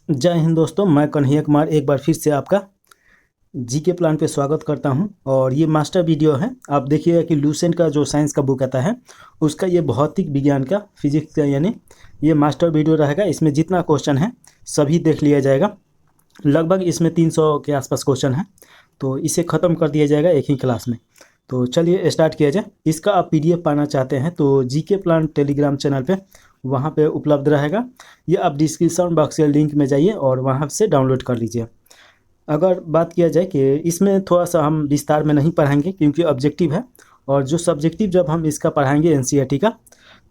जय हिंद दोस्तों, मैं कन्हैया कुमार एक बार फिर से आपका जीके प्लान पे स्वागत करता हूं। और ये मास्टर वीडियो है। आप देखिएगा कि लूसेंट का जो साइंस का बुक आता है उसका ये भौतिक विज्ञान का फिजिक्स का यानी ये मास्टर वीडियो रहेगा। इसमें जितना क्वेश्चन है सभी देख लिया जाएगा। लगभग इसमें 300 के आसपास क्वेश्चन है, तो इसे ख़त्म कर दिया जाएगा एक ही क्लास में। तो चलिए स्टार्ट किया जाए। इसका आप पीडीएफ पाना चाहते हैं तो जीके प्लान टेलीग्राम चैनल पे वहाँ पे उपलब्ध रहेगा। ये आप डिस्क्रिप्शन बॉक्स के लिंक में जाइए और वहाँ से डाउनलोड कर लीजिए। अगर बात किया जाए कि इसमें थोड़ा सा हम विस्तार में नहीं पढ़ाएंगे क्योंकि ऑब्जेक्टिव है, और जो सब्जेक्टिव जब हम इसका पढ़ाएंगे एनसीईआरटी का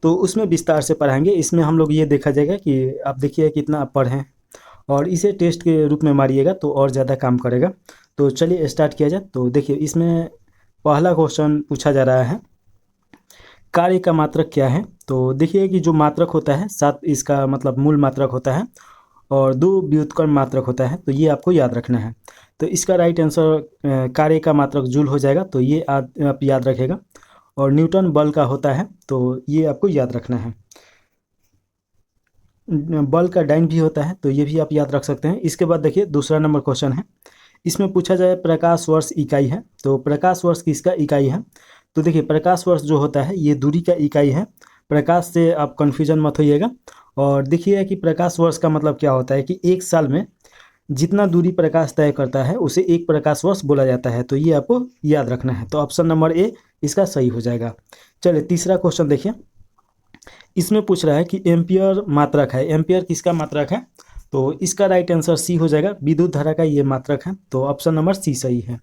तो उसमें विस्तार से पढ़ाएंगे। इसमें हम लोग ये देखा जाएगा कि आप देखिए कितना आप पढ़ें और इसे टेस्ट के रूप में मारिएगा तो और ज़्यादा काम करेगा। तो चलिए स्टार्ट किया जाए। तो देखिए इसमें पहला क्वेश्चन पूछा जा रहा है, कार्य का मात्रक क्या है। तो देखिए कि जो मात्रक होता है 7 इसका मतलब मूल मात्रक होता है और 2 व्युत्क्रम मात्रक होता है, तो ये आपको याद रखना है। तो इसका राइट आंसर कार्य का मात्रक जूल हो जाएगा, तो ये आप याद रखेगा। और न्यूटन बल का होता है, तो ये आपको याद रखना है। बल का डाइन भी होता है, तो ये भी आप याद रख सकते हैं। इसके बाद देखिए दूसरा नंबर क्वेश्चन है। इसमें पूछा जाए प्रकाश वर्ष इकाई है, तो प्रकाश वर्ष किसका इकाई है। तो देखिए प्रकाश वर्ष जो होता है ये दूरी का इकाई है। प्रकाश से आप कन्फ्यूजन मत होइएगा। और देखिए कि प्रकाश वर्ष का मतलब क्या होता है कि एक साल में जितना दूरी प्रकाश तय करता है उसे एक प्रकाश वर्ष बोला जाता है। तो ये आपको याद रखना है। तो ऑप्शन नंबर ए इसका सही हो जाएगा। चलिए तीसरा क्वेश्चन देखिए। इसमें पूछ रहा है कि एम्पियर मात्रक है। एम्पियर किसका मात्रक है, तो इसका राइट आंसर सी हो जाएगा। विद्युत धारा का ये मात्रक है, तो ऑप्शन नंबर सी सही है।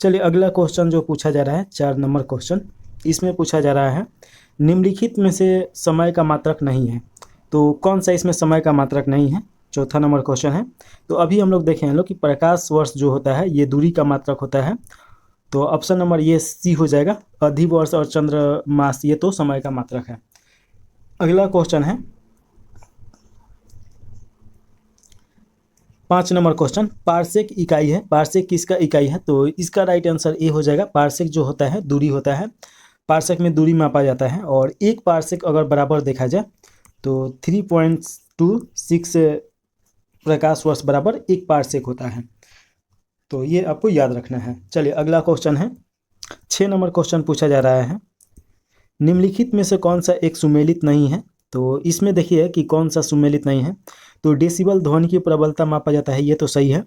चलिए अगला क्वेश्चन जो पूछा जा रहा है 4 नंबर क्वेश्चन। इसमें पूछा जा रहा है निम्नलिखित में से समय का मात्रक नहीं है। तो कौन सा इसमें समय का मात्रक नहीं है, चौथा नंबर क्वेश्चन है। तो अभी हम लोग देखें लोग कि प्रकाश वर्ष जो होता है ये दूरी का मात्रक होता है, तो ऑप्शन नंबर ये सी हो जाएगा। अधिवर्ष और चंद्रमास ये तो समय का मात्रक है। अगला क्वेश्चन है 5 नंबर क्वेश्चन, पार्सेक इकाई है। पार्सेक किसका इकाई है, तो इसका राइट आंसर ए हो जाएगा। पार्सेक जो होता है दूरी होता है। पार्सेक में दूरी मापा जाता है और एक पार्सेक अगर बराबर देखा जाए तो 3.26 प्रकाश वर्ष बराबर एक पार्सेक होता है। तो ये आपको याद रखना है। चलिए अगला क्वेश्चन है 6 नंबर क्वेश्चन पूछा जा रहा है, निम्नलिखित में से कौन सा एक सुमेलित नहीं है। तो इसमें देखिए कि कौन सा सुमेलित नहीं है। तो डेसिबल ध्वनि की प्रबलता मापा जाता है, ये तो सही है।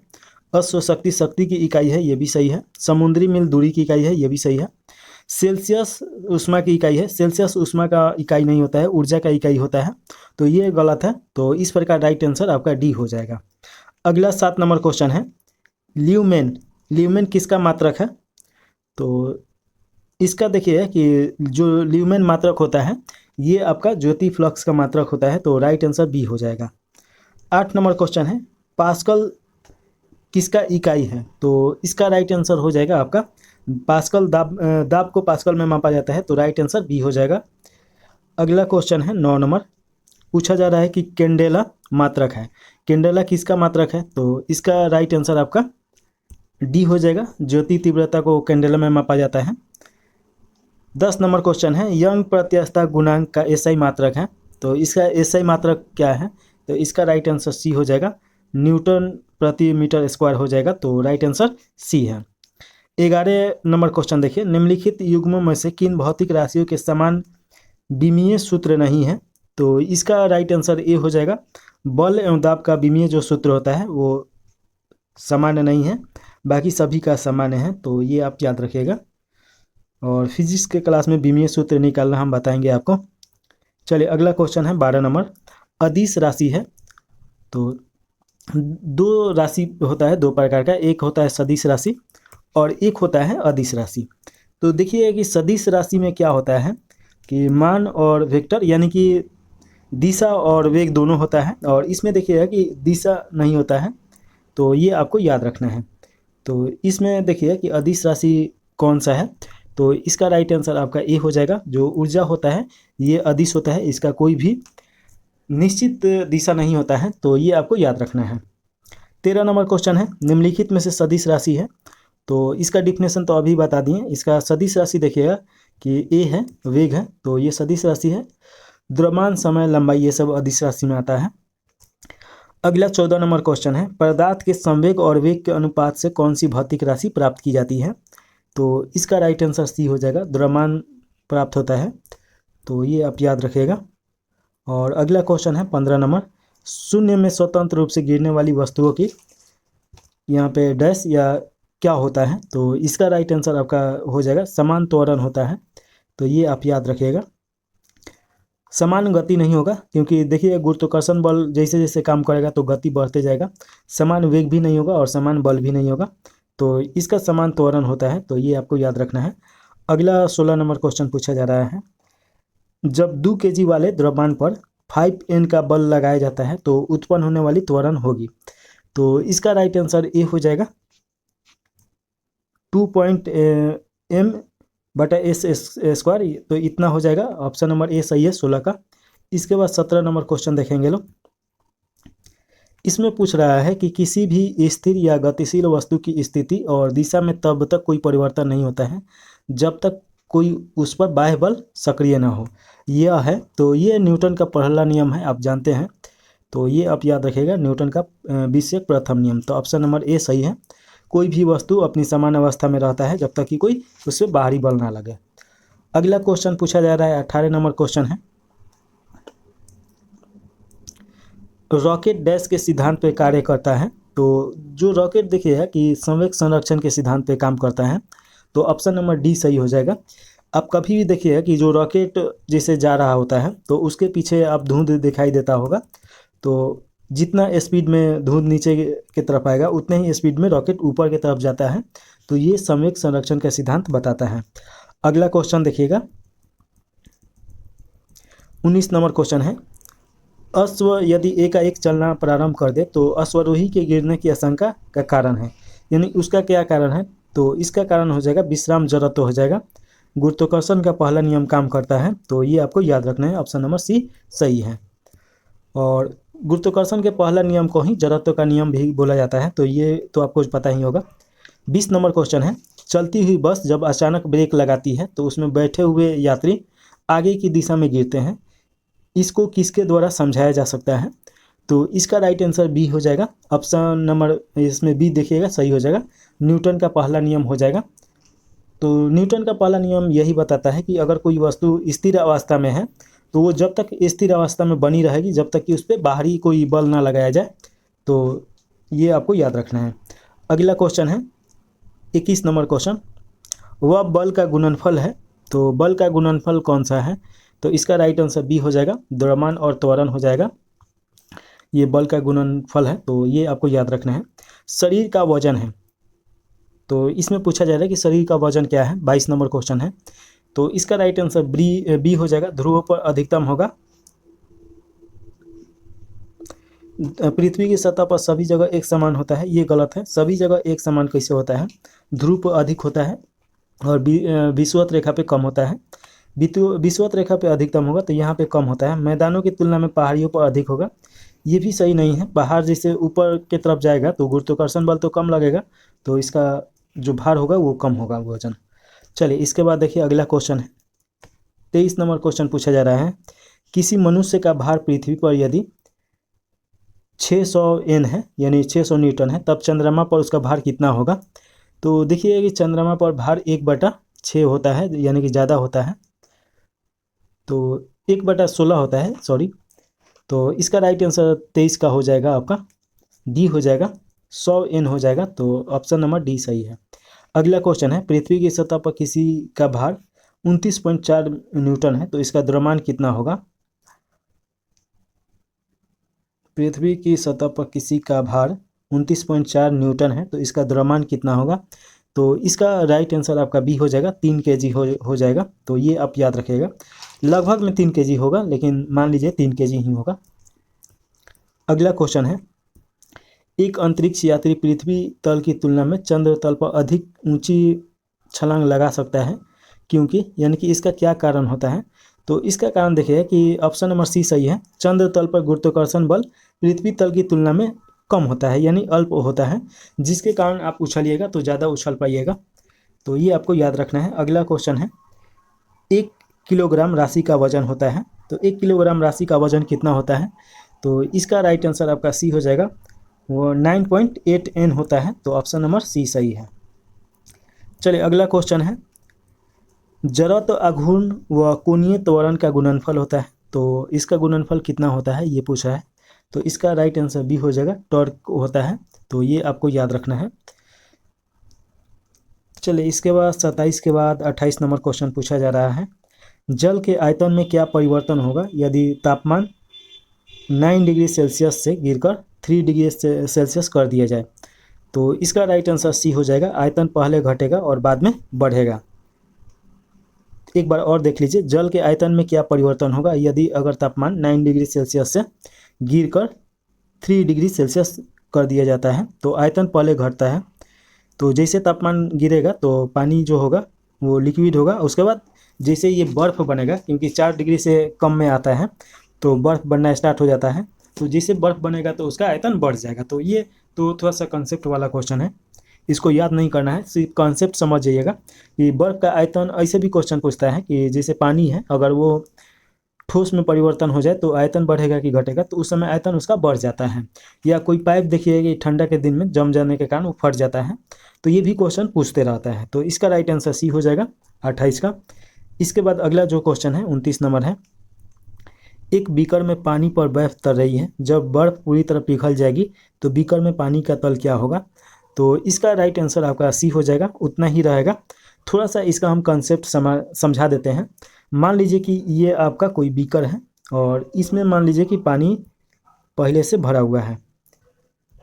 अश्व शक्ति शक्ति की इकाई है, ये भी सही है। समुद्री मील दूरी की इकाई है, ये भी सही है। सेल्सियस ऊष्मा की इकाई है। सेल्सियस ऊष्मा का इकाई नहीं होता है, ऊर्जा का इकाई होता है, तो ये गलत है। तो इस प्रकार राइट आंसर आपका डी हो जाएगा। अगला 7 नंबर क्वेश्चन है ल्यूमेन। ल्यूमेन किसका मात्रक है, तो इसका देखिए कि जो ल्यूमेन मात्रक होता है ये आपका ज्योति फ्लक्स का मात्रक होता है, तो राइट आंसर बी हो जाएगा। 8 नंबर क्वेश्चन है पास्कल किसका इकाई है, तो इसका राइट आंसर हो जाएगा आपका पास्कल। दाब को पास्कल में मापा जाता है, तो राइट आंसर बी हो जाएगा। अगला क्वेश्चन है 9 नंबर, पूछा जा रहा है कि कैंडेला मात्रक है। कैंडेला किसका मात्रक है, तो इसका राइट आंसर आपका डी हो जाएगा। ज्योति तीव्रता को कैंडेला में मापा जाता है। 10 नंबर क्वेश्चन है यंग प्रत्यास्थता गुणांक का एसआई मात्रक है। तो इसका एसआई मात्रक क्या है, तो इसका राइट आंसर सी हो जाएगा। न्यूटन प्रति मीटर स्क्वायर हो जाएगा, तो राइट आंसर सी है। 11 नंबर क्वेश्चन देखिए, निम्नलिखित युग्मों में से किन भौतिक राशियों के समान विमीय सूत्र नहीं है। तो इसका राइट आंसर ए हो जाएगा। बल एवं दाब का विमीय जो सूत्र होता है वो सामान्य नहीं है, बाकी सभी का सामान्य है, तो ये आप याद रखिएगा। और फिजिक्स के क्लास में विमीय सूत्र निकालना हम बताएंगे आपको। चलिए अगला क्वेश्चन है 12 नंबर, अदिश राशि है। तो 2 राशि होता है, 2 प्रकार का, एक होता है सदिश राशि और एक होता है अदिश राशि। तो देखिए कि सदिश राशि में क्या होता है कि मान और वेक्टर यानी कि दिशा और वेग दोनों होता है, और इसमें देखिएगा कि दिशा नहीं होता है, तो ये आपको याद रखना है। तो इसमें देखिए कि अदिश राशि कौन सा है, तो इसका राइट आंसर आपका ए हो जाएगा। जो ऊर्जा होता है ये अदिश होता है, इसका कोई भी निश्चित दिशा नहीं होता है, तो ये आपको याद रखना है। 13 नंबर क्वेश्चन है निम्नलिखित में से सदिश राशि है। तो इसका डिफिनेशन तो अभी बता दिए। इसका सदिश राशि देखिएगा कि ए है, वेग है, तो ये सदिश राशि है। द्रव्यमान समय लंबाई ये सब अदिश राशि में आता है। अगला 14 नंबर क्वेश्चन है, पदार्थ के संवेग और वेग के अनुपात से कौन सी भौतिक राशि प्राप्त की जाती है? तो इसका राइट आंसर सी हो जाएगा, द्रव्यमान प्राप्त होता है। तो ये आप याद रखिएगा। और अगला क्वेश्चन है 15 नंबर, शून्य में स्वतंत्र रूप से गिरने वाली वस्तुओं की यहाँ पे डैश या क्या होता है? तो इसका राइट आंसर आपका हो जाएगा समान त्वरण होता है। तो ये आप याद रखिएगा। समान गति नहीं होगा, क्योंकि देखिए गुरुत्वाकर्षण बल जैसे जैसे काम करेगा तो गति बढ़ते जाएगा। समान वेग भी नहीं होगा और समान बल भी नहीं होगा, तो इसका समान त्वरण होता है। तो ये आपको याद रखना है। अगला 16 नंबर क्वेश्चन पूछा जा रहा है, जब 2 kg वाले द्रव्यमान पर 5N का बल लगाया जाता है तो उत्पन्न होने वाली त्वरण होगी। तो इसका राइट आंसर ए हो जाएगा, 2.m/s²। तो इतना हो जाएगा, ऑप्शन नंबर ए सही है 16 का। इसके बाद 17 नंबर क्वेश्चन देखेंगे लोग। इसमें पूछ रहा है कि किसी भी स्थिर या गतिशील वस्तु की स्थिति और दिशा में तब तक कोई परिवर्तन नहीं होता है जब तक कोई उस पर बाह्य बल सक्रिय ना हो। यह है, तो ये न्यूटन का पहला नियम है, आप जानते हैं। तो ये आप याद रखिएगा, न्यूटन का विषयक प्रथम नियम। तो ऑप्शन नंबर ए सही है, कोई भी वस्तु अपनी समान अवस्था में रहता है जब तक कि कोई उस पर बाहरी बल ना लगे। अगला क्वेश्चन पूछा जा रहा है, 18 नंबर क्वेश्चन है, रॉकेट डैश के सिद्धांत पे कार्य करता है। तो जो रॉकेट देखिए कि संवेग संरक्षण के सिद्धांत पे काम करता है। तो ऑप्शन नंबर डी सही हो जाएगा। आप कभी भी देखिए कि जो रॉकेट जैसे जा रहा होता है तो उसके पीछे आप धुंध दिखाई देता होगा। तो जितना स्पीड में धुंध नीचे की तरफ आएगा उतने ही स्पीड में रॉकेट ऊपर की तरफ जाता है। तो ये संवेग संरक्षण का सिद्धांत बताता है। अगला क्वेश्चन देखिएगा, 19 नंबर क्वेश्चन है, अश्व यदि एकाएक चलना प्रारंभ कर दे तो अश्वरोही के गिरने की आशंका का कारण है, यानी उसका क्या कारण है? तो इसका कारण हो जाएगा विश्राम जड़त्व हो जाएगा। गुरुत्वाकर्षण का पहला नियम काम करता है, तो ये आपको याद रखना है, ऑप्शन नंबर सी सही है। और गुरुत्वाकर्षण के पहला नियम को ही जड़त्व का नियम भी बोला जाता है, तो ये तो आपको पता ही होगा। 20 नंबर क्वेश्चन है, चलती हुई बस जब अचानक ब्रेक लगाती है तो उसमें बैठे हुए यात्री आगे की दिशा में गिरते हैं, इसको किसके द्वारा समझाया जा सकता है? तो इसका राइट आंसर बी हो जाएगा, ऑप्शन नंबर इसमें बी देखिएगा सही हो जाएगा, न्यूटन का पहला नियम हो जाएगा। तो न्यूटन का पहला नियम यही बताता है कि अगर कोई वस्तु स्थिर अवस्था में है तो वो जब तक स्थिर अवस्था में बनी रहेगी जब तक कि उस पर बाहरी कोई बल ना लगाया जाए। तो ये आपको याद रखना है। अगला क्वेश्चन है 21 नंबर क्वेश्चन, वह बल का गुणनफल है। तो बल का गुणनफल कौन सा है? तो इसका राइट आंसर बी हो जाएगा, द्रव्यमान और त्वरण हो जाएगा। ये बल का गुणनफल है, तो ये आपको याद रखना है। शरीर का वजन है, तो इसमें पूछा जा रहा है कि शरीर का वजन क्या है, 22 नंबर क्वेश्चन है। तो इसका राइट आंसर बी हो जाएगा, ध्रुवों पर अधिकतम होगा। पृथ्वी की सतह पर सभी जगह एक समान होता है, ये गलत है। सभी जगह एक समान कैसे होता है? ध्रुव पर अधिक होता है और विषुवत रेखा पे कम होता है। विषुवत रेखा पे अधिकतम होगा तो यहाँ पे कम होता है। मैदानों की तुलना में पहाड़ियों पर अधिक होगा, ये भी सही नहीं है। पहाड़ जैसे ऊपर की तरफ जाएगा तो गुरुत्वाकर्षण बल तो कम लगेगा, तो इसका जो भार होगा वो कम होगा वजन। चलिए इसके बाद देखिए अगला क्वेश्चन है, 23 नंबर क्वेश्चन पूछा जा रहा है, किसी मनुष्य का भार पृथ्वी पर यदि 600 N है यानी 600 न्यूटन है, तब चंद्रमा पर उसका भार कितना होगा? तो देखिए कि चंद्रमा पर भार 1/6 होता है, यानी कि ज़्यादा होता है, तो 1/16 होता है, सॉरी। तो इसका राइट आंसर 23 का हो जाएगा, आपका डी हो जाएगा, 100 N हो जाएगा। तो ऑप्शन नंबर डी सही है। अगला क्वेश्चन है, पृथ्वी की सतह पर किसी का भार 29.4 न्यूटन है, तो इसका द्रव्यमान कितना होगा? पृथ्वी की सतह पर किसी का भार 29.4 न्यूटन है, तो इसका द्रव्यमान कितना होगा? तो इसका राइट आंसर आपका बी हो जाएगा, 3 kg हो जाएगा। तो ये आप याद रखिएगा, लगभग में 3 kg होगा, लेकिन मान लीजिए 3 kg ही होगा। अगला क्वेश्चन है, एक अंतरिक्ष यात्री पृथ्वी तल की तुलना में चंद्र तल पर अधिक ऊंची छलांग लगा सकता है, क्योंकि यानी कि इसका क्या कारण होता है? तो इसका कारण देखिए कि ऑप्शन नंबर सी सही है, चंद्र तल पर गुरुत्वाकर्षण बल पृथ्वी तल की तुलना में कम होता है, यानी अल्प होता है, जिसके कारण आप उछलिएगा तो ज़्यादा उछल पाइएगा। तो ये आपको याद रखना है। अगला क्वेश्चन है, 1 किलोग्राम राशि का वजन होता है, तो 1 किलोग्राम राशि का वजन कितना होता है? तो इसका राइट आंसर आपका सी हो जाएगा, वो 9.8 N होता है। तो ऑप्शन नंबर सी सही है। चलिए अगला क्वेश्चन है, जड़त्व आघूर्ण व कोणीय त्वरण का गुणनफल होता है, तो इसका गुणनफल कितना होता है ये पूछा है। तो इसका राइट आंसर बी हो जाएगा, टॉर्क होता है। तो ये आपको याद रखना है। चलिए इसके बाद 27 के बाद 28 नंबर क्वेश्चन पूछा जा रहा है, जल के आयतन में क्या परिवर्तन होगा यदि तापमान 9 डिग्री सेल्सियस से गिरकर 3 डिग्री सेल्सियस कर दिया जाए। तो इसका राइट आंसर सी हो जाएगा, आयतन पहले घटेगा और बाद में बढ़ेगा। एक बार और देख लीजिए, जल के आयतन में क्या परिवर्तन होगा यदि अगर तापमान 9 डिग्री सेल्सियस से गिरकर 3 डिग्री सेल्सियस कर दिया जाता है। तो आयतन पहले घटता है, तो जैसे तापमान गिरेगा तो पानी जो होगा वो लिक्विड होगा। उसके बाद जैसे ये बर्फ़ बनेगा, क्योंकि 4 डिग्री से कम में आता है तो बर्फ़ बनना स्टार्ट हो जाता है। तो जैसे बर्फ़ बनेगा तो उसका आयतन बढ़ जाएगा। तो ये तो थोड़ा सा कंसेप्ट वाला क्वेश्चन है, इसको याद नहीं करना है, सिर्फ कॉन्सेप्ट समझ जाइएगा कि बर्फ़ का आयतन। ऐसे भी क्वेश्चन पूछता है कि जैसे पानी है, अगर वो ठोस में परिवर्तन हो जाए तो आयतन बढ़ेगा कि घटेगा, तो उस समय आयतन उसका बढ़ जाता है। या कोई पाइप देखिए कि ठंडा के दिन में जम जाने के कारण वो फट जाता है। तो ये भी क्वेश्चन पूछते रहता है। तो इसका राइट आंसर सी हो जाएगा 28 का। इसके बाद अगला जो क्वेश्चन है 29 नंबर है, एक बीकर में पानी पर बर्फ तर रही है, जब बर्फ पूरी तरह पिघल जाएगी तो बीकर में पानी का तल क्या होगा। तो इसका राइट आंसर आपका सी हो जाएगा, उतना ही रहेगा। थोड़ा सा इसका हम कंसेप्ट समझा देते हैं। मान लीजिए कि ये आपका कोई बीकर है और इसमें मान लीजिए कि पानी पहले से भरा हुआ है।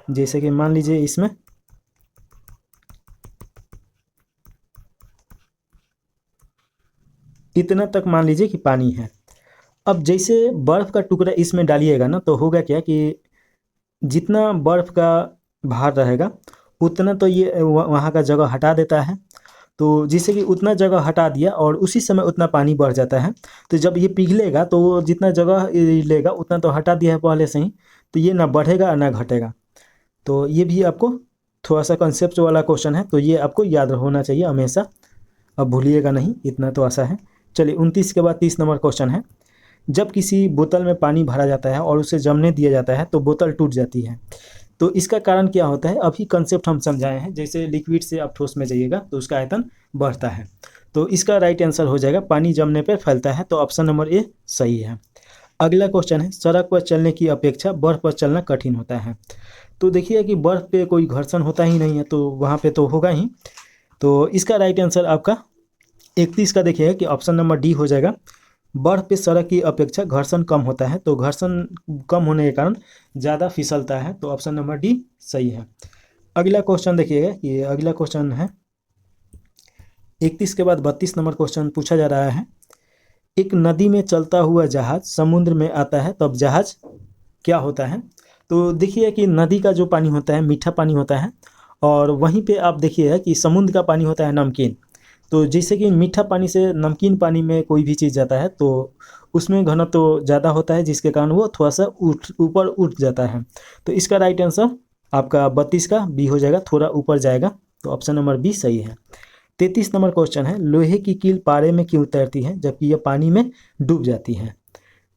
जैसे कि मान लीजिए इसमें इतना तक मान लीजिए कि पानी है। अब जैसे बर्फ़ का टुकड़ा इसमें डालिएगा ना, तो होगा क्या कि जितना बर्फ़ का भार रहेगा उतना तो ये वहाँ का जगह हटा देता है। तो जिससे कि उतना जगह हटा दिया और उसी समय उतना पानी बढ़ जाता है। तो जब ये पिघलेगा तो वो जितना जगह लेगा उतना तो हटा दिया है पहले से ही, तो ये ना बढ़ेगा ना घटेगा। तो ये भी आपको थोड़ा सा कंसेप्ट वाला क्वेश्चन है, तो ये आपको याद होना चाहिए हमेशा। अब भूलिएगा नहीं, इतना तो आशा है। चलिए 29 के बाद 30 नंबर क्वेश्चन है, जब किसी बोतल में पानी भरा जाता है और उसे जमने दिया जाता है तो बोतल टूट जाती है। तो इसका कारण क्या होता है, अभी कंसेप्ट हम समझाए हैं। जैसे लिक्विड से आप ठोस में जाइएगा तो उसका आयतन बढ़ता है। तो इसका राइट आंसर हो जाएगा, पानी जमने पर फैलता है। तो ऑप्शन नंबर ए सही है। अगला क्वेश्चन है, सड़क पर चलने की अपेक्षा बर्फ़ पर चलना कठिन होता है। तो देखिए कि बर्फ़ पे कोई घर्षण होता ही नहीं है, तो वहाँ पे तो होगा ही। तो इसका राइट आंसर आपका 31 का देखिएगा कि ऑप्शन नंबर डी हो जाएगा, बर्फ़ पे सड़क की अपेक्षा घर्षण कम होता है। तो घर्षण कम होने के कारण ज़्यादा फिसलता है। तो ऑप्शन नंबर डी सही है। अगला क्वेश्चन देखिएगा, ये अगला क्वेश्चन है 31 के बाद 32 नंबर क्वेश्चन पूछा जा रहा है, एक नदी में चलता हुआ जहाज समुद्र में आता है तब जहाज क्या होता है। तो देखिए कि नदी का जो पानी होता है मीठा पानी होता है, और वहीं पे आप देखिए कि समुद्र का पानी होता है नमकीन। तो जैसे कि मीठा पानी से नमकीन पानी में कोई भी चीज़ जाता है तो उसमें घनत्व तो ज़्यादा होता है, जिसके कारण वो थोड़ा सा ऊपर उठ जाता है। तो इसका राइट आंसर आपका 32 का बी हो जाएगा, थोड़ा ऊपर जाएगा। तो ऑप्शन नंबर बी सही है। 33 नंबर क्वेश्चन है, लोहे की कील पारे में क्यों तैरती है जबकि यह पानी में डूब जाती है।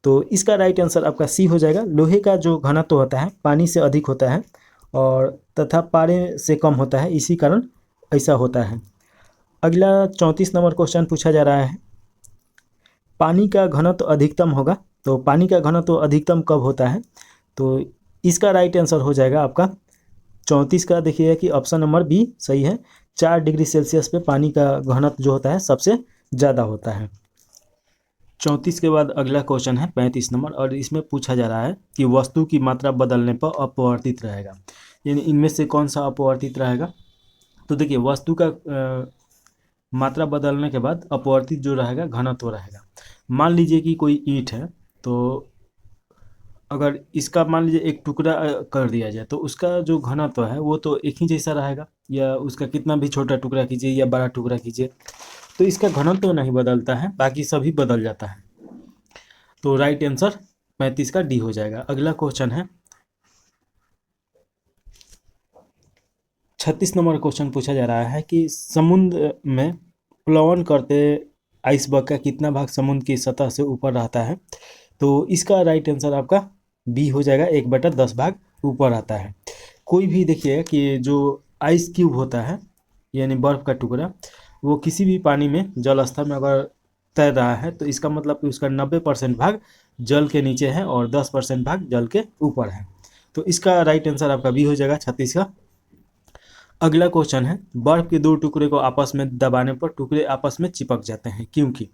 तो इसका राइट आंसर आपका सी हो जाएगा, लोहे का जो घनत्व होता है पानी से अधिक होता है और तथा पारे से कम होता है, इसी कारण ऐसा होता है। अगला 34 नंबर क्वेश्चन पूछा जा रहा है, पानी का घनत्व अधिकतम होगा। तो पानी का घनत्व अधिकतम कब होता है। तो इसका राइट आंसर हो जाएगा आपका 34 का देखिए कि ऑप्शन नंबर बी सही है, 4 डिग्री सेल्सियस पे पानी का घनत्व जो होता है सबसे ज़्यादा होता है। 34 के बाद अगला क्वेश्चन है 35 नंबर, और इसमें पूछा जा रहा है कि वस्तु की मात्रा बदलने पर अपवर्तित रहेगा, यानी इनमें से कौन सा अपवर्तित रहेगा। तो देखिए वस्तु का मात्रा बदलने के बाद अपवर्तित जो रहेगा घनत्व रहेगा। मान लीजिए कि कोई ईंट है, तो अगर इसका मान लीजिए एक टुकड़ा कर दिया जाए तो उसका जो घनत्व है वो तो एक ही जैसा रहेगा, या उसका कितना भी छोटा टुकड़ा कीजिए या बड़ा टुकड़ा कीजिए तो इसका घनत्व नहीं बदलता है, बाकी सभी बदल जाता है। तो राइट आंसर 35 का डी हो जाएगा। अगला क्वेश्चन है 36 नंबर क्वेश्चन पूछा जा रहा है कि समुद्र में प्लवन करते आइसबर्ग का कितना भाग समुद्र की सतह से ऊपर रहता है। तो इसका राइट आंसर आपका बी हो जाएगा 1/10 भाग ऊपर आता है। कोई भी देखिएगा कि जो आइस क्यूब होता है यानी बर्फ़ का टुकड़ा, वो किसी भी पानी में जल स्तर में अगर तैर रहा है तो इसका मतलब कि उसका 90% भाग जल के नीचे है और 10% भाग जल के ऊपर है। तो इसका राइट आंसर आपका बी हो जाएगा 36 का। अगला क्वेश्चन है, बर्फ के दो टुकड़े को आपस में दबाने पर टुकड़े आपस में चिपक जाते हैं क्योंकि।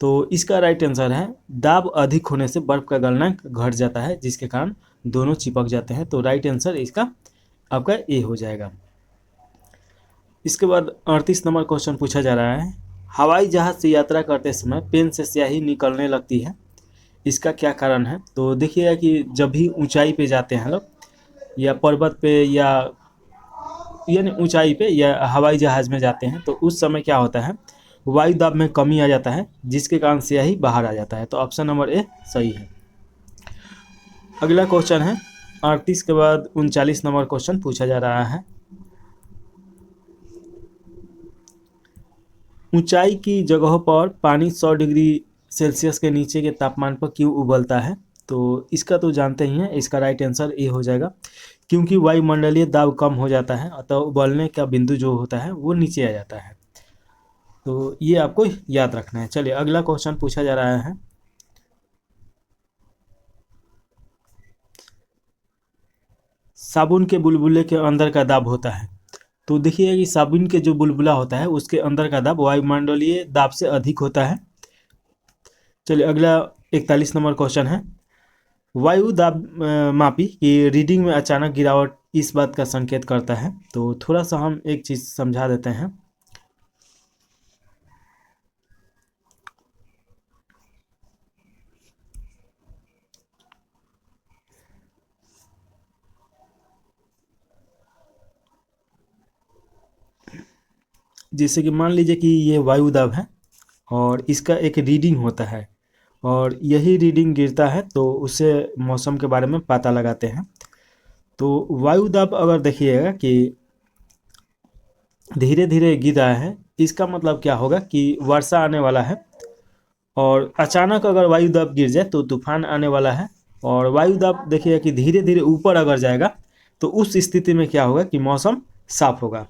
तो इसका राइट आंसर है दाब अधिक होने से बर्फ का गलनांक घट जाता है जिसके कारण दोनों चिपक जाते हैं। तो राइट आंसर इसका आपका ए हो जाएगा। इसके बाद 38 नंबर क्वेश्चन पूछा जा रहा है, हवाई जहाज से यात्रा करते समय पेन से स्याही निकलने लगती है, इसका क्या कारण है। तो देखिएगा कि जब भी ऊंचाई पे जाते हैं लोग या पर्वत पे या यानी ऊंचाई पे या हवाई जहाज में जाते हैं तो उस समय क्या होता है, वायु दाब में कमी आ जाता है जिसके कारण स्याही बाहर आ जाता है। तो ऑप्शन नंबर ए सही है। अगला क्वेश्चन है 38 के बाद 39 नंबर क्वेश्चन पूछा जा रहा है, ऊंचाई की जगहों पर पानी 100 डिग्री सेल्सियस के नीचे के तापमान पर क्यों उबलता है। तो इसका तो जानते ही हैं, इसका राइट आंसर ए हो जाएगा, क्योंकि वायुमंडलीय दाब कम हो जाता है अतः उबलने का बिंदु जो होता है वो नीचे आ जाता है। तो ये आपको याद रखना है। चलिए अगला क्वेश्चन पूछा जा रहा है, साबुन के बुलबुले के अंदर का दाब होता है। तो देखिए कि साबुन के जो बुलबुला होता है उसके अंदर का दाब वायुमंडलीय दाब से अधिक होता है। चलिए अगला 41 नंबर क्वेश्चन है, वायु दाब मापी की रीडिंग में अचानक गिरावट इस बात का संकेत करता है। तो थोड़ा सा हम एक चीज़ समझा देते हैं। जैसे कि मान लीजिए कि ये वायु दाब है और इसका एक रीडिंग होता है और यही रीडिंग गिरता है तो उससे मौसम के बारे में पता लगाते हैं। तो वायु दाब अगर देखिएगा कि धीरे धीरे गिर रहा है, इसका मतलब क्या होगा कि वर्षा आने वाला है, और अचानक अगर वायु दाब गिर जाए तो तूफान आने वाला है। और वायु दाब देखिएगा कि धीरे धीरे ऊपर अगर जाएगा तो उस स्थिति में क्या होगा कि मौसम साफ होगा।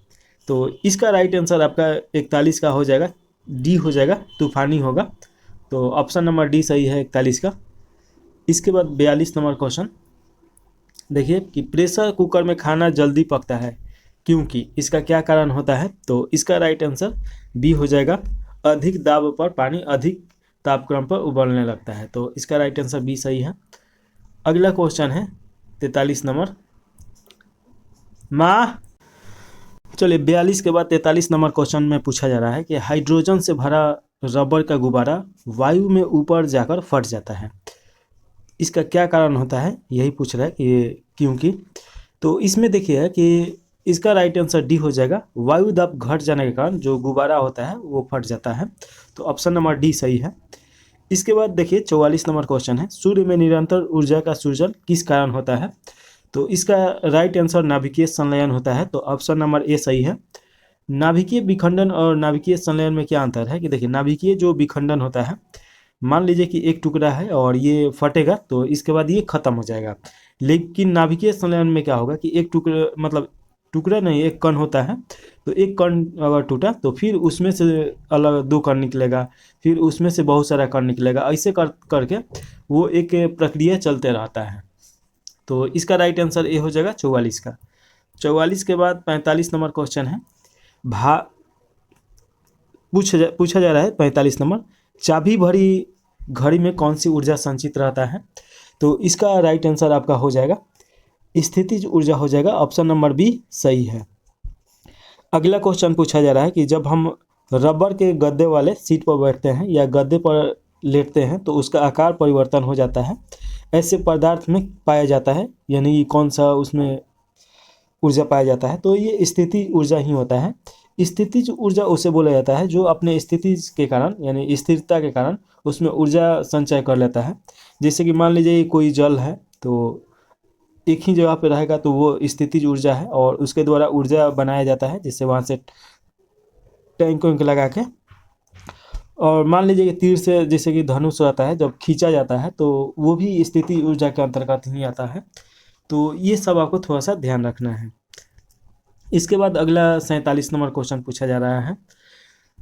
तो इसका राइट आंसर आपका 41 का हो जाएगा, डी हो जाएगा, तूफानी होगा। तो ऑप्शन नंबर डी सही है 41 का। इसके बाद 42 नंबर क्वेश्चन देखिए कि प्रेशर कुकर में खाना जल्दी पकता है क्योंकि, इसका क्या कारण होता है। तो इसका राइट आंसर बी हो जाएगा, अधिक दाब पर पानी अधिक तापक्रम पर उबलने लगता है। तो इसका राइट आंसर बी सही है। अगला क्वेश्चन है 43 नंबर, माँ चलिए 42 के बाद 43 नंबर क्वेश्चन में पूछा जा रहा है कि हाइड्रोजन से भरा रबर का गुब्बारा वायु में ऊपर जाकर फट जाता है, इसका क्या कारण होता है, यही पूछ रहा है कि क्योंकि। तो इसमें देखिए कि इसका राइट आंसर डी हो जाएगा, वायु दाब घट जाने के कारण जो गुब्बारा होता है वो फट जाता है। तो ऑप्शन नंबर डी सही है। इसके बाद देखिए 44 नंबर क्वेश्चन है, सूर्य में निरंतर ऊर्जा का सृजन किस कारण होता है। तो इसका राइट आंसर नाभिकीय संलयन होता है। तो ऑप्शन नंबर ए सही है। नाभिकीय विखंडन और नाभिकीय संलयन में क्या अंतर है कि देखिए, नाभिकीय जो विखंडन होता है, मान लीजिए कि एक टुकड़ा है और ये फटेगा तो इसके बाद ये खत्म हो जाएगा। लेकिन नाभिकीय संलयन में क्या होगा कि एक टुकड़ा मतलब टुकड़ा नहीं, एक कण होता है, तो एक कण अगर टूटा तो फिर उसमें से अलग दो कण निकलेगा, फिर उसमें से बहुत सारा कण निकलेगा, ऐसे करके वो एक प्रक्रिया चलते रहता है। तो इसका राइट आंसर ए हो जाएगा 44 का। 44 के बाद 45 नंबर क्वेश्चन है, भा पूछा जा रहा है 45 नंबर, चाबी भरी घड़ी में कौन सी ऊर्जा संचित रहता है। तो इसका राइट आंसर आपका हो जाएगा स्थितिज ऊर्जा हो जाएगा, ऑप्शन नंबर बी सही है। अगला क्वेश्चन पूछा जा रहा है कि जब हम रबर के गद्दे वाले सीट पर बैठते हैं या गद्दे पर लेटते हैं तो उसका आकार परिवर्तन हो जाता है, ऐसे पदार्थ में पाया जाता है, यानी कौन सा उसमें ऊर्जा पाया जाता है। तो ये स्थिति ऊर्जा ही होता है। स्थितिज ऊर्जा उसे बोला जाता है जो अपने स्थिति के कारण यानी स्थिरता के कारण उसमें ऊर्जा संचय कर लेता है। जैसे कि मान लीजिए कोई जल है तो एक ही जगह पे रहेगा तो वो स्थितिज ऊर्जा है, और उसके द्वारा ऊर्जा बनाया जाता है जिससे वहाँ से टैंक वैंक लगा के और मान लीजिए कि तीर से जैसे कि धनुष रहता है, जब खींचा जाता है तो वो भी स्थिति ऊर्जा के अंतर्गत ही आता है। तो ये सब आपको थोड़ा सा ध्यान रखना है। इसके बाद अगला 47 नंबर क्वेश्चन पूछा जा रहा है,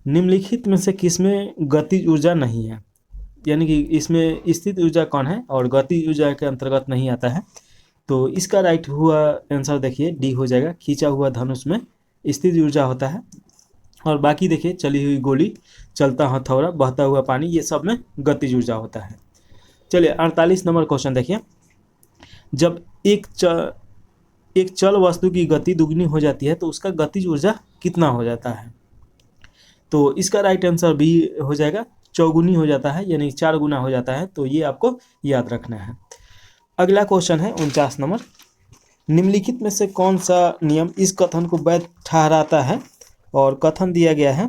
निम्नलिखित में से किसमें गतिज ऊर्जा नहीं है, यानी कि इसमें स्थित ऊर्जा कौन है और गतिज ऊर्जा के अंतर्गत नहीं आता है। तो इसका राइट हुआ आंसर देखिए डी हो जाएगा। खींचा हुआ धनुष में स्थित ऊर्जा होता है, और बाकी देखिए चली हुई गोली, चलता हथौड़ा, बहता हुआ पानी, ये सब में गतिज ऊर्जा होता है। चलिए 48 नंबर क्वेश्चन देखिए, जब एक चल वस्तु की गति दुगनी हो जाती है तो उसका गतिज ऊर्जा कितना हो जाता है। तो इसका राइट आंसर बी हो जाएगा, चौगुनी हो जाता है, यानी 4 गुना हो जाता है। तो ये आपको याद रखना है। अगला क्वेश्चन है 49 नंबर, निम्नलिखित में से कौन सा नियम इस कथन को वैध ठहराता है। और कथन दिया गया है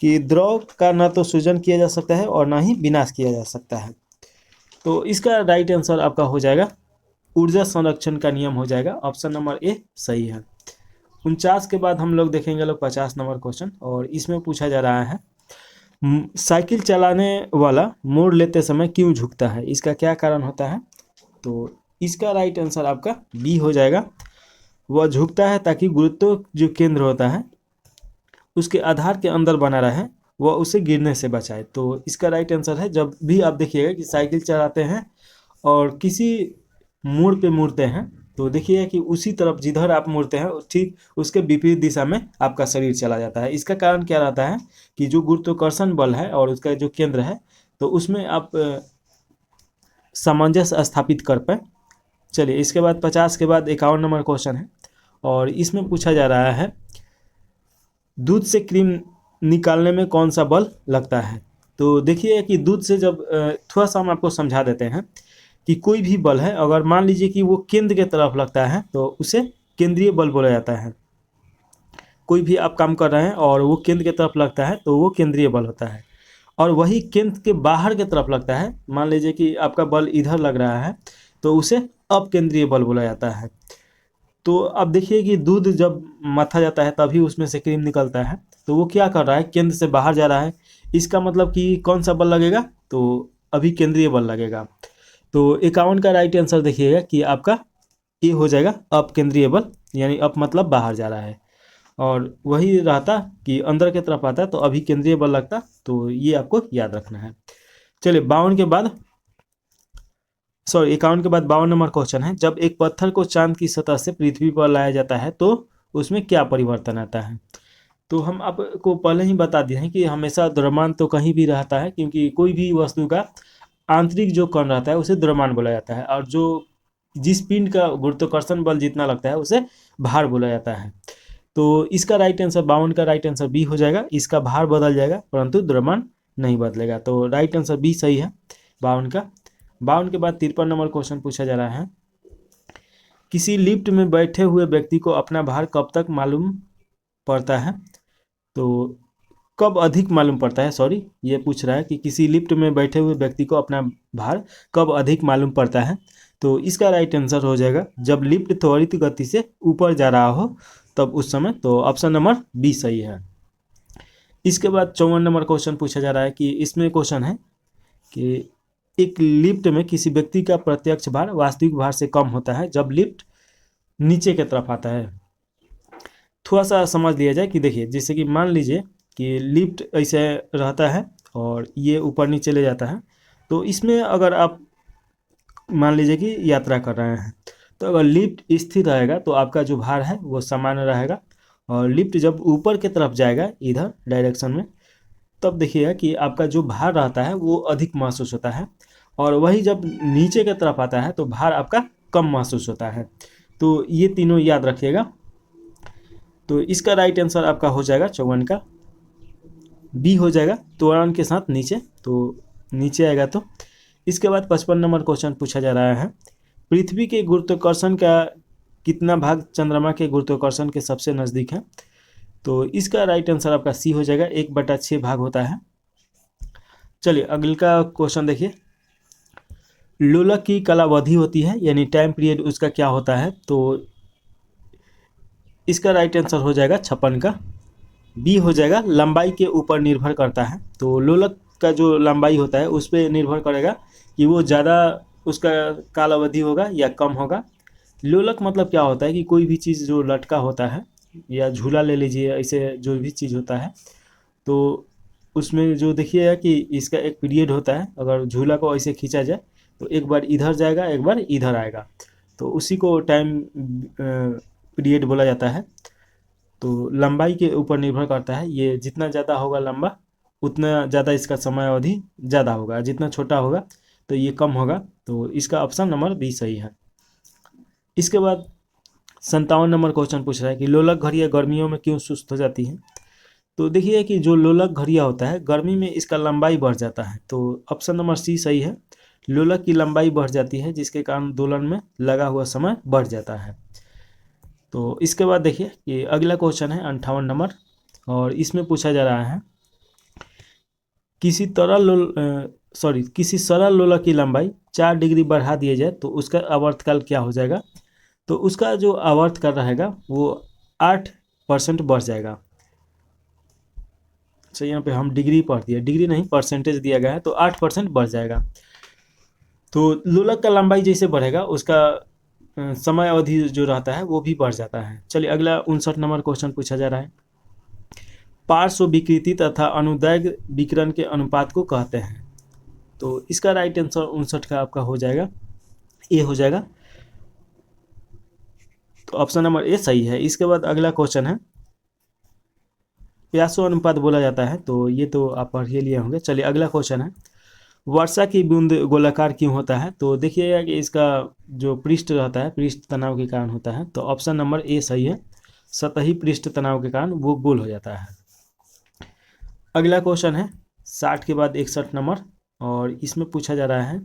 कि द्रव का न तो सृजन किया जा सकता है और न ही विनाश किया जा सकता है। तो इसका राइट आंसर आपका हो जाएगा ऊर्जा संरक्षण का नियम हो जाएगा। ऑप्शन नंबर ए सही है। 49 के बाद हम लोग देखेंगे 50 नंबर क्वेश्चन, और इसमें पूछा जा रहा है, साइकिल चलाने वाला मोड़ लेते समय क्यों झुकता है, इसका क्या कारण होता है। तो इसका राइट आंसर आपका बी हो जाएगा। वह झुकता है ताकि गुरुत्व जो केंद्र होता है उसके आधार के अंदर बना रहे, वह उसे गिरने से बचाए। तो इसका राइट आंसर है, जब भी आप देखिएगा कि साइकिल चलाते हैं और किसी मोड़ पे मुड़ते हैं तो देखिए कि उसी तरफ जिधर आप मुड़ते हैं ठीक उसके विपरीत दिशा में आपका शरीर चला जाता है। इसका कारण क्या रहता है कि जो गुरुत्वाकर्षण बल है और उसका जो केंद्र है तो उसमें आप सामंजस्य स्थापित कर पाए। चलिए इसके बाद 50 के बाद 51 नंबर क्वेश्चन है, और इसमें पूछा जा रहा है, दूध से क्रीम निकालने में कौन सा बल लगता है। तो देखिए कि दूध से जब थोड़ा सा हम आपको समझा देते हैं कि कोई भी बल है, अगर मान लीजिए कि वो केंद्र के तरफ लगता है तो उसे केंद्रीय बल बोला जाता है। कोई भी आप काम कर रहे हैं और वो केंद्र की तरफ लगता है तो वो केंद्रीय बल होता है, और वही केंद्र के बाहर की तरफ लगता है, मान लीजिए कि आपका बल इधर लग रहा है तो उसे अपकेंद्रीय बल बोला जाता है। तो अब देखिए कि दूध जब मथा जाता है तभी उसमें से क्रीम निकलता है, तो वो क्या कर रहा है, केंद्र से बाहर जा रहा है। इसका मतलब कि कौन सा बल लगेगा, तो अभी केंद्रीय बल लगेगा। तो 51 का राइट आंसर देखिएगा कि आपका ये हो जाएगा अपकेंद्रीय बल, यानी अप मतलब बाहर जा रहा है, और वही रहता कि अंदर की तरफ आता तो अभी केंद्रीय बल लगता। तो ये आपको याद रखना है। चलिए 52 के बाद 52 नंबर क्वेश्चन है, जब एक पत्थर को चांद की सतह से पृथ्वी पर लाया जाता है तो उसमें क्या परिवर्तन आता है। तो हम आपको पहले ही बता दिए हैं कि हमेशा द्रव्यमान तो कहीं भी रहता है, क्योंकि कोई भी वस्तु का आंतरिक जो कण रहता है उसे द्रव्यमान बोला जाता है, और जो जिस पिंड का गुरुत्वाकर्षण बल जितना लगता है उसे भार बोला जाता है। तो इसका राइट आंसर 52 का राइट आंसर बी हो जाएगा। इसका भार बदल जाएगा परंतु द्रव्यमान नहीं बदलेगा। तो राइट आंसर बी सही है 52 का। 52 के बाद 53 नंबर क्वेश्चन पूछा जा रहा है, किसी लिफ्ट में बैठे हुए व्यक्ति को अपना भार कब तक मालूम पड़ता है। तो कब अधिक मालूम पड़ता है, सॉरी ये पूछ रहा है कि किसी लिफ्ट में बैठे हुए व्यक्ति को अपना भार कब अधिक मालूम पड़ता है। तो इसका राइट आंसर हो जाएगा जब लिफ्ट त्वरित गति से ऊपर जा रहा हो तब उस समय। तो ऑप्शन नंबर बी सही है। इसके बाद 54 नंबर क्वेश्चन पूछा जा रहा है कि इसमें क्वेश्चन है कि एक लिफ्ट में किसी व्यक्ति का प्रत्यक्ष भार वास्तविक भार से कम होता है जब लिफ्ट नीचे की तरफ आता है। थोड़ा सा समझ लिया जाए कि देखिए जैसे कि मान लीजिए कि लिफ्ट ऐसे रहता है और ये ऊपर नीचे ले जाता है, तो इसमें अगर आप मान लीजिए कि यात्रा कर रहे हैं तो अगर लिफ्ट स्थिर रहेगा तो आपका जो भार है वो सामान्य रहेगा, और लिफ्ट जब ऊपर की तरफ जाएगा इधर डायरेक्शन में तब देखिएगा कि आपका जो भार रहता है वो अधिक महसूस होता है, और वही जब नीचे की तरफ आता है तो भार आपका कम महसूस होता है। तो ये तीनों याद रखिएगा। तो इसका राइट आंसर आपका हो जाएगा 54 का बी हो जाएगा, त्वरण के साथ नीचे, तो नीचे आएगा। तो इसके बाद 55 नंबर क्वेश्चन पूछा जा रहा है, पृथ्वी के गुरुत्वाकर्षण का कितना भाग चंद्रमा के गुरुत्वाकर्षण के सबसे नज़दीक है। तो इसका राइट आंसर आपका सी हो जाएगा, 1/6 भाग होता है। चलिए अगला क्वेश्चन देखिए, लोलक की कालावधि होती है यानी टाइम पीरियड उसका क्या होता है। तो इसका राइट आंसर हो जाएगा 56 का बी हो जाएगा लंबाई के ऊपर निर्भर करता है। तो लोलक का जो लंबाई होता है उस पर निर्भर करेगा कि वो ज़्यादा उसका काल अवधि होगा या कम होगा। लोलक मतलब क्या होता है कि कोई भी चीज़ जो लटका होता है या झूला ले लीजिए, ऐसे जो भी चीज़ होता है तो उसमें जो देखिएगा कि इसका एक पीरियड होता है। अगर झूला को ऐसे खींचा जाए तो एक बार इधर जाएगा एक बार इधर आएगा, तो उसी को टाइम पीरियड बोला जाता है। तो लंबाई के ऊपर निर्भर करता है, ये जितना ज़्यादा होगा लंबा उतना ज़्यादा इसका समय अवधि ज़्यादा होगा, जितना छोटा होगा तो ये कम होगा। तो इसका ऑप्शन नंबर बी सही है। इसके बाद 57 नंबर क्वेश्चन पूछ रहा है कि लोलक घड़ियाँ गर्मियों में क्यों सुस्त हो जाती हैं। तो देखिए कि जो लोलक घड़ियाँ होता है गर्मी में इसका लंबाई बढ़ जाता है, तो ऑप्शन नंबर सी सही है। लोलक की लंबाई बढ़ जाती है जिसके कारण दोलन में लगा हुआ समय बढ़ जाता है। तो इसके बाद देखिए कि अगला क्वेश्चन है 58 नंबर, और इसमें पूछा जा रहा है किसी सरल लोलक की लंबाई 4 डिग्री बढ़ा दिया जाए तो उसका आवर्तकाल क्या हो जाएगा। तो उसका जो आवर्तकाल रहेगा वो 8% बढ़ जाएगा। अच्छा, यहाँ पे हम डिग्री पढ़ दिया, डिग्री नहीं परसेंटेज दिया गया है, तो 8% बढ़ जाएगा। तो लोलक का लंबाई जैसे बढ़ेगा उसका समय अवधि जो रहता है वो भी बढ़ जाता है। चलिए अगला 59 नंबर क्वेश्चन पूछा जा रहा है, पार्श्व विकृति तथा अनुदैर्घ्य विकिरण के अनुपात को कहते हैं। तो इसका राइट आंसर 59 का आपका हो जाएगा, ए हो जाएगा। तो ऑप्शन नंबर ए सही है। इसके बाद अगला क्वेश्चन है, प्यासो अनुपात बोला जाता है, तो ये तो आप पढ़ के लिए होंगे। चलिए अगला क्वेश्चन है, वर्षा की बूंद गोलाकार क्यों होता है। तो देखिएगा कि इसका जो पृष्ठ रहता है पृष्ठ तनाव के कारण होता है। तो ऑप्शन नंबर ए सही है, सतही पृष्ठ तनाव के कारण वो गोल हो जाता है। अगला क्वेश्चन है 60 के बाद 61 नंबर, और इसमें पूछा जा रहा है,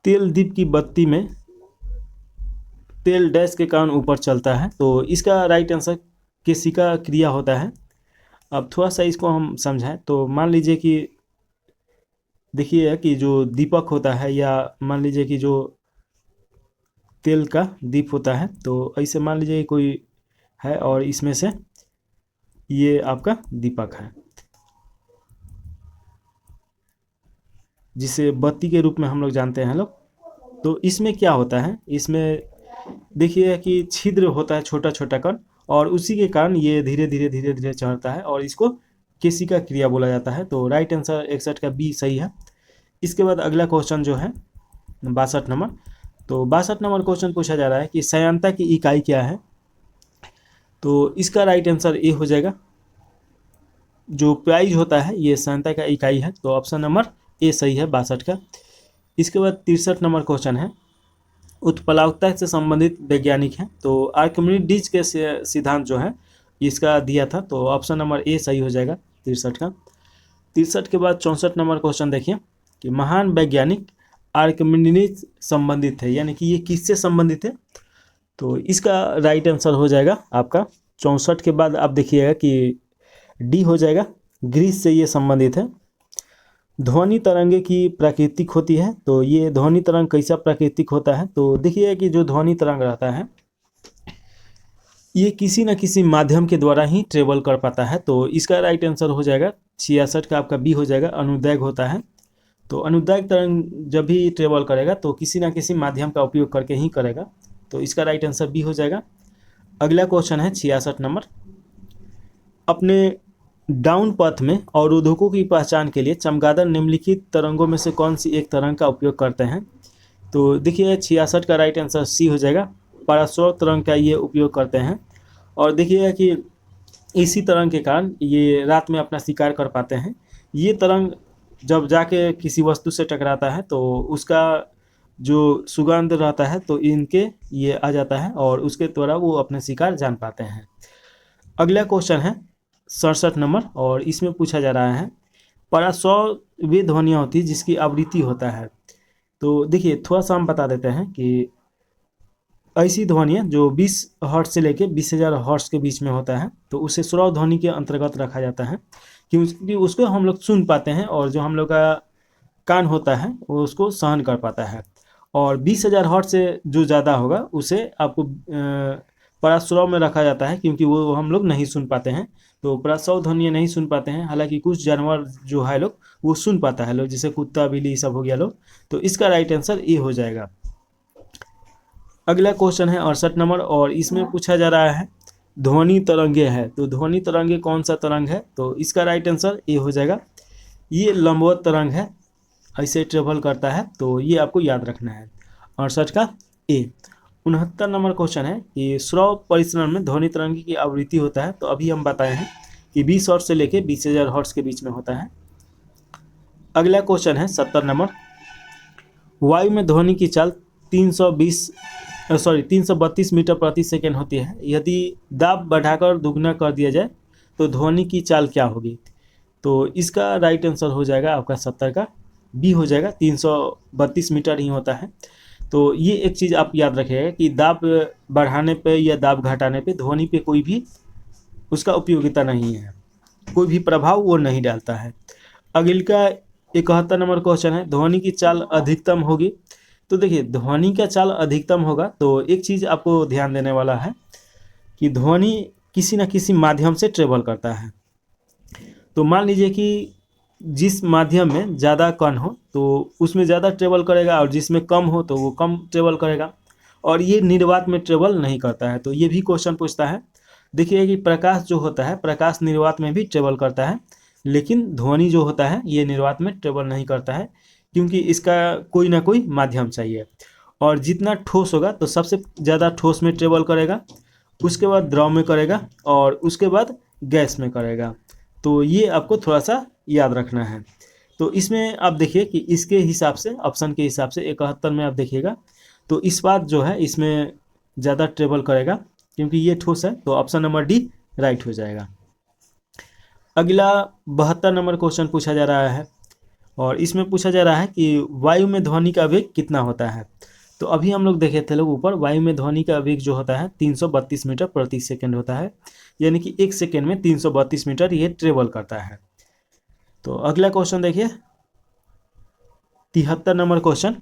तेल दीप की बत्ती में तेल डैश के कारण ऊपर चलता है। तो इसका राइट आंसर केशिका क्रिया होता है। अब थोड़ा सा इसको हम समझाएं तो मान लीजिए कि देखिए कि जो दीपक होता है, या मान लीजिए कि जो तेल का दीप होता है, तो ऐसे मान लीजिए कोई है और इसमें से ये आपका दीपक है जिसे बत्ती के रूप में हम लोग जानते हैं लोग। तो इसमें क्या होता है, इसमें देखिए कि छिद्र होता है छोटा छोटा कण, और उसी के कारण ये धीरे धीरे धीरे धीरे चढ़ता है और इसको केशिका क्रिया बोला जाता है। तो राइट आंसर 61 का बी सही है। इसके बाद अगला क्वेश्चन जो है 62 नंबर, तो 62 नंबर क्वेश्चन पूछा जा रहा है कि श्यानता की इकाई क्या है। तो इसका राइट आंसर ए हो जाएगा, जो प्राइज होता है ये श्यानता का इकाई है। तो ऑप्शन नंबर ए सही है 62 का। इसके बाद 63 नंबर क्वेश्चन है, उत्प्लावकता से संबंधित वैज्ञानिक हैं। तो आर्किमिडीज के सिद्धांत जो है इसका दिया था। तो ऑप्शन नंबर ए सही हो जाएगा 63 का। 63 के बाद 64 नंबर क्वेश्चन देखिए कि महान वैज्ञानिक आर्किमिडीज संबंधित है, यानी कि ये किससे संबंधित है। तो इसका राइट आंसर हो जाएगा आपका 64 के बाद आप देखिएगा कि डी हो जाएगा, ग्रीस से ये संबंधित है। ध्वनि तरंगे की प्राकृतिक होती है। तो ये ध्वनि तरंग कैसा प्राकृतिक होता है, तो देखिए कि जो ध्वनि तरंग रहता है ये किसी न किसी माध्यम के द्वारा ही ट्रेवल कर पाता है। तो इसका राइट आंसर हो जाएगा 66 का आपका बी हो जाएगा, अनुदैर्घ्य होता है। तो अनुदैर्घ्य तरंग जब भी ट्रेवल करेगा तो किसी न किसी माध्यम का उपयोग करके ही करेगा। तो इसका राइट आंसर बी हो जाएगा। अगला क्वेश्चन है 66 नंबर, अपने डाउन पथ में अवरोधकों की पहचान के लिए चमगादड़ निम्नलिखित तरंगों में से कौन सी एक तरंग का उपयोग करते हैं। तो देखिए 66 का राइट आंसर सी हो जाएगा, पारास्वरूप तरंग का ये उपयोग करते हैं। और देखिएगा कि इसी तरंग के कारण ये रात में अपना शिकार कर पाते हैं। ये तरंग जब जाके किसी वस्तु से टकराता है तो उसका जो सुगंध रहता है तो इनके ये आ जाता है और उसके द्वारा वो अपने शिकार जान पाते हैं। अगला क्वेश्चन है 67 नंबर, और इसमें पूछा जा रहा है, पारास्वरूप वे ध्वनियाँ होती है जिसकी आवृत्ति होता है। तो देखिए थोड़ा सा हम बता देते हैं कि ऐसी ध्वनियाँ जो 20 हर्ट्ज से लेके 20,000 हर्ट्ज के बीच में होता है तो उसे श्रव्य ध्वनि के अंतर्गत रखा जाता है, क्योंकि उसको हम लोग सुन पाते हैं और जो हम लोग का कान होता है वो उसको सहन कर पाता है। और 20,000 हर्ट्ज से जो ज़्यादा होगा उसे आपको पराश्रव में रखा जाता है, क्योंकि वो हम लोग नहीं सुन पाते हैं। तो पराश्रव ध्वनि नहीं सुन पाते हैं, हालांकि कुछ जानवर जो है लोग वो सुन पाता है लोग, जैसे कुत्ता बिल्ली सब हो गया लोग। तो इसका राइट आंसर ए हो जाएगा। अगला क्वेश्चन है 68 नंबर, और इसमें पूछा जा रहा है ध्वनि तरंगे है। तो ध्वनि तरंगे कौन सा तरंग है? तो इसका राइट आंसर ए हो जाएगा। ये लंबवत तरंग है, ऐसे ट्रेवल करता है, तो ये आपको याद रखना है। 68 का ए। 69 नंबर क्वेश्चन है कि श्रव्य परिसरण में ध्वनि तरंग की आवृत्ति होता है। तो अभी हम बताए हैं कि 20 हर्ट्ज से लेके 20,000 हर्ट्ज के बीच में होता है। अगला क्वेश्चन है 70 नंबर, वायु में ध्वनि की चाल 332 मीटर प्रति सेकेंड होती है। यदि दाब बढ़ाकर दुगना कर दिया जाए तो ध्वनि की चाल क्या होगी? तो इसका राइट आंसर हो जाएगा आपका 70 का बी हो जाएगा। 332 मीटर ही होता है। तो ये एक चीज़ आप याद रखिएगा कि दाब बढ़ाने पे या दाब घटाने पे ध्वनि पे कोई भी उसका उपयोगिता नहीं है, कोई भी प्रभाव वो नहीं डालता है। अगले का 71 नंबर क्वेश्चन है, ध्वनि की चाल अधिकतम होगी। तो देखिए, ध्वनि का चाल अधिकतम होगा तो एक चीज़ आपको ध्यान देने वाला है कि ध्वनि किसी न किसी माध्यम से ट्रेवल करता है। तो मान लीजिए कि जिस माध्यम में ज़्यादा कण हो तो उसमें ज़्यादा ट्रेवल करेगा, और जिसमें कम हो तो वो कम ट्रेवल करेगा, और ये निर्वात में ट्रेवल नहीं करता है। तो ये भी क्वेश्चन पूछता है। देखिए कि प्रकाश जो होता है, प्रकाश निर्वात में भी ट्रेवल करता है, लेकिन ध्वनि जो होता है ये निर्वात में ट्रेवल नहीं करता है, क्योंकि इसका कोई ना कोई माध्यम चाहिए। और जितना ठोस होगा तो सबसे ज़्यादा ठोस में ट्रेवल करेगा, उसके बाद द्रव में करेगा, और उसके बाद गैस में करेगा। तो ये आपको थोड़ा सा याद रखना है। तो इसमें आप देखिए कि इसके हिसाब से, ऑप्शन के हिसाब से 71 में आप देखिएगा तो इस बात जो है इसमें ज़्यादा ट्रेवल करेगा, क्योंकि ये ठोस है। तो ऑप्शन नंबर डी राइट हो जाएगा। अगला 72 नंबर क्वेश्चन पूछा जा रहा है, और इसमें पूछा जा रहा है कि वायु में ध्वनि का वेग कितना होता है। तो अभी हम लोग देखे थे लोग ऊपर, वायु में ध्वनि का वेग जो होता है 332 मीटर प्रति सेकंड होता है, यानी कि 1 सेकंड में 332 मीटर ये ट्रेवल करता है। तो अगला क्वेश्चन देखिए 73 नंबर क्वेश्चन,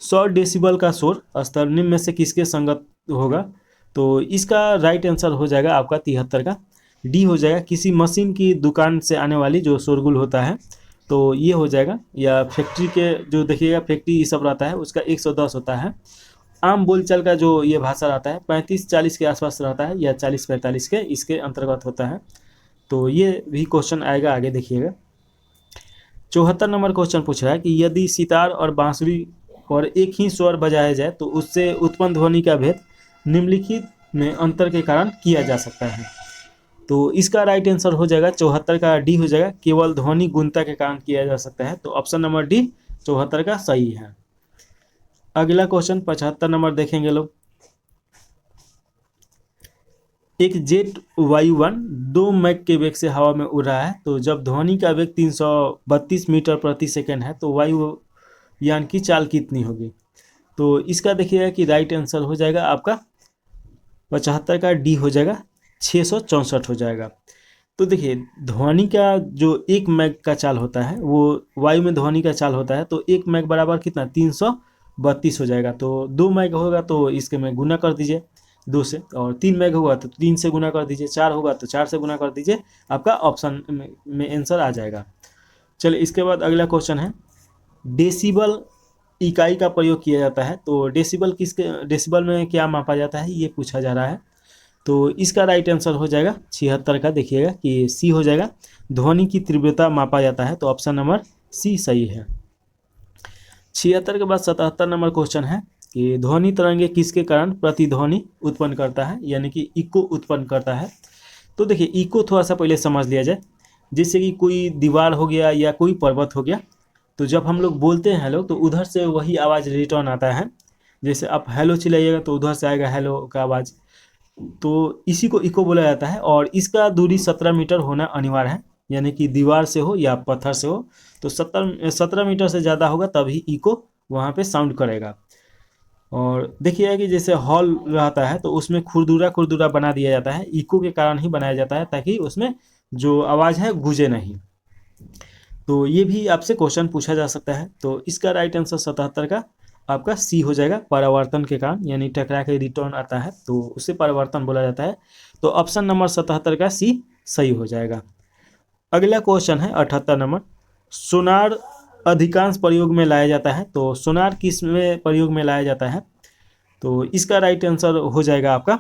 100 डेसिबल का शोर स्तर निम्न में से किसके संगत होगा? तो इसका राइट आंसर हो जाएगा आपका 73 का डी हो जाएगा। किसी मशीन की दुकान से आने वाली जो शोरगुल होता है तो ये हो जाएगा, या फैक्ट्री के जो देखिएगा फैक्ट्री ये सब रहता है उसका 110 होता है। आम बोलचाल का जो ये भाषा रहता है 35-40 के आसपास रहता है, या 40-45 के इसके अंतर्गत होता है। तो ये भी क्वेश्चन आएगा, आगे देखिएगा। 74 नंबर क्वेश्चन पूछ रहा है कि यदि सितार और बांसुरी और एक ही स्वर बजाया जाए तो उससे उत्पन्न ध्वनि का भेद निम्नलिखित में अंतर के कारण किया जा सकता है। तो इसका राइट आंसर हो जाएगा 74 का डी हो जाएगा, केवल ध्वनि गुणता के कारण किया जा सकता है। तो ऑप्शन नंबर डी 74 का सही है। अगला क्वेश्चन 75 नंबर देखेंगे लोग, एक जेट वायुयान 2 मैक के वेग से हवा में उड़ रहा है। तो जब ध्वनि का वेग 332 मीटर प्रति सेकंड है तो वायुयान की चाल कितनी होगी? तो इसका देखिएगा कि राइट आंसर हो जाएगा आपका 75 का डी हो जाएगा, 664 हो जाएगा। तो देखिए, ध्वनि का जो 1 मैक का चाल होता है वो वायु में ध्वनि का चाल होता है, तो 1 मैक बराबर कितना 332 हो जाएगा। तो 2 मैक होगा तो इसके में गुना कर दीजिए 2 से, और 3 मैग होगा तो 3 से गुना कर दीजिए, 4 होगा तो 4 से गुना कर दीजिए, आपका ऑप्शन में आंसर आ जाएगा। चलिए, इसके बाद अगला क्वेश्चन है, डेसिबल इकाई का प्रयोग किया जाता है। तो डेसिबल में क्या मापा जाता है ये पूछा जा रहा है। तो इसका राइट आंसर हो जाएगा 76 का, देखिएगा कि सी हो जाएगा, ध्वनि की तीव्रता मापा जाता है। तो ऑप्शन नंबर सी सही है। 76 के बाद 77 नंबर क्वेश्चन है कि ध्वनि तरंगे किसके कारण प्रतिध्वनि उत्पन्न करता है, यानी कि इको उत्पन्न करता है। तो देखिए, इको थोड़ा सा पहले समझ लिया जाए। जैसे कि कोई दीवार हो गया या कोई पर्वत हो गया, तो जब हम लोग बोलते हैं हेलो तो उधर से वही आवाज़ रिटर्न आता है। जैसे आप हेलो चिल्लाइएगा तो उधर से आएगा हेलो का आवाज़, तो इसी को इको बोला जाता है। और इसका दूरी 17 मीटर होना अनिवार्य है, यानी कि दीवार से हो या पत्थर से हो तो 17 मीटर से ज़्यादा होगा तभी इको वहाँ पे साउंड करेगा। और देखिए कि जैसे हॉल रहता है तो उसमें खुरदुरा बना दिया जाता है, इको के कारण ही बनाया जाता है, ताकि उसमें जो आवाज़ है गूंजे नहीं। तो ये भी आपसे क्वेश्चन पूछा जा सकता है। तो इसका राइट आंसर 77 का आपका सी हो जाएगा, परावर्तन के कारण, यानी टकरा के रिटर्न आता है तो उसे परावर्तन बोला जाता है। तो ऑप्शन नंबर 77 का सी सही हो जाएगा। अगला क्वेश्चन है 78 नंबर, सोनार अधिकांश प्रयोग में लाया जाता है। तो सोनार किस में प्रयोग में लाया जाता है? तो इसका राइट आंसर हो जाएगा आपका,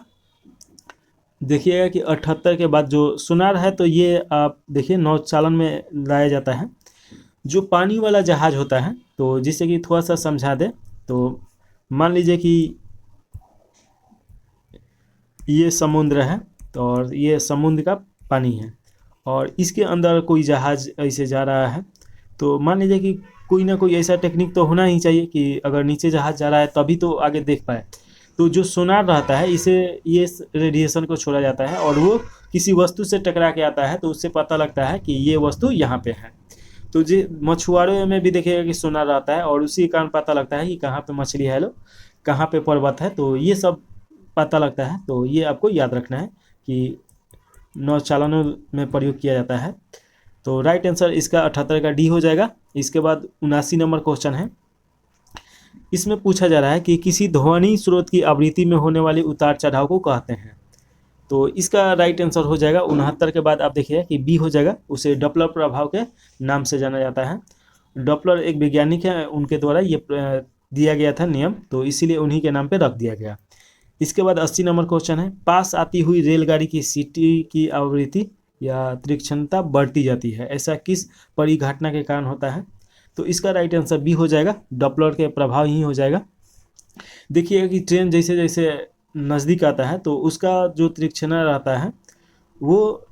देखिएगा कि 78 के बाद जो सोनार है तो ये आप देखिए नौचालन में लाया जाता है। जो पानी वाला जहाज होता है, तो जिससे कि थोड़ा सा समझा दे, तो मान लीजिए कि ये समुद्र है और ये समुद्र का पानी है और इसके अंदर कोई जहाज ऐसे जा रहा है। तो मान लीजिए कि कोई ना कोई ऐसा टेक्निक तो होना ही चाहिए कि अगर नीचे जहाज जा रहा है तभी तो आगे देख पाए। तो जो सोनार रहता है इसे ये रेडिएशन को छोड़ा जाता है और वो किसी वस्तु से टकरा के आता है तो उससे पता लगता है कि ये वस्तु यहाँ पे है। तो जो मछुआरों में भी देखिएगा कि सोनार रहता है और उसी के कारण पता लगता है कि कहाँ पे मछली है, लो कहाँ पे पर्वत है, तो ये सब पता लगता है। तो ये आपको याद रखना है कि नौचालनों में प्रयोग किया जाता है। तो राइट आंसर इसका 78 का डी हो जाएगा। इसके बाद 79 नंबर क्वेश्चन है, इसमें पूछा जा रहा है कि किसी ध्वनि स्रोत की आवृत्ति में होने वाले उतार चढ़ाव को कहते हैं। तो इसका राइट आंसर हो जाएगा 69 के बाद आप देखिए कि बी हो जाएगा, उसे डॉपलर प्रभाव के नाम से जाना जाता है। डॉपलर एक वैज्ञानिक है, उनके द्वारा ये दिया गया था नियम, तो इसीलिए उन्हीं के नाम पे रख दिया गया। इसके बाद 80 नंबर क्वेश्चन है, पास आती हुई रेलगाड़ी की सीटी की आवृत्ति या तीक्ष्णता बढ़ती जाती है, ऐसा किस परिघटना के कारण होता है? तो इसका राइट आंसर बी हो जाएगा, डॉपलर के प्रभाव ही हो जाएगा। देखिएगा कि ट्रेन जैसे जैसे नज़दीक आता है तो उसका जो तीक्ष्णता रहता है वो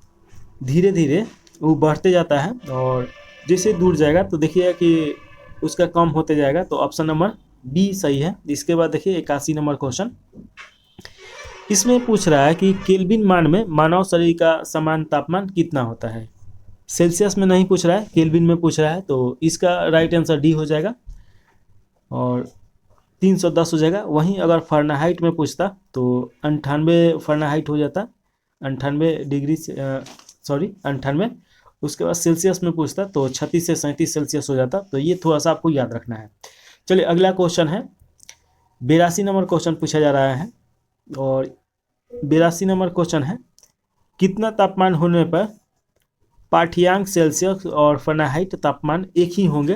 धीरे धीरे वो बढ़ते जाता है और जैसे दूर जाएगा तो देखिएगा कि उसका कम होते जाएगा। तो ऑप्शन नंबर बी सही है। इसके बाद देखिए 81 नंबर क्वेश्चन, इसमें पूछ रहा है कि केल्विन मान में मानव शरीर का समान तापमान कितना होता है। सेल्सियस में नहीं पूछ रहा है, केल्विन में पूछ रहा है, तो इसका राइट आंसर डी हो जाएगा और 310 हो जाएगा। वहीं अगर फ़ारेनहाइट में पूछता तो 98 फ़ारेनहाइट हो जाता, 98 डिग्री सॉरी 98। उसके बाद सेल्सियस में पूछता तो 36 से 37 सेल्सियस हो जाता। तो ये थोड़ा सा आपको याद रखना है। चलिए अगला क्वेश्चन है, 82 नंबर क्वेश्चन पूछा जा रहा है और 82 नंबर क्वेश्चन है, कितना तापमान होने पर पाठ्यांक सेल्सियस और फ़ारेनहाइट तापमान एक ही होंगे?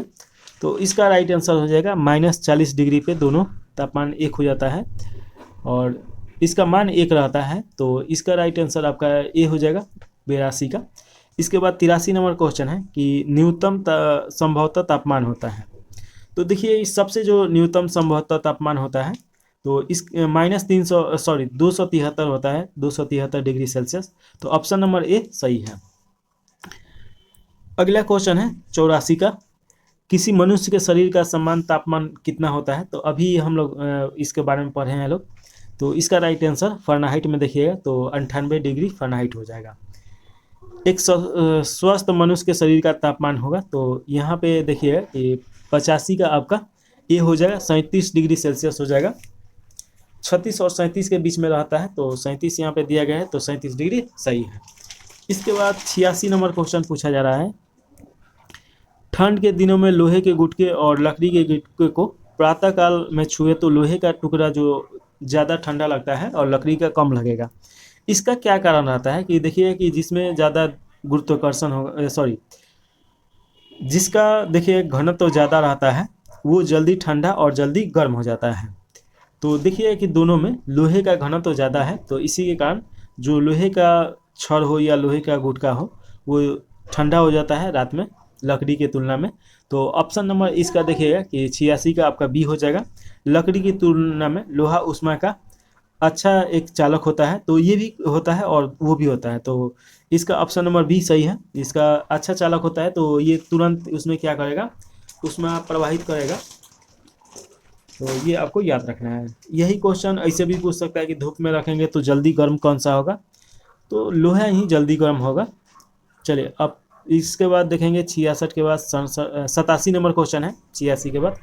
तो इसका राइट आंसर हो जाएगा -40 डिग्री पे दोनों तापमान एक हो जाता है और इसका मान एक रहता है। तो इसका राइट आंसर आपका ए हो जाएगा 82 का। इसके बाद 83 नंबर क्वेश्चन है कि न्यूनतम संभवतः तापमान होता है। तो देखिए इस सबसे जो न्यूनतम संभवतः तापमान होता है तो इस -273 होता है, 273 डिग्री सेल्सियस। तो ऑप्शन नंबर ए सही है। अगला क्वेश्चन है 84 का, किसी मनुष्य के शरीर का समान तापमान कितना होता है? तो अभी हम लोग इसके बारे में पढ़े हैं लोग। तो इसका राइट आंसर फ़ारेनहाइट में देखिएगा तो 98 डिग्री फ़ारेनहाइट हो जाएगा। एक स्वस्थ मनुष्य के शरीर का तापमान होगा तो यहाँ पे देखिएगा कि 85 का आपका ए हो जाएगा, 37 डिग्री सेल्सियस हो जाएगा। 36 और 37 के बीच में रहता है तो 37 यहाँ पे दिया गया है तो 37 डिग्री सही है। इसके बाद 86 नंबर क्वेश्चन पूछा जा रहा है, ठंड के दिनों में लोहे के गुटके और लकड़ी के गुटके को प्रातःकाल में छुए तो लोहे का टुकड़ा जो ज़्यादा ठंडा लगता है और लकड़ी का कम लगेगा। इसका क्या कारण रहता है? कि देखिए कि जिसमें ज़्यादा गुरुत्वाकर्षण होगा, जिसका देखिए घनत्व तो ज़्यादा रहता है वो जल्दी ठंडा और जल्दी गर्म हो जाता है। तो देखिए कि दोनों में लोहे का घनत्व तो ज़्यादा है तो इसी के कारण जो लोहे का छड़ हो या लोहे का गुटका हो वो ठंडा हो जाता है रात में लकड़ी के तुलना में। तो ऑप्शन नंबर इसका देखिएगा कि 86 का आपका बी हो जाएगा। लकड़ी की तुलना में लोहा ऊष्मा का अच्छा एक चालक होता है, तो ये भी होता है और वो भी होता है। तो इसका ऑप्शन नंबर बी सही है। इसका अच्छा चालक होता है तो ये तुरंत उसमें क्या करेगा, ऊष्मा प्रवाहित करेगा। तो ये आपको याद रखना है। यही क्वेश्चन ऐसे भी पूछ सकता है कि धूप में रखेंगे तो जल्दी गर्म कौन सा होगा? तो लोहा ही जल्दी गर्म होगा। चलिए अब इसके बाद देखेंगे 66 के बाद 87 नंबर क्वेश्चन है 86 के बाद।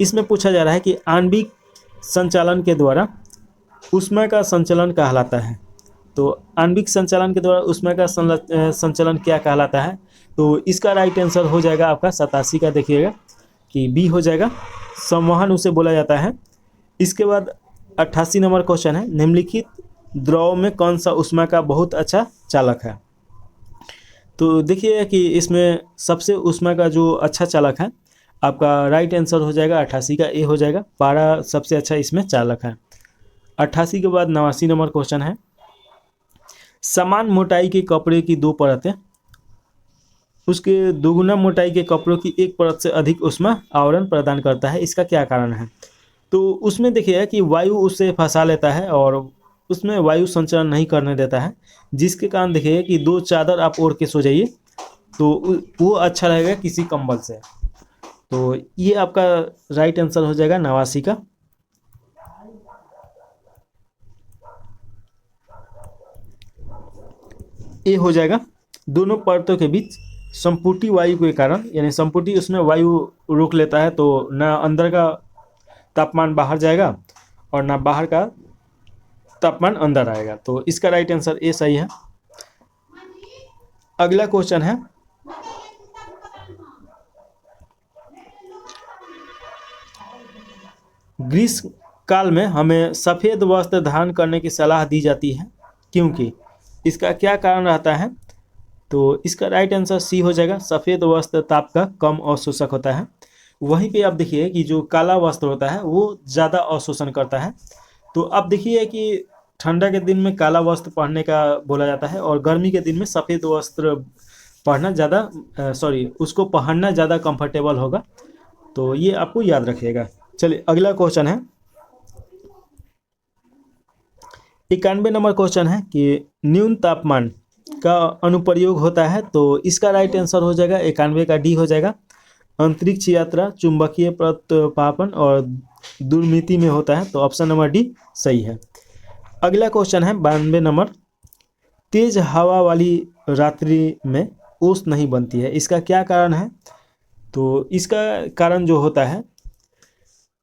इसमें पूछा जा रहा है कि आणविक संचालन के द्वारा ऊष्मा का संचलन कहलाता है। तो आणविक संचालन के द्वारा ऊष्मा का संचलन क्या कहलाता है? तो इसका राइट आंसर हो जाएगा आपका 87 का देखिएगा, कि बी हो जाएगा, संवहन उसे बोला जाता है। इसके बाद 88 नंबर क्वेश्चन है, निम्नलिखित द्रव में कौन सा ऊष्मा का बहुत अच्छा चालक है। तो देखिए कि इसमें सबसे ऊष्मा का जो अच्छा चालक है, आपका राइट आंसर हो जाएगा 88 का ए हो जाएगा। पारा सबसे अच्छा इसमें चालक है। 88 के बाद 89 नंबर क्वेश्चन है, समान मोटाई के कपड़े की दो परतें उसके दोगुना मोटाई के कपड़ों की एक परत से अधिक ऊष्मा आवरण प्रदान करता है, इसका क्या कारण है। तो उसमें देखिए कि वायु उससे फंसा लेता है और उसमें वायु संचरण नहीं करने देता है, जिसके कारण देखिए कि दो चादर आप ओढ़ के सो जाइए तो वो अच्छा रहेगा किसी कंबल से। तो ये आपका राइट आंसर हो जाएगा 89 का। ये हो जाएगा, दोनों परतों के बीच संपूटी वायु के कारण, यानी संपूटी उसमें वायु रोक लेता है, तो ना अंदर का तापमान बाहर जाएगा और ना बाहर का तापमान अंदर आएगा। तो इसका राइट आंसर ए सही है। अगला क्वेश्चन है, ग्रीष्म काल में हमें सफ़ेद वस्त्र धारण करने की सलाह दी जाती है, क्योंकि इसका क्या कारण रहता है। तो इसका राइट आंसर सी हो जाएगा, सफ़ेद वस्त्र ताप का कम अवशोषक होता है। वहीं पे आप देखिए कि जो काला वस्त्र होता है वो ज़्यादा अवशोषण करता है। तो आप देखिए कि ठंडा के दिन में काला वस्त्र पहनने का बोला जाता है और गर्मी के दिन में सफ़ेद वस्त्र पहनना ज़्यादा उसको पहनना ज़्यादा कंफर्टेबल होगा। तो ये आपको याद रखिएगा। चलिए अगला क्वेश्चन है, 91 नंबर क्वेश्चन है कि न्यून तापमान का अनुप्रयोग होता है। तो इसका राइट आंसर हो जाएगा 91 का डी हो जाएगा। अंतरिक्ष यात्रा, चुंबकीय प्रत्यापन और दुर्मिति में होता है, तो ऑप्शन नंबर डी सही है। अगला क्वेश्चन है 92 नंबर, तेज हवा वाली रात्रि में ओस नहीं बनती है, इसका क्या कारण है। तो इसका कारण जो होता है,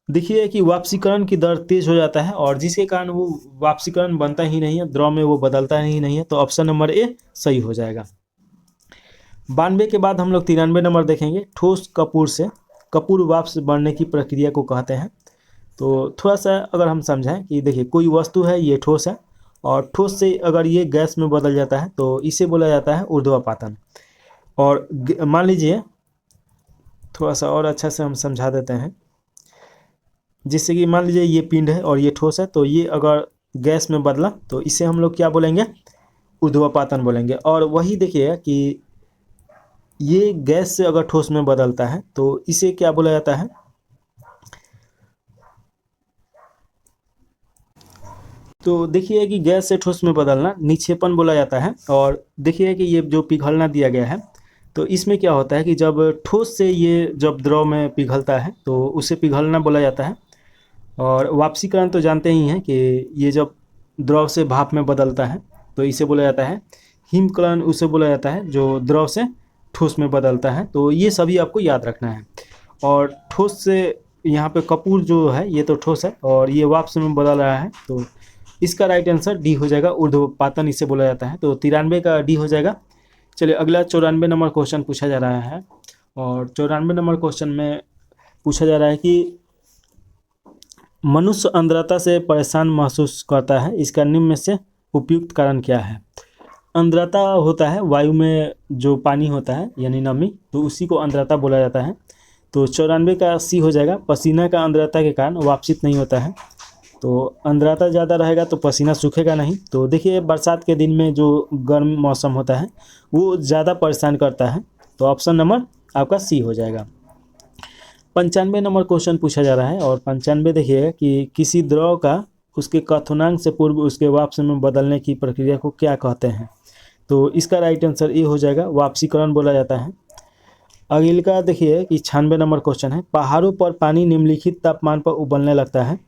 देखिए कि वाष्पीकरण की दर तेज हो जाता है और जिसके कारण वो वाष्पीकरण बनता ही नहीं है, द्रव में वो बदलता ही नहीं है, तो ऑप्शन नंबर ए सही हो जाएगा। 92 के बाद हम लोग 93 नंबर देखेंगे, ठोस कपूर से कपूर वाष्प बनने की प्रक्रिया को कहते हैं। तो थोड़ा सा अगर हम समझें कि देखिए कोई वस्तु है, ये ठोस है और ठोस से अगर ये गैस में बदल जाता है तो इसे बोला जाता है ऊर्ध्वपातन। और मान लीजिए थोड़ा सा और अच्छा से हम समझा देते हैं, जिससे कि मान लीजिए ये पिंड है और ये ठोस है, तो ये अगर गैस में बदला तो इसे हम लोग क्या बोलेंगे, ऊर्ध्वपातन बोलेंगे। और वही देखिए कि ये गैस से अगर ठोस में बदलता है तो इसे क्या बोला जाता है, तो देखिए कि गैस से ठोस में बदलना निक्षेपण बोला जाता है। और देखिए कि ये जो पिघलना दिया गया है, तो इसमें क्या होता है कि जब ठोस से ये जब द्रव में पिघलता है तो उसे पिघलना बोला जाता है। और वाष्पीकरण तो जानते ही हैं कि ये जब द्रव से भाप में बदलता है तो इसे बोला जाता है हिमकलन, उसे बोला जाता है जो द्रव से ठोस में बदलता है। तो ये सभी आपको याद रखना है। और ठोस से यहाँ पे कपूर जो है ये तो ठोस है और ये वाष्प में बदल रहा है, तो इसका राइट आंसर डी हो जाएगा, ऊर्ध्वपातन इसे बोला जाता है। तो 93 का डी हो जाएगा। चलिए अगला 94 नंबर क्वेश्चन पूछा जा रहा है और 94 नंबर क्वेश्चन में पूछा जा रहा है कि मनुष्य आर्द्रता से परेशान महसूस करता है, इसका निम्न में से उपयुक्त कारण क्या है। आर्द्रता होता है वायु में जो पानी होता है यानी नमी, तो उसी को आर्द्रता बोला जाता है। तो 94 का सी हो जाएगा, पसीना का आर्द्रता के कारण वाष्पित नहीं होता है। तो आर्द्रता ज़्यादा रहेगा तो पसीना सूखेगा नहीं। तो देखिए बरसात के दिन में जो गर्म मौसम होता है वो ज़्यादा परेशान करता है, तो ऑप्शन नंबर आपका सी हो जाएगा। 95 नंबर क्वेश्चन पूछा जा रहा है और 95 देखिए कि किसी द्रव का उसके क्वथनांक से पूर्व उसके वाष्प में बदलने की प्रक्रिया को क्या कहते हैं। तो इसका राइट आंसर ए हो जाएगा, वाष्पीकरण बोला जाता है। अगले का देखिए कि 96 नंबर क्वेश्चन है, पहाड़ों पर पानी निम्नलिखित तापमान पर उबलने लगता है।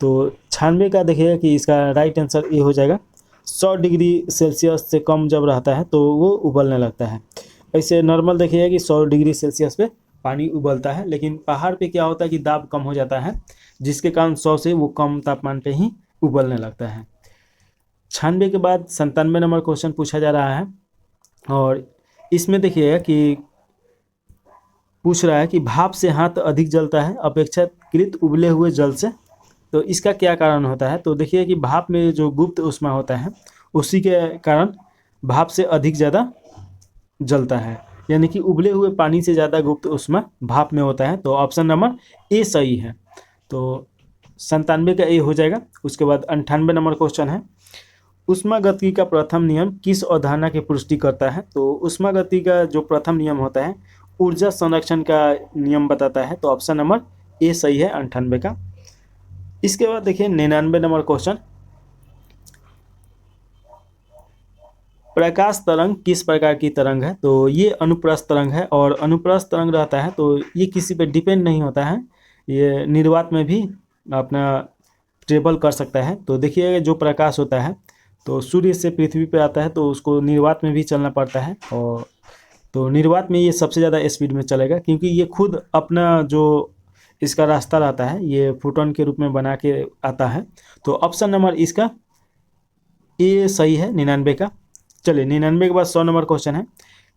तो 96 का देखिए कि इसका राइट आंसर ए हो जाएगा, 100 डिग्री सेल्सियस से कम जब रहता है तो वो उबलने लगता है। ऐसे नॉर्मल देखिए कि 100 डिग्री सेल्सियस पे पानी उबलता है, लेकिन पहाड़ पे क्या होता है कि दाब कम हो जाता है, जिसके कारण 100 से वो कम तापमान पे ही उबलने लगता है। 96 के बाद 97 नंबर क्वेश्चन पूछा जा रहा है और इसमें देखिए कि पूछ रहा है कि भाप से हाथ अधिक जलता है अपेक्षाकृत उबले हुए जल से, तो इसका क्या कारण होता है। तो देखिए कि भाप में जो गुप्त ऊष्मा होता है उसी के कारण भाप से अधिक ज़्यादा जलता है, यानी कि उबले हुए पानी से ज़्यादा गुप्त ऊष्मा भाप में होता है। तो ऑप्शन नंबर ए सही है। तो 97 का ए हो जाएगा। उसके बाद 98 नंबर क्वेश्चन है, ऊष्मागतिकी का प्रथम नियम किस अवधारणा की पुष्टि करता है। तो ऊष्मागतिकी का जो प्रथम नियम होता है ऊर्जा संरक्षण का नियम बताता है। तो ऑप्शन नंबर ए सही है 98 का। इसके बाद देखिए 99 नंबर क्वेश्चन, प्रकाश तरंग किस प्रकार की तरंग है। तो ये अनुप्रस्थ तरंग है, और अनुप्रस्थ तरंग रहता है तो ये किसी पे डिपेंड नहीं होता है, ये निर्वात में भी अपना ट्रेवल कर सकता है। तो देखिए जो प्रकाश होता है तो सूर्य से पृथ्वी पे आता है तो उसको निर्वात में भी चलना पड़ता है, और तो निर्वात में ये सबसे ज़्यादा स्पीड में चलेगा, क्योंकि ये खुद अपना जो इसका रास्ता रहता है ये फोटोन के रूप में बना के आता है। तो ऑप्शन नंबर इसका ए सही है 99 का। चलिए 99 के बाद 100 नंबर क्वेश्चन है,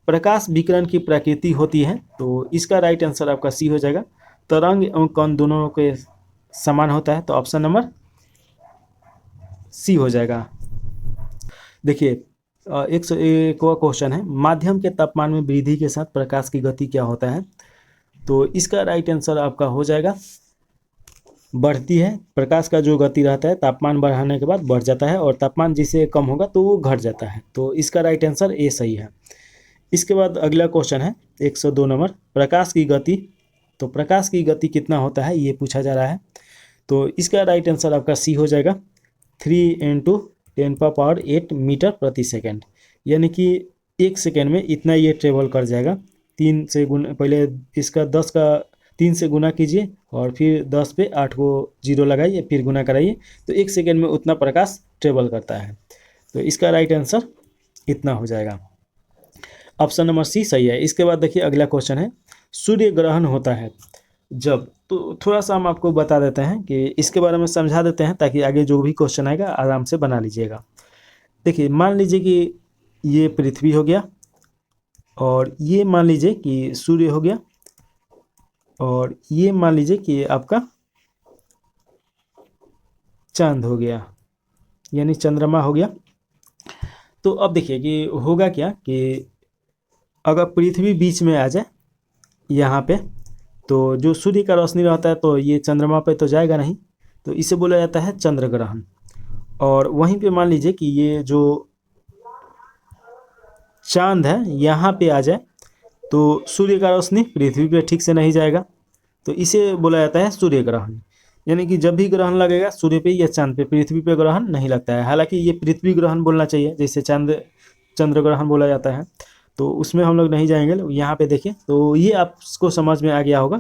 प्रकाश विकिरण की प्रकृति होती है। तो इसका राइट आंसर आपका सी हो जाएगा, तरंग एवं कण दोनों के समान होता है। तो ऑप्शन नंबर सी हो जाएगा। देखिए 101वां क्वेश्चन है, माध्यम के तापमान में वृद्धि के साथ प्रकाश की गति क्या होता है। तो इसका राइट आंसर आपका हो जाएगा बढ़ती है। प्रकाश का जो गति रहता है तापमान बढ़ाने के बाद बढ़ जाता है, और तापमान जिसे कम होगा तो वो घट जाता है। तो इसका राइट आंसर ए सही है। इसके बाद अगला क्वेश्चन है 102 नंबर, प्रकाश की गति। तो प्रकाश की गति कितना होता है ये पूछा जा रहा है। तो इसका राइट आंसर आपका सी हो जाएगा 3 × 10⁸ मीटर प्रति सेकेंड, यानी कि 1 सेकेंड में इतना ये ट्रेवल कर जाएगा। 3 से गुना, पहले इसका 10 का 3 से गुना कीजिए और फिर 10 पे 8 को जीरो लगाइए, फिर गुना कराइए, तो 1 सेकेंड में उतना प्रकाश ट्रेवल करता है। तो इसका राइट आंसर इतना हो जाएगा। ऑप्शन नंबर सी सही है। इसके बाद देखिए अगला क्वेश्चन है, सूर्य ग्रहण होता है जब। तो थोड़ा सा हम आपको बता देते हैं कि इसके बारे में समझा देते हैं, ताकि आगे जो भी क्वेश्चन आएगा आराम से बना लीजिएगा। देखिए मान लीजिए कि ये पृथ्वी हो गया, और ये मान लीजिए कि सूर्य हो गया, और ये मान लीजिए कि आपका चांद हो गया, यानी चंद्रमा हो गया। तो अब देखिए कि होगा क्या कि अगर पृथ्वी बीच में आ जाए यहाँ पे, तो जो सूर्य का रोशनी रहता है तो ये चंद्रमा पे तो जाएगा नहीं, तो इसे बोला जाता है चंद्र ग्रहण। और वहीं पे मान लीजिए कि ये जो चांद है यहाँ पे आ जाए, तो सूर्य का रोशनी पृथ्वी पे ठीक से नहीं जाएगा, तो इसे बोला जाता है सूर्य ग्रहण। यानी कि जब भी ग्रहण लगेगा सूर्य पे या चांद पे, पृथ्वी पे ग्रहण नहीं लगता है। हालांकि ये पृथ्वी ग्रहण बोलना चाहिए, जैसे चंद्र ग्रहण बोला जाता है, तो उसमें हम लोग नहीं जाएंगे। यहाँ पे देखिए, तो ये आपको समझ में आ गया होगा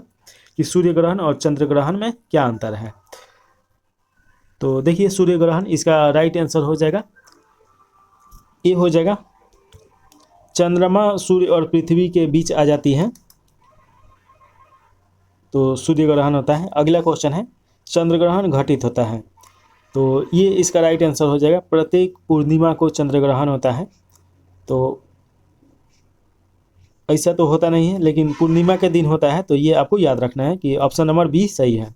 कि सूर्य ग्रहण और चंद्र ग्रहण में क्या अंतर है। तो देखिए सूर्य ग्रहण, इसका राइट आंसर हो जाएगा ए हो जाएगा। चंद्रमा सूर्य और पृथ्वी के बीच आ जाती है तो सूर्य ग्रहण होता है। अगला क्वेश्चन है, चंद्र ग्रहण घटित होता है। तो ये इसका राइट आंसर हो जाएगा, प्रत्येक पूर्णिमा को चंद्र ग्रहण होता है। तो ऐसा तो होता नहीं है, लेकिन पूर्णिमा के दिन होता है, तो ये आपको याद रखना है कि ऑप्शन नंबर बी सही है।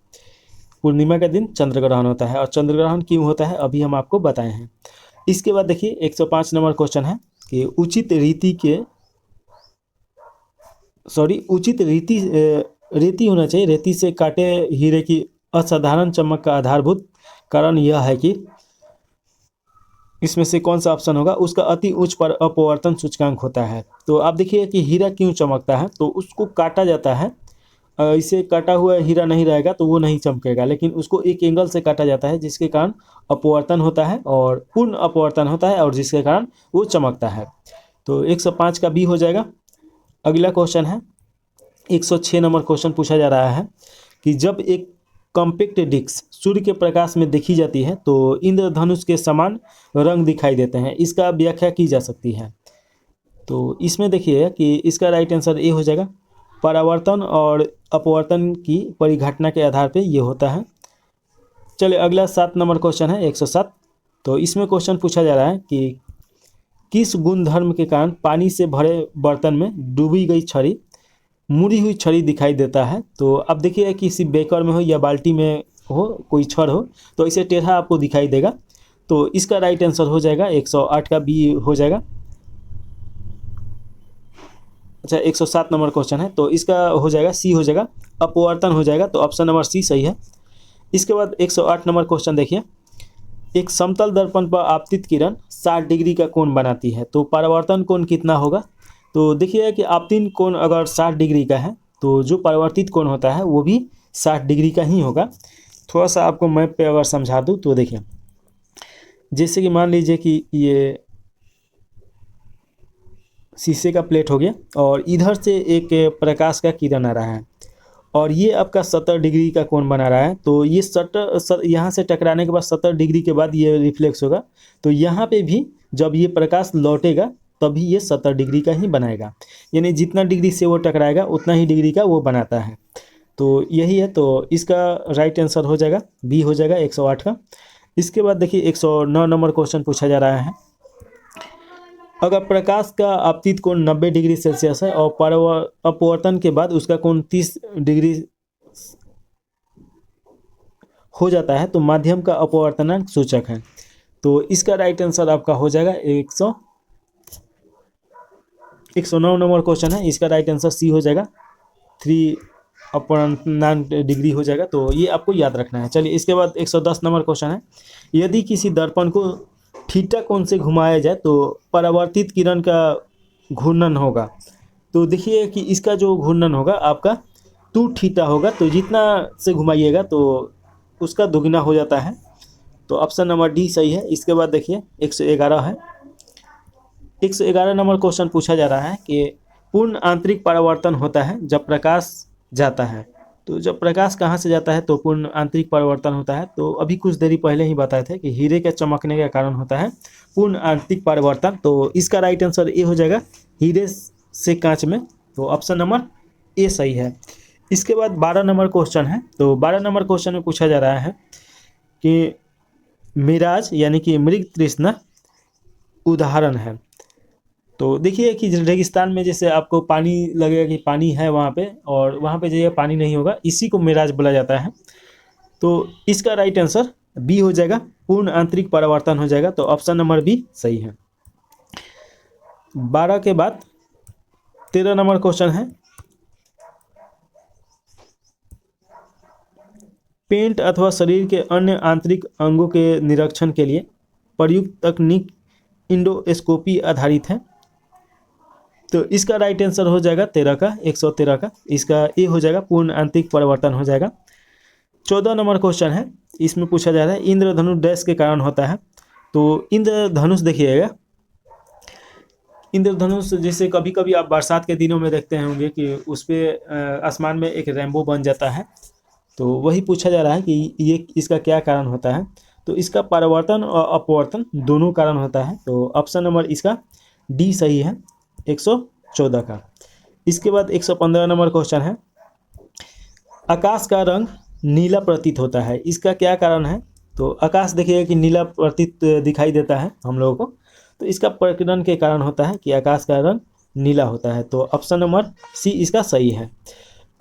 पूर्णिमा के दिन चंद्र ग्रहण होता है, और चंद्र ग्रहण क्यों होता है अभी हम आपको बताए हैं। इसके बाद देखिए 105 नंबर क्वेश्चन है कि उचित रीति होना चाहिए। रेती से काटे हीरे की असाधारण चमक का आधारभूत कारण यह है कि इसमें से कौन सा ऑप्शन होगा। उसका अति उच्च पर अपवर्तन सूचकांक होता है। तो आप देखिए कि हीरा क्यों चमकता है, तो उसको काटा जाता है। इसे काटा हुआ हीरा नहीं रहेगा तो वो नहीं चमकेगा, लेकिन उसको एक एंगल से काटा जाता है, जिसके कारण अपवर्तन होता है और पूर्ण अपवर्तन होता है, और जिसके कारण वो चमकता है। तो 105 का बी हो जाएगा। अगला क्वेश्चन है 106 नंबर क्वेश्चन पूछा जा रहा है कि जब एक कॉम्पैक्ट डिस्क सूर्य के प्रकाश में देखी जाती है तो इंद्रधनुष के समान रंग दिखाई देते हैं, इसका व्याख्या की जा सकती है। तो इसमें देखिए कि इसका राइट आंसर ए हो जाएगा, परावर्तन और अपवर्तन की परिघटना के आधार पे ये होता है। चलिए अगला 7 नंबर क्वेश्चन है 107। तो इसमें क्वेश्चन पूछा जा रहा है कि किस गुण धर्म के कारण पानी से भरे बर्तन में डूबी गई छड़ी मुड़ी हुई छड़ी दिखाई देता है। तो अब देखिए किसी बेकर में हो या बाल्टी में हो कोई छड़ हो तो इसे टेढ़ा आपको दिखाई देगा। तो इसका राइट आंसर हो जाएगा 108 का बी हो जाएगा। अच्छा 107 नंबर क्वेश्चन है तो इसका हो जाएगा सी हो जाएगा, अपवर्तन हो जाएगा। तो ऑप्शन नंबर सी सही है। इसके बाद 108 नंबर क्वेश्चन देखिए, एक समतल दर्पण पर आपतित किरण 60 डिग्री का कोण बनाती है, तो परावर्तन कोण कितना होगा। तो देखिए कि आपतित कोण अगर 60 डिग्री का है तो जो परावर्तित कोण होता है वो भी 60 डिग्री का ही होगा। थोड़ा सा आपको मैप पे अगर समझा दूँ तो देखिए, जैसे कि मान लीजिए कि ये शीशे का प्लेट हो गया और इधर से एक प्रकाश का किरण आ रहा है और ये आपका 70 डिग्री का कोण बना रहा है। तो ये 70 यहाँ से टकराने के बाद 70 डिग्री के बाद ये रिफ्लेक्स होगा। तो यहाँ पे भी जब ये प्रकाश लौटेगा तभी ये 70 डिग्री का ही बनाएगा, यानी जितना डिग्री से वो टकराएगा उतना ही डिग्री का वो बनाता है। तो यही है, तो इसका राइट आंसर हो जाएगा बी हो जाएगा 108 का। इसके बाद देखिए 109 नंबर क्वेश्चन पूछा जा रहा है, अगर प्रकाश का आपतित कोण 90 डिग्री सेल्सियस है और अपवर्तन के बाद उसका कोण 30 डिग्री हो जाता है तो माध्यम का अपवर्तनांक सूचक है। तो इसका राइट आंसर आपका हो जाएगा 109 नंबर क्वेश्चन है, इसका राइट आंसर सी हो जाएगा, 3 अपवर्तनांक डिग्री हो जाएगा। तो ये आपको याद रखना है। चलिए इसके बाद 110 नंबर क्वेश्चन है, यदि किसी दर्पण को थीटा कोण से घुमाया जाए तो परावर्तित किरण का घूर्णन होगा। तो देखिए कि इसका जो घूर्णन होगा आपका 2 थीटा होगा, तो जितना से घुमाइएगा तो उसका दुगना हो जाता है। तो ऑप्शन नंबर डी सही है। इसके बाद देखिए 111 है, 111 नंबर क्वेश्चन पूछा जा रहा है कि पूर्ण आंतरिक परावर्तन होता है जब प्रकाश जाता है। तो जब प्रकाश कहाँ से जाता है तो पूर्ण आंतरिक परावर्तन होता है। तो अभी कुछ देरी पहले ही बताए थे कि हीरे के चमकने के कारण होता है पूर्ण आंतरिक परावर्तन। तो इसका राइट आंसर ए हो जाएगा, हीरे से कांच में। तो ऑप्शन नंबर ए सही है। इसके बाद 12 नंबर क्वेश्चन है, तो 12 नंबर क्वेश्चन में पूछा जा रहा है कि मिराज यानी कि मृग तृष्णा उदाहरण है। तो देखिए कि रेगिस्तान में जैसे आपको पानी लगेगा कि पानी है वहाँ पे और वहाँ पे जो पानी नहीं होगा, इसी को मिराज बोला जाता है। तो इसका राइट आंसर बी हो जाएगा, पूर्ण आंतरिक परावर्तन हो जाएगा। तो ऑप्शन नंबर बी सही है। 12 के बाद 13 नंबर क्वेश्चन है, पेंट अथवा शरीर के अन्य आंतरिक अंगों के निरीक्षण के लिए प्रयुक्त तकनीक इंडोस्कोपी आधारित है। तो इसका राइट आंसर हो जाएगा 13 का 113 का, इसका ए हो जाएगा, पूर्ण आंतरिक परिवर्तन हो जाएगा। 14 नंबर क्वेश्चन है, इसमें पूछा जा रहा है इंद्रधनुष डैश के कारण होता है। तो इंद्रधनुष देखिएगा, इंद्रधनुष जैसे कभी कभी आप बरसात के दिनों में देखते होंगे कि उस पर आसमान में एक रेनबो बन जाता है। तो वही पूछा जा रहा है कि ये इसका क्या कारण होता है। तो इसका परावर्तन और अपवर्तन दोनों कारण होता है। तो ऑप्शन नंबर इसका डी सही है, 114 का। इसके बाद 115 नंबर क्वेश्चन है, आकाश का रंग नीला प्रतीत होता है, इसका क्या कारण है। तो आकाश देखिएगा कि नीला प्रतीत दिखाई देता है हम लोगों को, तो इसका प्रकीर्णन के कारण होता है कि आकाश का रंग नीला होता है। तो ऑप्शन नंबर सी इसका सही है।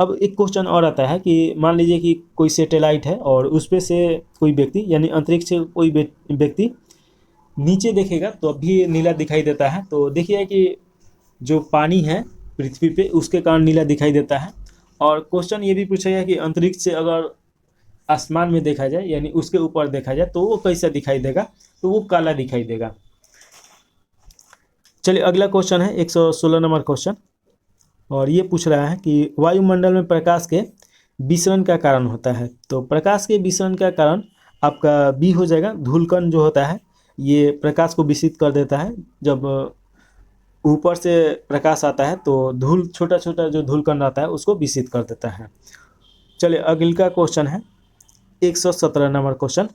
अब एक क्वेश्चन और आता है कि मान लीजिए कि कोई सैटेलाइट है और उस पर से कोई व्यक्ति यानी अंतरिक्ष से कोई व्यक्ति नीचे देखेगा तो अभी नीला दिखाई देता है। तो देखिए कि जो पानी है पृथ्वी पे उसके कारण नीला दिखाई देता है। और क्वेश्चन ये भी पूछा गया कि अंतरिक्ष से अगर आसमान में देखा जाए यानी उसके ऊपर देखा जाए तो वो कैसा दिखाई देगा, तो वो काला दिखाई देगा। चलिए अगला क्वेश्चन है 116 नंबर क्वेश्चन, और ये पूछ रहा है कि वायुमंडल में प्रकाश के विसरण का कारण होता है। तो प्रकाश के विसरण का कारण आपका बी हो जाएगा, धूलकण जो होता है ये प्रकाश को विसरित कर देता है। जब ऊपर से प्रकाश आता है तो धूल छोटा छोटा जो धूलकण रहता है उसको विसरित कर देता है। चलिए अगला क्वेश्चन है 117 नंबर क्वेश्चन,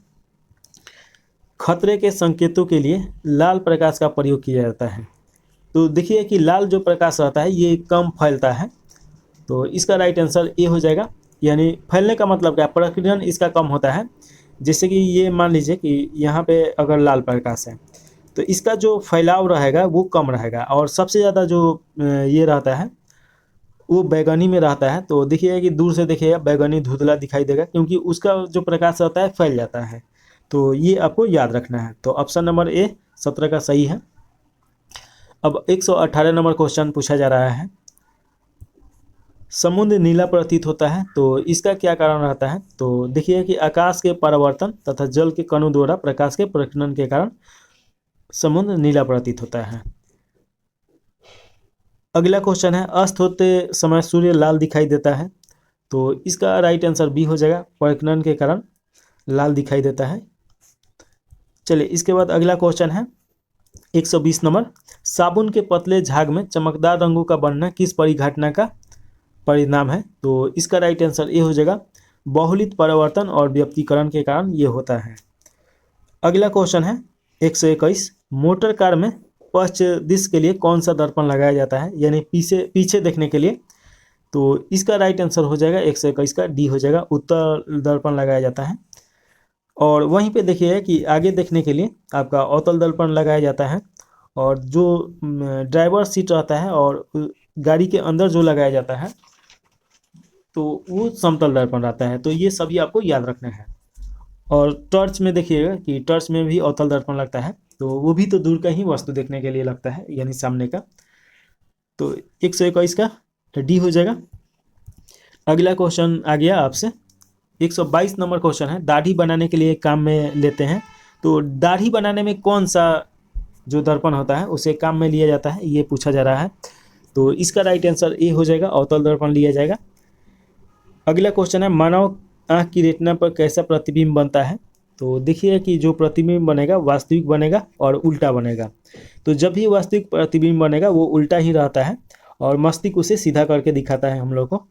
खतरे के संकेतों के लिए लाल प्रकाश का प्रयोग किया जाता है। तो देखिए कि लाल जो प्रकाश रहता है ये कम फैलता है। तो इसका राइट आंसर ए हो जाएगा, यानी फैलने का मतलब क्या, प्रकीर्णन इसका कम होता है। जैसे कि ये मान लीजिए कि यहाँ पे अगर लाल प्रकाश है तो इसका जो फैलाव रहेगा वो कम रहेगा, और सबसे ज़्यादा जो ये रहता है वो बैगनी में रहता है, तो देखिएगा कि दूर से देखिएगा बैगनी धुंधला दिखाई देगा, क्योंकि उसका जो प्रकाश रहता है फैल जाता है। तो ये आपको याद रखना है। तो ऑप्शन नंबर ए 17 का सही है। अब 118 नंबर क्वेश्चन पूछा जा रहा है, समुद्र नीला प्रतीत होता है, तो इसका क्या कारण रहता है? तो देखिए कि आकाश के परावर्तन तथा जल के कणों द्वारा प्रकाश के प्रकीर्णन के कारण समुद्र नीला प्रतीत होता है। अगला क्वेश्चन है, अस्त होते समय सूर्य लाल दिखाई देता है, तो इसका राइट आंसर बी हो जाएगा, प्रकीर्णन के कारण लाल दिखाई देता है। चलिए इसके बाद अगला क्वेश्चन है 120 नंबर, साबुन के पतले झाग में चमकदार रंगों का बनना किस परिघटना का परिणाम है? तो इसका राइट आंसर ए हो जाएगा, बहुलित परावर्तन और व्याप्तिकरण के कारण ये होता है। अगला क्वेश्चन है 121, मोटर कार में पश्च दिश के लिए कौन सा दर्पण लगाया जाता है, यानी पीछे देखने के लिए? तो इसका राइट आंसर हो जाएगा 121 का डी हो जाएगा, उत्तर दर्पण लगाया जाता है। और वहीं पे देखिए कि आगे देखने के लिए आपका अवतल दर्पण लगाया जाता है, और जो ड्राइवर सीट रहता है और गाड़ी के अंदर जो लगाया जाता है तो वो समतल दर्पण रहता है। तो ये सभी आपको याद रखना है। और टॉर्च में देखिएगा कि टॉर्च में भी अवतल दर्पण लगता है, तो वो भी तो दूर का ही वस्तु देखने के लिए लगता है, यानी सामने का। तो 121 का डी हो जाएगा। अगला क्वेश्चन आ गया आपसे 122 नंबर क्वेश्चन है, दाढ़ी बनाने के लिए काम में लेते हैं, तो दाढ़ी बनाने में कौन सा जो दर्पण होता है उसे काम में लिया जाता है, ये पूछा जा रहा है। तो इसका राइट आंसर ए हो जाएगा, अवतल दर्पण लिया जाएगा। अगला क्वेश्चन है, मानव आँख की रेटिना पर कैसा प्रतिबिंब बनता है? तो देखिए कि जो प्रतिबिंब बनेगा वास्तविक बनेगा और उल्टा बनेगा। तो जब भी वास्तविक प्रतिबिंब बनेगा वो उल्टा ही रहता है, और मस्तिष्क उसे सीधा करके दिखाता है हम लोग को।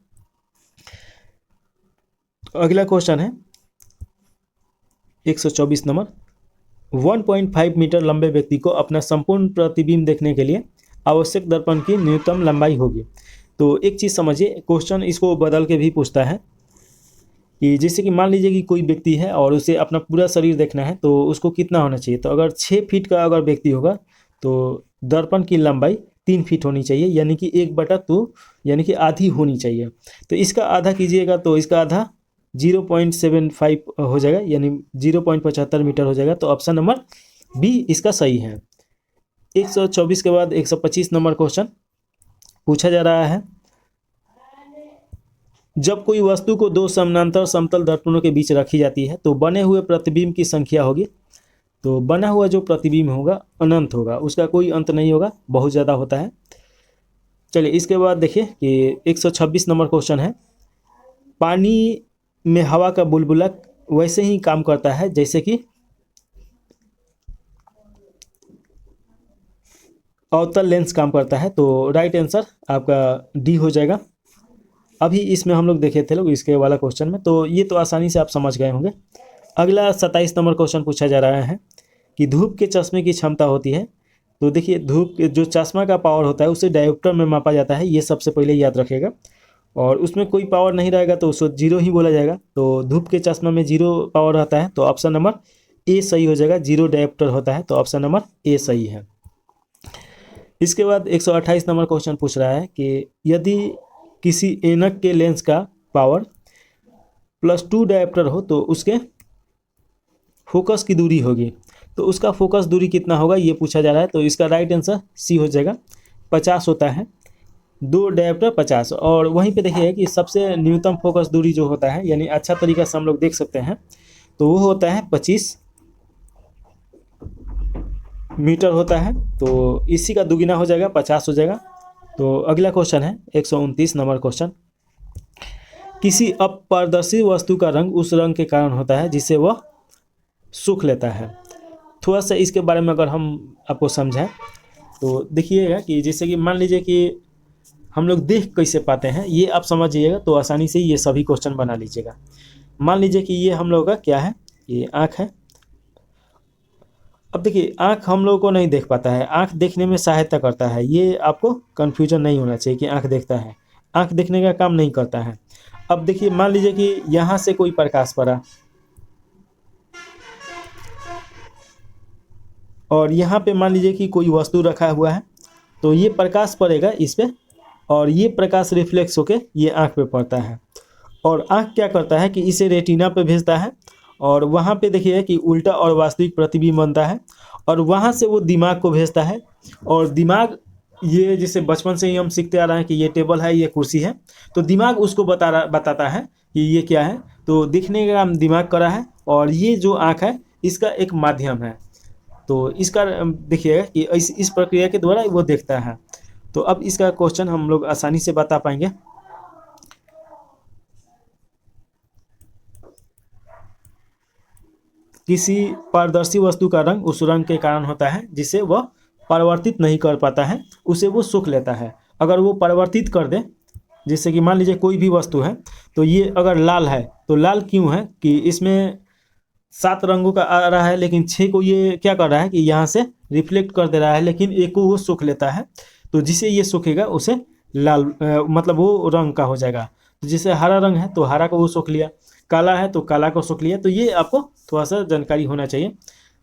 अगला क्वेश्चन है 124 नंबर, 1.5 मीटर लंबे व्यक्ति को अपना संपूर्ण प्रतिबिंब देखने के लिए आवश्यक दर्पण की न्यूनतम लंबाई होगी। तो एक चीज़ समझिए, क्वेश्चन इसको बदल के भी पूछता है कि जैसे कि मान लीजिए कि कोई व्यक्ति है और उसे अपना पूरा शरीर देखना है, तो उसको कितना होना चाहिए? तो अगर 6 फीट का अगर व्यक्ति होगा तो दर्पण की लंबाई 3 फीट होनी चाहिए, यानी कि 1/2 यानी कि आधी होनी चाहिए। तो इसका आधा कीजिएगा तो इसका आधा 0.75 हो जाएगा, यानी 0.75 मीटर हो जाएगा। तो ऑप्शन नंबर बी इसका सही है। 124 के बाद 125 नंबर क्वेश्चन पूछा जा रहा है, जब कोई वस्तु को दो समानांतर समतल दर्पणों के बीच रखी जाती है तो बने हुए प्रतिबिंब की संख्या होगी। तो बना हुआ जो प्रतिबिंब होगा अनंत होगा, उसका कोई अंत नहीं होगा, बहुत ज़्यादा होता है। चलिए इसके बाद देखिए कि 126 नंबर क्वेश्चन है, पानी में हवा का बुलबुला वैसे ही काम करता है जैसे कि अवतल लेंस काम करता है। तो राइट आंसर आपका डी हो जाएगा। अभी इसमें हम लोग देखे थे लोग इसके वाला क्वेश्चन में, तो ये तो आसानी से आप समझ गए होंगे। अगला 27 नंबर क्वेश्चन पूछा जा रहा है कि धूप के चश्मे की क्षमता होती है। तो देखिए धूप के जो चश्मा का पावर होता है उसे डायोप्टर में मापा जाता है, ये सबसे पहले याद रखिएगा। और उसमें कोई पावर नहीं रहेगा तो उसको जीरो ही बोला जाएगा। तो धूप के चश्मा में जीरो पावर रहता है, तो ऑप्शन नंबर ए सही हो जाएगा, जीरो डायोप्टर होता है, तो ऑप्शन नंबर ए सही है। इसके बाद 128 नंबर क्वेश्चन पूछ रहा है कि यदि किसी ऐनक के लेंस का पावर +2 डायोप्टर हो तो उसके फोकस की दूरी होगी, तो उसका फोकस दूरी कितना होगा ये पूछा जा रहा है। तो इसका राइट आंसर सी हो जाएगा, 50 होता है, 2 डायोप्टर 50। और वहीं पे देखिए कि सबसे न्यूनतम फोकस दूरी जो होता है, यानी अच्छा तरीका से हम लोग देख सकते हैं, तो वो होता है 25 मीटर होता है। तो इसी का दुगुना हो जाएगा, 50 हो जाएगा। तो अगला क्वेश्चन है 129 नंबर क्वेश्चन, किसी अपारदर्शी वस्तु का रंग उस रंग के कारण होता है जिसे वह सूख लेता है। थोड़ा सा इसके बारे में अगर हम आपको समझाएं तो देखिएगा कि जैसे कि मान लीजिए कि हम लोग देख कैसे पाते हैं, ये आप समझिएगा तो आसानी से ये सभी क्वेश्चन बना लीजिएगा। मान लीजिए कि ये हम लोग का क्या है, ये आँख है। अब देखिए आँख हम लोगों को नहीं देख पाता है, आँख देखने में सहायता करता है, ये आपको कन्फ्यूजन नहीं होना चाहिए कि आँख देखता है, आँख देखने का काम नहीं करता है। अब देखिए मान लीजिए कि यहाँ से कोई प्रकाश पड़ा और यहाँ पे मान लीजिए कि कोई वस्तु रखा हुआ है, तो ये प्रकाश पड़ेगा इस पे और ये प्रकाश रिफ्लेक्स होके ये आँख पे पड़ता है और आँख क्या करता है कि इसे रेटिना पे भेजता है और वहाँ पे देखिए कि उल्टा और वास्तविक प्रतिबिंब बनता है और वहाँ से वो दिमाग को भेजता है और दिमाग ये जैसे बचपन से ही हम सीखते आ रहे हैं कि ये टेबल है, ये कुर्सी है, तो दिमाग उसको बताता है कि ये क्या है। तो दिखने का काम दिमाग करा है और ये जो आँख है इसका एक माध्यम है। तो इसका देखिएगा कि इस प्रक्रिया के द्वारा वो देखता है। तो अब इसका क्वेश्चन हम लोग आसानी से बता पाएंगे। किसी पारदर्शी वस्तु का रंग उस रंग के कारण होता है जिसे वह परिवर्तित नहीं कर पाता है, उसे वो सूख लेता है। अगर वो परिवर्तित कर दे, जैसे कि मान लीजिए कोई भी वस्तु है, तो ये अगर लाल है तो लाल क्यों है कि इसमें 7 रंगों का आ रहा है लेकिन 6 को ये क्या कर रहा है कि यहाँ से रिफ्लेक्ट कर दे रहा है, लेकिन एक को वो सूख लेता है। तो जिसे ये सूखेगा उसे लाल मतलब वो रंग का हो जाएगा। तो जैसे हरा रंग है तो हरा को वो सूख लिया, काला है तो काला को सूख लिया। तो ये आपको थोड़ा सा जानकारी होना चाहिए।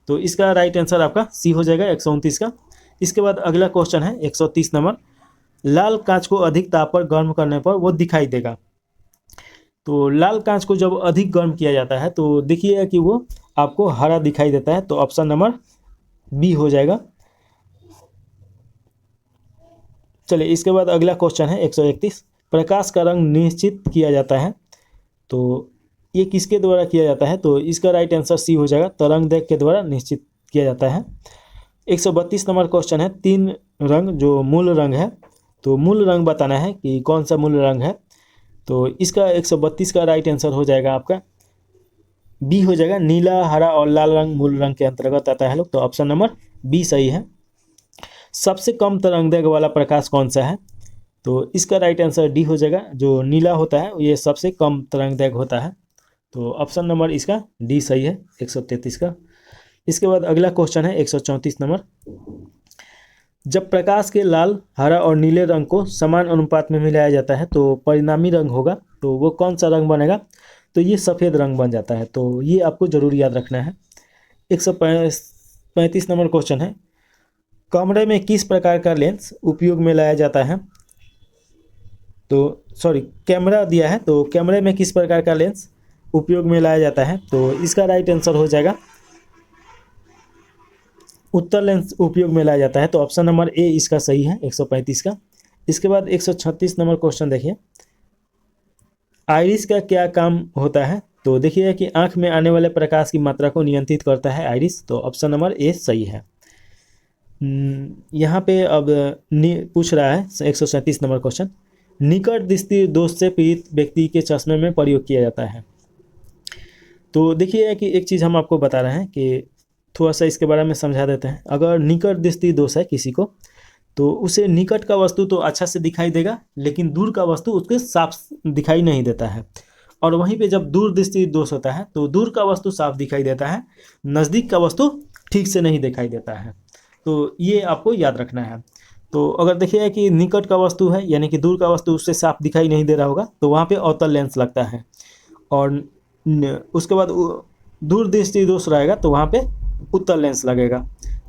तो इसका राइट आंसर आपका सी हो जाएगा 129 का। इसके बाद अगला क्वेश्चन है 130 नंबर। लाल कांच को अधिक ताप पर गर्म करने पर वो दिखाई देगा। तो लाल कांच को जब अधिक गर्म किया जाता है तो देखिएगा कि वो आपको हरा दिखाई देता है। तो ऑप्शन नंबर बी हो जाएगा। चलिए इसके बाद अगला क्वेश्चन है 131। प्रकाश का रंग निश्चित किया जाता है, तो ये किसके द्वारा किया जाता है? तो इसका राइट आंसर सी हो जाएगा, तरंगदैर्घ्य के द्वारा निश्चित किया जाता है। 132 नंबर क्वेश्चन है। 3 रंग जो मूल रंग है, तो मूल रंग बताना है कि कौन सा मूल रंग है। तो इसका 132 का राइट आंसर हो जाएगा आपका बी हो जाएगा। नीला, हरा और लाल रंग मूल रंग के अंतर्गत आता है लोग। तो ऑप्शन नंबर बी सही है। सबसे कम तरंगदैर्घ्य वाला प्रकाश कौन सा है? तो इसका राइट आंसर डी हो जाएगा। जो नीला होता है ये सबसे कम तरंगदैर्घ्य होता है। तो ऑप्शन नंबर इसका डी सही है 133 का। इसके बाद अगला क्वेश्चन है 134 नंबर। जब प्रकाश के लाल, हरा और नीले रंग को समान अनुपात में मिलाया जाता है तो परिणामी रंग होगा, तो वो कौन सा रंग बनेगा? तो ये सफ़ेद रंग बन जाता है। तो ये आपको ज़रूर याद रखना है। 135 नंबर क्वेश्चन है। कमरे में किस प्रकार का लेंस उपयोग में लाया जाता है? तो कैमरा दिया है, तो कैमरे में किस प्रकार का लेंस उपयोग में लाया जाता है? तो इसका राइट आंसर हो जाएगा उत्तर लेंस उपयोग में लाया जाता है। तो ऑप्शन नंबर ए इसका सही है 135 का। इसके बाद 136 नंबर क्वेश्चन देखिए। आइरिस का क्या काम होता है? तो देखिए कि आंख में आने वाले प्रकाश की मात्रा को नियंत्रित करता है आइरिस। तो ऑप्शन नंबर ए सही है। यहाँ पे अब पूछ रहा है 137 नंबर क्वेश्चन। निकट दृष्टि दोष से पीड़ित व्यक्ति के चश्मे में प्रयोग किया जाता है। तो देखिए कि एक चीज़ हम आपको बता रहे हैं कि थोड़ा सा इसके बारे में समझा देते हैं। अगर निकट दृष्टि दोष है किसी को, तो उसे निकट का वस्तु तो अच्छा से दिखाई देगा लेकिन दूर का वस्तु उसके साफ दिखाई नहीं देता है। और वहीं पे जब दूर दृष्टि दोष होता है तो दूर का वस्तु साफ दिखाई देता है, नज़दीक का वस्तु ठीक से नहीं दिखाई देता है। तो ये आपको याद रखना है। तो अगर देखिए कि निकट का वस्तु है यानी कि दूर का वस्तु उससे साफ दिखाई नहीं दे रहा होगा, तो वहाँ पे अवतल लेंस लगता है। और उसके बाद दूर दृष्टि दोष रहेगा तो वहाँ पे उत्तल लेंस लगेगा।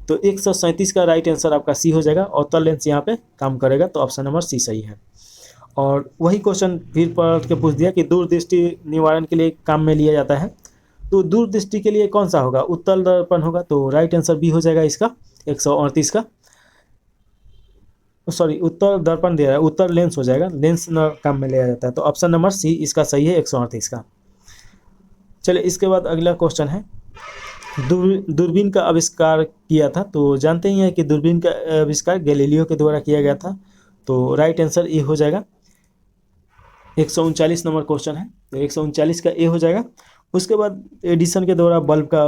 तो 137 का राइट आंसर आपका सी हो जाएगा। अवतल लेंस यहाँ पे काम करेगा। तो ऑप्शन नंबर सी सही है। और वही क्वेश्चन फिर पढ़ के पूछ दिया कि दूर दृष्टि निवारण के लिए काम में लिया जाता है, तो दूर दृष्टि के लिए कौन सा होगा? उत्तल दर्पण होगा। तो राइट आंसर बी हो जाएगा इसका 138 का। उत्तर दर्पण दे रहा है, उत्तर लेंस हो जाएगा, लेंस न काम में लिया जाता है। तो ऑप्शन नंबर सी इसका सही है 138 का। चलिए इसके बाद अगला क्वेश्चन है। दूरबीन का आविष्कार किया था, तो जानते ही हैं कि दूरबीन का आविष्कार गैलीलियो के द्वारा किया गया था। तो राइट आंसर ए हो जाएगा। 139 नंबर क्वेश्चन है, तो 139 का ए हो जाएगा। उसके बाद एडिसन के द्वारा बल्ब का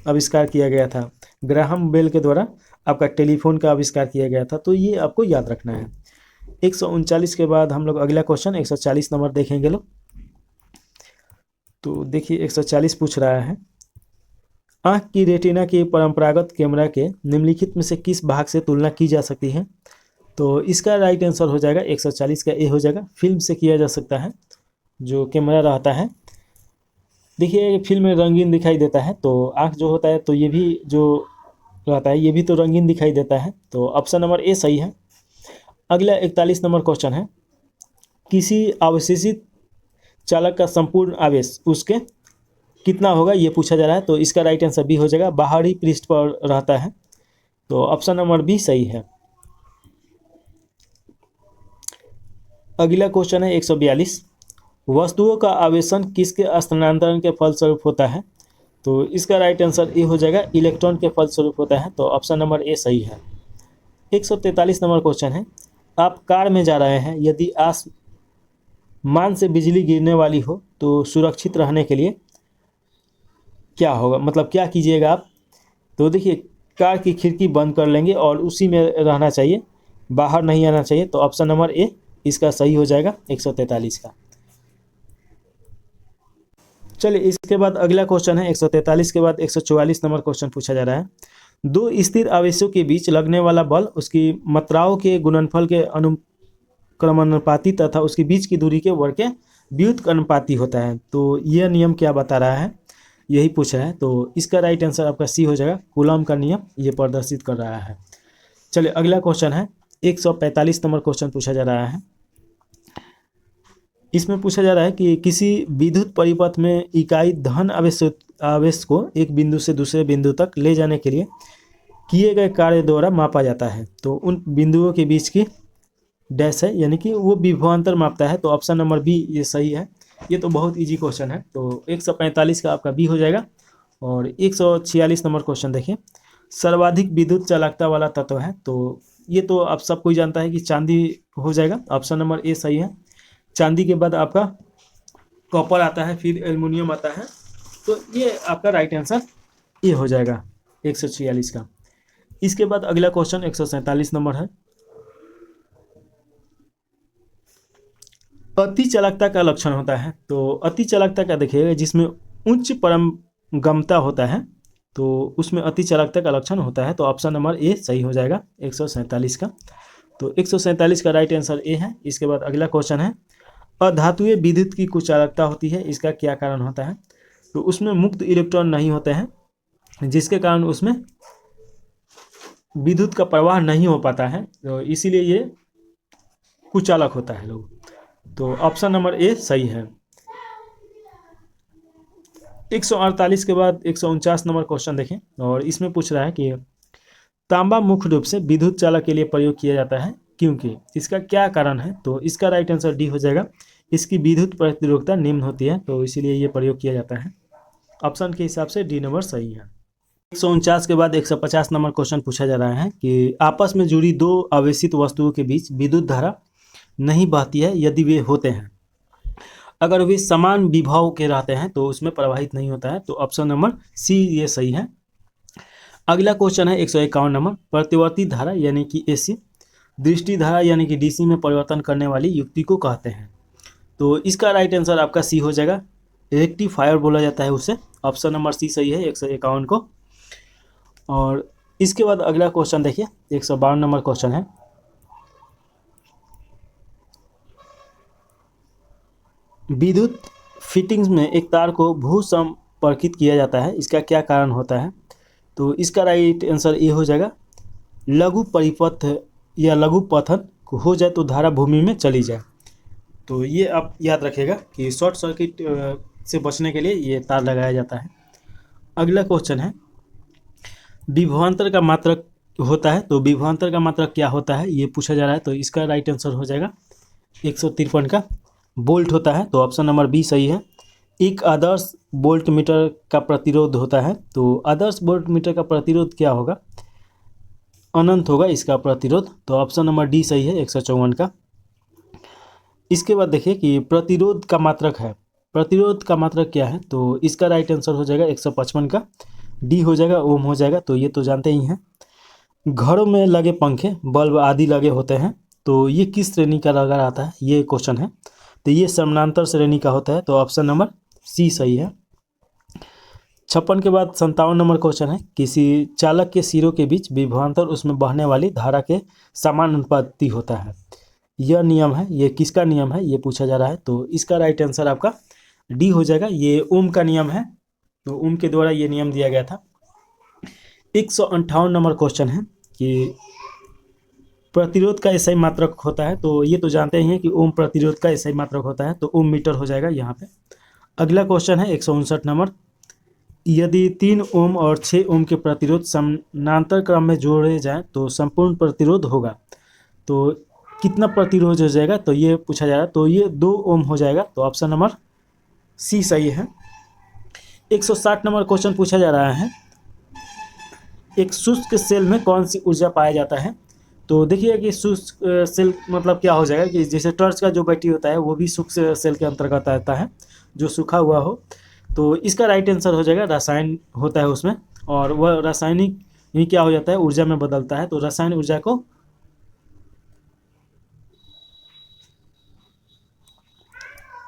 आविष्कार किया गया था। ग्राहम बेल के द्वारा आपका टेलीफोन का आविष्कार किया गया था। तो ये आपको याद रखना है। 139 के बाद हम लोग अगला क्वेश्चन 140 नंबर देखेंगे लोग। तो देखिए 140 पूछ रहा है। आँख की रेटिना के परंपरागत कैमरा के निम्नलिखित में से किस भाग से तुलना की जा सकती है? तो इसका राइट आंसर हो जाएगा 140 का ए हो जाएगा। फिल्म से किया जा सकता है। जो कैमरा रहता है, देखिए फिल्म में रंगीन दिखाई देता है, तो आँख जो होता है तो ये भी जो रहता है ये भी तो रंगीन दिखाई देता है। तो ऑप्शन नंबर ए सही है। अगला 41 नंबर क्वेश्चन है, किसी अवशेषित चालक का संपूर्ण आवेश उसके कितना होगा ये पूछा जा रहा है। तो इसका राइट आंसर बी हो जाएगा, बाहरी पृष्ठ पर रहता है। तो ऑप्शन नंबर बी सही है। अगला क्वेश्चन है 142, वस्तुओं का आवेशन किसके स्थानांतरण के फलस्वरूप होता है। तो इसका राइट आंसर ए हो जाएगा, इलेक्ट्रॉन के फलस्वरूप होता है। तो ऑप्शन नंबर ए सही है। 143 नंबर क्वेश्चन है, आप कार में जा रहे हैं, यदि आसमान से बिजली गिरने वाली हो तो सुरक्षित रहने के लिए क्या होगा, मतलब क्या कीजिएगा आप। तो देखिए, कार की खिड़की बंद कर लेंगे और उसी में रहना चाहिए, बाहर नहीं आना चाहिए। तो ऑप्शन नंबर ए इसका सही हो जाएगा 143 का। चलिए, इसके बाद अगला क्वेश्चन है 143 के बाद 144 नंबर क्वेश्चन पूछा जा रहा है, दो स्थिर आवेशों के बीच लगने वाला बल उसकी मात्राओं के गुणनफल के अनुक्रमानुपाती तथा उसके बीच की दूरी के वर्ग के व्युत्क्रमानुपाती होता है। तो यह नियम क्या बता रहा है, यही पूछा है। तो इसका राइट आंसर आपका सी हो जाएगा, कूलॉम का नियम ये प्रदर्शित कर रहा है। चलिए, अगला क्वेश्चन है 145 नंबर क्वेश्चन पूछा जा रहा है। इसमें पूछा जा रहा है कि किसी विद्युत परिपथ में इकाई धन आवेश को एक बिंदु से दूसरे बिंदु तक ले जाने के लिए किए गए कार्य द्वारा मापा जाता है। तो उन बिंदुओं के बीच की डैश है, यानी कि वो विभवांतर मापता है। तो ऑप्शन नंबर बी ये सही है। ये तो बहुत इजी क्वेश्चन है। तो 145 का आपका बी हो जाएगा। और 146 नंबर क्वेश्चन देखिए, सर्वाधिक विद्युत चालकता वाला तत्व है। तो ये तो आप सब कोई जानता है कि चांदी हो जाएगा। ऑप्शन नंबर ए सही है। चांदी के बाद आपका कॉपर आता है, फिर एल्युमिनियम आता है। तो ये आपका राइट आंसर ये हो जाएगा 146 का। इसके बाद अगला क्वेश्चन 147 नंबर है, अति चालकता का लक्षण होता है। तो अति चालकता का देखिएगा, जिसमें उच्च परमगमता होता है तो उसमें अति चालकता का लक्षण होता है। तो ऑप्शन नंबर ए सही हो जाएगा 147 का। तो 147 का राइट आंसर ए है। इसके बाद अगला क्वेश्चन है, अधातुएं विद्युत की कुछ चालकता होती है, इसका क्या कारण होता है। तो उसमें मुक्त इलेक्ट्रॉन नहीं होते हैं, जिसके कारण उसमें विद्युत का प्रवाह नहीं हो पाता है। तो इसीलिए ये कुचालक होता है लोग। तो ऑप्शन नंबर ए सही है। 148 के बाद 149 नंबर क्वेश्चन देखें, और इसमें पूछ रहा है कि तांबा मुख्य रूप से विद्युत चालक के लिए प्रयोग किया जाता है, क्योंकि इसका क्या कारण है। तो इसका राइट आंसर डी हो जाएगा, इसकी विद्युत प्रतिरोधकता निम्न होती है, तो इसीलिए ये प्रयोग किया जाता है। ऑप्शन के हिसाब से डी नंबर सही है। 149 के बाद 150 नंबर क्वेश्चन पूछा जा रहा है कि आपस में जुड़ी दो आवेशित वस्तुओं के बीच विद्युत धारा नहीं बहती है यदि वे होते हैं, अगर वे समान विभव के रहते हैं तो उसमें प्रवाहित नहीं होता है। तो ऑप्शन नंबर सी ये सही है। अगला क्वेश्चन है 151 नंबर, प्रतिवर्ती धारा यानी कि एसी, दृष्टि धारा यानी कि डीसी में परिवर्तन करने वाली युक्ति को कहते हैं। तो इसका राइट आंसर आपका सी हो जाएगा, रेक्टिफायर बोला जाता है उसे। ऑप्शन नंबर सी सही है 151 को। और इसके बाद अगला क्वेश्चन देखिए 152 नंबर क्वेश्चन है, विद्युत फिटिंग्स में एक तार को भूसंपर्कित किया जाता है, इसका क्या कारण होता है। तो इसका राइट आंसर ये हो जाएगा, लघु परिपथ या लघु पथन हो जाए तो धारा भूमि में चली जाए। तो ये आप याद रखिएगा कि शॉर्ट सर्किट से बचने के लिए ये तार लगाया जाता है। अगला क्वेश्चन है, विभवांतर का मात्रक होता है। तो विभवांतर का मात्रक क्या होता है ये पूछा जा रहा है। तो इसका राइट आंसर हो जाएगा 153 का वोल्ट होता है। तो ऑप्शन नंबर बी सही है। एक आदर्श वोल्ट मीटर का प्रतिरोध होता है। तो आदर्श वोल्ट मीटर का प्रतिरोध क्या होगा, अनंत होगा इसका प्रतिरोध। तो ऑप्शन नंबर डी सही है 154 का। इसके बाद देखिए कि प्रतिरोध का मात्रक है, प्रतिरोध का मात्रक क्या है। तो इसका राइट आंसर हो जाएगा 155 का, डी हो जाएगा, ओम हो जाएगा। तो ये तो जानते ही हैं। घरों में लगे पंखे बल्ब आदि लगे होते हैं, तो ये किस श्रेणी का लगा रहता है ये क्वेश्चन है। तो ये समानांतर श्रेणी का होता है। तो ऑप्शन नंबर सी सही है। 56 के बाद 57 नंबर क्वेश्चन है, किसी चालक के सिरों के बीच विभवांतर उसमें बहने वाली धारा के समानुपाती होता है। यह नियम है, ये किसका नियम है ये पूछा जा रहा है। तो इसका राइट आंसर आपका डी हो जाएगा, ये ओम का नियम है। तो ओम के द्वारा ये नियम दिया गया था। 158 नंबर क्वेश्चन है कि प्रतिरोध का एसआई मात्रक होता है, तो ये तो जानते ही हैं कि ओम प्रतिरोध का एसआई मात्रक होता है, तो ओम मीटर हो जाएगा यहाँ पे। अगला क्वेश्चन है 159 नंबर, यदि 3 ओम और 6 ओम के प्रतिरोध समानांतर क्रम में जोड़े जाएं तो संपूर्ण प्रतिरोध होगा, तो कितना प्रतिरोध हो जाएगा, तो ये पूछा जा रहा है। तो ये 2 ओम हो जाएगा, तो ऑप्शन नंबर सी सही है। 160 नंबर क्वेश्चन पूछा जा रहा है, एक शुष्क सेल में कौन सी ऊर्जा पाया जाता है। तो देखिए कि शुष्क सेल मतलब क्या हो जाएगा कि जैसे टॉर्च का जो बैटरी होता है वो भी शुष्क सेल के अंतर्गत आता है, जो सूखा हुआ हो। तो इसका राइट आंसर हो जाएगा रसायन होता है उसमें, और वह रासायनिक ही क्या हो जाता है, ऊर्जा में बदलता है। तो रसायन ऊर्जा को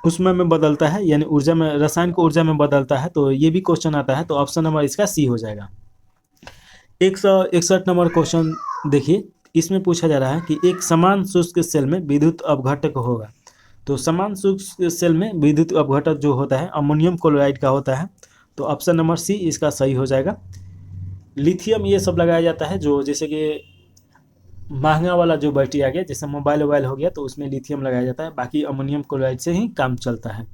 उसमें में बदलता है, यानी ऊर्जा में, रसायन को ऊर्जा में बदलता है। तो ये भी क्वेश्चन आता है, तो ऑप्शन नंबर इसका सी हो जाएगा। 161 नंबर क्वेश्चन देखिए, इसमें पूछा जा रहा है कि एक समान शुष्क सेल में विद्युत अपघटक होगा। तो समान शुष्क सेल में विद्युत अपघटक जो होता है अमोनियम क्लोराइड का होता है, तो ऑप्शन नंबर सी इसका सही हो जाएगा। लिथियम ये सब लगाया जाता है, जो जैसे कि महंगा वाला जो बैटरी आ गया, जैसे मोबाइल वोबाइल हो गया, तो उसमें लिथियम लगाया जाता है, बाकी अमोनियम क्लोराइड से ही काम चलता है।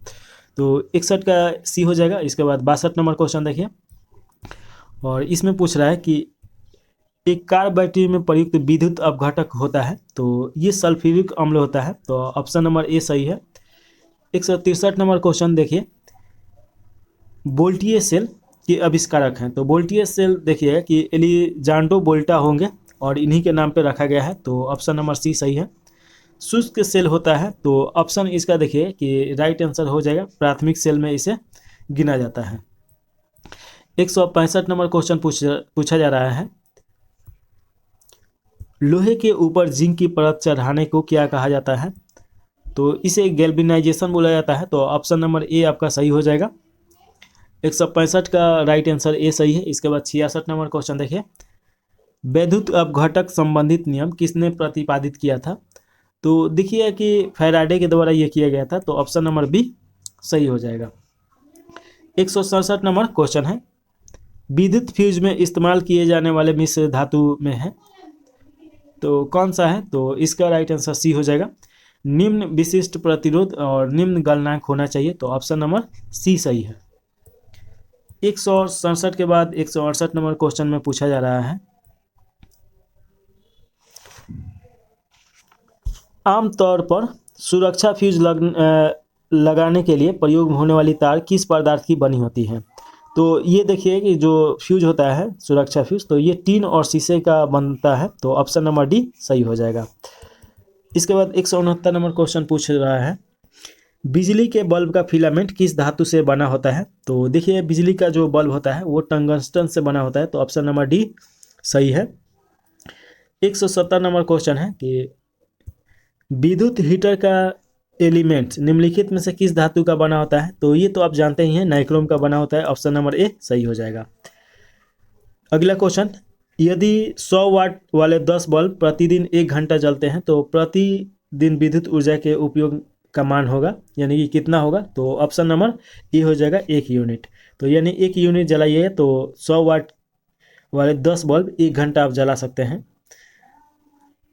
तो 61 का सी हो जाएगा। इसके बाद 62 नंबर क्वेश्चन देखिए, और इसमें पूछ रहा है कि एक कार बैटरी में प्रयुक्त विद्युत अपघटक होता है, तो ये सल्फ्यूरिक अम्ल होता है, तो ऑप्शन नंबर ए सही है। 163 नंबर क्वेश्चन देखिए, वोल्टीय सेल के आविष्कारक हैं। तो वोल्टीय सेल देखिए कि एलिजांड्रो वोल्टा होंगे, और इन्हीं के नाम पे रखा गया है, तो ऑप्शन नंबर सी सही है। शुष्क सेल होता है, तो ऑप्शन इसका देखिए कि राइट आंसर हो जाएगा, प्राथमिक सेल में इसे गिना जाता है। 165 नंबर क्वेश्चन पूछा जा रहा है, लोहे के ऊपर जिंक की परत चढ़ाने को क्या कहा जाता है। तो इसे गैल्वेनाइजेशन बोला जाता है, तो ऑप्शन नंबर ए आपका सही हो जाएगा। 165 का राइट आंसर ए सही है। इसके बाद 66 नंबर क्वेश्चन देखिए, वैद्युत अपघटक संबंधित नियम किसने प्रतिपादित किया था। तो देखिए कि फैराडे के द्वारा यह किया गया था, तो ऑप्शन नंबर बी सही हो जाएगा। 167 नंबर क्वेश्चन है, विद्युत फ्यूज में इस्तेमाल किए जाने वाले मिश्र धातु में है, तो कौन सा है। तो इसका राइट आंसर सी हो जाएगा। निम्न विशिष्ट प्रतिरोध और निम्न गलनांक होना चाहिए, तो ऑप्शन नंबर सी सही है। 167 के बाद 168 नंबर क्वेश्चन में पूछा जा रहा है, आमतौर पर सुरक्षा फ्यूज लगाने के लिए प्रयोग होने वाली तार किस पदार्थ की बनी होती है। तो ये देखिए कि जो फ्यूज होता है सुरक्षा फ्यूज, तो ये टीन और शीशे का बनता है, तो ऑप्शन नंबर डी सही हो जाएगा। इसके बाद 169 नंबर क्वेश्चन पूछ रहा है, बिजली के बल्ब का फिलामेंट किस धातु से बना होता है। तो देखिए बिजली का जो बल्ब होता है वो टंगस्टन से बना होता है, तो ऑप्शन नंबर डी सही है। 170 नंबर क्वेश्चन है कि विद्युत हीटर का एलिमेंट निम्नलिखित में से किस धातु का बना होता है। तो ये तो आप जानते ही हैं, नाइक्रोम का बना होता है, ऑप्शन नंबर ए सही हो जाएगा। अगला क्वेश्चन, यदि 100 वाट वाले 10 बल्ब प्रतिदिन 1 घंटा जलते हैं तो प्रतिदिन विद्युत ऊर्जा के उपयोग का मान होगा, यानी कि कितना होगा। तो ऑप्शन नंबर ए हो जाएगा 1 यूनिट। तो यानी 1 यूनिट जलाइए तो 100 वाट वाले 10 बल्ब 1 घंटा आप जला सकते हैं,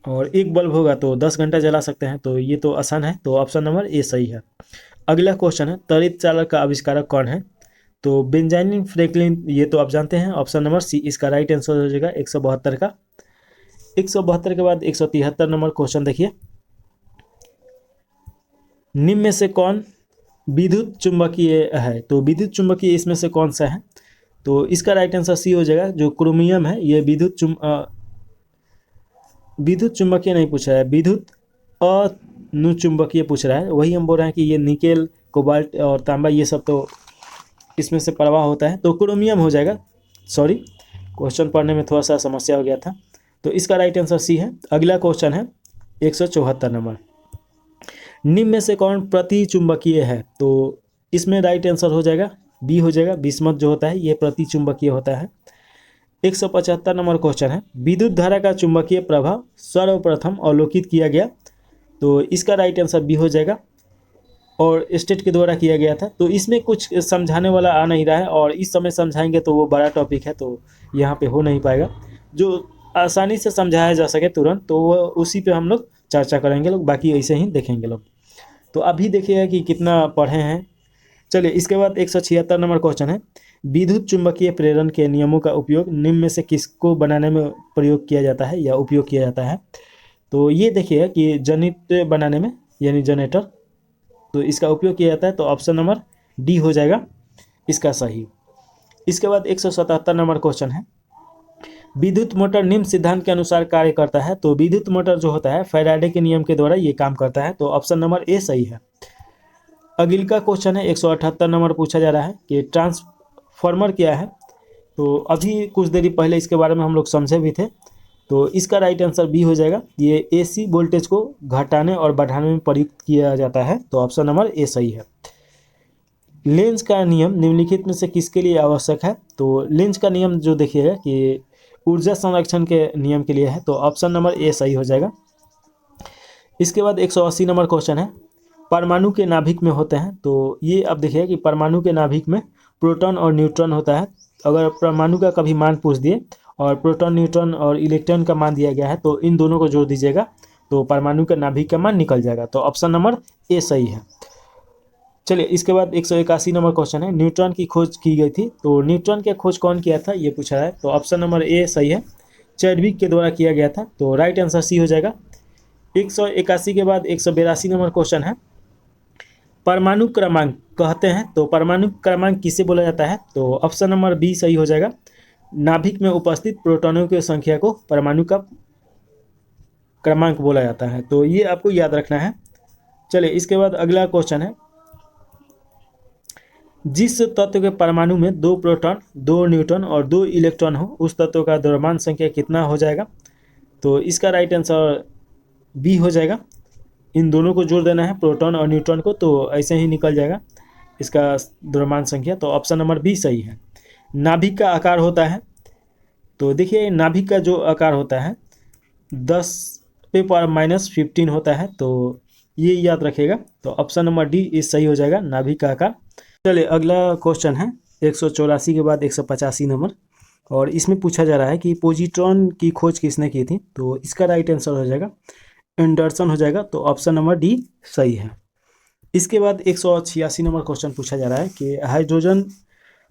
और 1 बल्ब होगा तो 10 घंटा जला सकते हैं, तो ये तो आसान है, तो ऑप्शन नंबर ए सही है। अगला क्वेश्चन है, त्वरित चालक का आविष्कारक कौन है। तो बेंजामिन फ्रैंकलिन, ये तो आप जानते हैं, ऑप्शन नंबर सी इसका राइट आंसर हो जाएगा 172 का। 172 के बाद 173 नंबर क्वेश्चन देखिए, निम्न में से कौन विद्युत चुंबकीय है। तो विद्युत चुंबकीय इसमें से कौन सा है। तो इसका राइट आंसर सी हो जाएगा, जो क्रोमियम है ये विद्युत चुंबकीय नहीं पूछ रहा है, विद्युत अनुचुंबकीय पूछ रहा है। वही हम बोल रहे हैं कि ये निकेल, कोबाल्ट और तांबा ये सब तो इसमें से प्रवाह होता है, तो क्रोमियम हो जाएगा। सॉरी, क्वेश्चन पढ़ने में थोड़ा सा समस्या हो गया था, तो इसका राइट आंसर सी है। अगला क्वेश्चन है 174 नंबर, निम्न में से कौन प्रति चुंबकीय है। तो इसमें राइट आंसर हो जाएगा बी हो जाएगा, बिस्मथ जो होता है ये प्रति चुंबकीय होता है। 175 नंबर क्वेश्चन है, विद्युत धारा का चुंबकीय प्रभाव सर्वप्रथम अवलोकित किया गया। तो इसका राइट आंसर बी हो जाएगा, और स्टेट के द्वारा किया गया था। तो इसमें कुछ समझाने वाला आ नहीं रहा है, और इस समय समझाएंगे तो वो बड़ा टॉपिक है, तो यहाँ पे हो नहीं पाएगा। जो आसानी से समझाया जा सके तुरंत, तो वो उसी पे हम लोग चर्चा करेंगे लोग, बाकी ऐसे ही देखेंगे लोग। तो अभी देखिएगा कि कितना पढ़े हैं। चलिए इसके बाद 176 नंबर क्वेश्चन है, विद्युत चुंबकीय प्रेरण के नियमों का उपयोग निम्न में से किसको बनाने में प्रयोग किया जाता है या उपयोग किया जाता है। तो ये देखिए कि जनित बनाने में, यानी जनरेटर, तो इसका उपयोग किया जाता है। तो ऑप्शन नंबर डी हो जाएगा इसका सही। इसके बाद 177 नंबर क्वेश्चन है, विद्युत मोटर निम्न सिद्धांत के अनुसार कार्य करता है। तो विद्युत मोटर जो होता है फैराडे के नियम के द्वारा ये काम करता है। तो ऑप्शन नंबर ए सही है। अगले का क्वेश्चन है 178 नंबर पूछा जा रहा है कि ट्रांसफार्मर क्या है। तो अभी कुछ देरी पहले इसके बारे में हम लोग समझे भी थे। तो इसका राइट आंसर बी हो जाएगा। ये एसी वोल्टेज को घटाने और बढ़ाने में प्रयुक्त किया जाता है। तो ऑप्शन नंबर ए सही है। लेंज का नियम निम्नलिखित में से किसके लिए आवश्यक है। तो लेंज का नियम जो देखिएगा कि ऊर्जा संरक्षण के नियम के लिए है। तो ऑप्शन नंबर ए सही हो जाएगा। इसके बाद 180 नंबर क्वेश्चन है, परमाणु के नाभिक में होते हैं। तो ये अब देखिए कि परमाणु के नाभिक में प्रोटॉन और न्यूट्रॉन होता है। अगर परमाणु का कभी मान पूछ दिए और प्रोटॉन, न्यूट्रॉन और इलेक्ट्रॉन का मान दिया गया है, तो इन दोनों को जोड़ दीजिएगा तो परमाणु के नाभिक का मान निकल जाएगा। तो ऑप्शन नंबर ए सही है। चलिए इसके बाद 181 नंबर क्वेश्चन है, न्यूट्रॉन की खोज की गई थी। तो न्यूट्रॉन की खोज कौन किया था ये पूछा है। तो ऑप्शन नंबर ए सही है, चैडविक के द्वारा किया गया था। तो राइट आंसर सी हो जाएगा। 181 के बाद 182 नंबर क्वेश्चन है, परमाणु क्रमांक कहते हैं। तो परमाणु क्रमांक किसे बोला जाता है। तो ऑप्शन नंबर बी सही हो जाएगा, नाभिक में उपस्थित प्रोटॉनों की संख्या को परमाणु का क्रमांक बोला जाता है। तो ये आपको याद रखना है। चलिए इसके बाद अगला क्वेश्चन है, जिस तत्व के परमाणु में 2 प्रोटॉन, 2 न्यूट्रॉन और 2 इलेक्ट्रॉन हो, उस तत्व का द्रव्यमान संख्या कितना हो जाएगा। तो इसका राइट आंसर बी हो जाएगा। इन दोनों को जोड़ देना है, प्रोटॉन और न्यूट्रॉन को, तो ऐसे ही निकल जाएगा इसका द्रव्यमान संख्या। तो ऑप्शन नंबर बी सही है। नाभिक का आकार होता है। तो देखिए नाभिक का जो आकार होता है 10⁻⁻15 होता है। तो ये याद रखिएगा। तो ऑप्शन नंबर डी इस सही हो जाएगा, नाभिक का आकार। चलिए अगला क्वेश्चन है 184 के बाद 185 नंबर, और इसमें पूछा जा रहा है कि पोजिट्रॉन की खोज किसने की थी। तो इसका राइट आंसर हो जाएगा एंडरसन हो जाएगा। तो ऑप्शन नंबर डी सही है। इसके बाद 186 नंबर क्वेश्चन पूछा जा रहा है कि हाइड्रोजन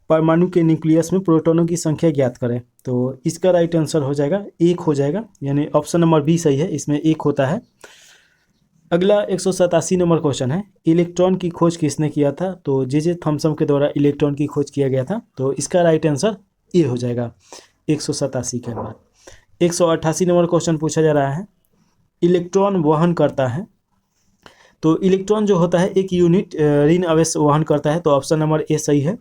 परमाणु के न्यूक्लियस में प्रोटॉनों की संख्या ज्ञात करें। तो इसका राइट आंसर हो जाएगा 1 हो जाएगा, यानी ऑप्शन नंबर बी सही है, इसमें 1 होता है। अगला 187 नंबर क्वेश्चन है, इलेक्ट्रॉन की खोज किसने किया था। तो जे थॉमसन के द्वारा इलेक्ट्रॉन की खोज किया गया था। तो इसका राइट आंसर ए हो जाएगा 187 के बाद। 188 नंबर क्वेश्चन पूछा जा रहा है, इलेक्ट्रॉन वहन करता है। तो इलेक्ट्रॉन जो होता है एक यूनिट ऋण आवेश वहन करता है। तो ऑप्शन नंबर ए सही है।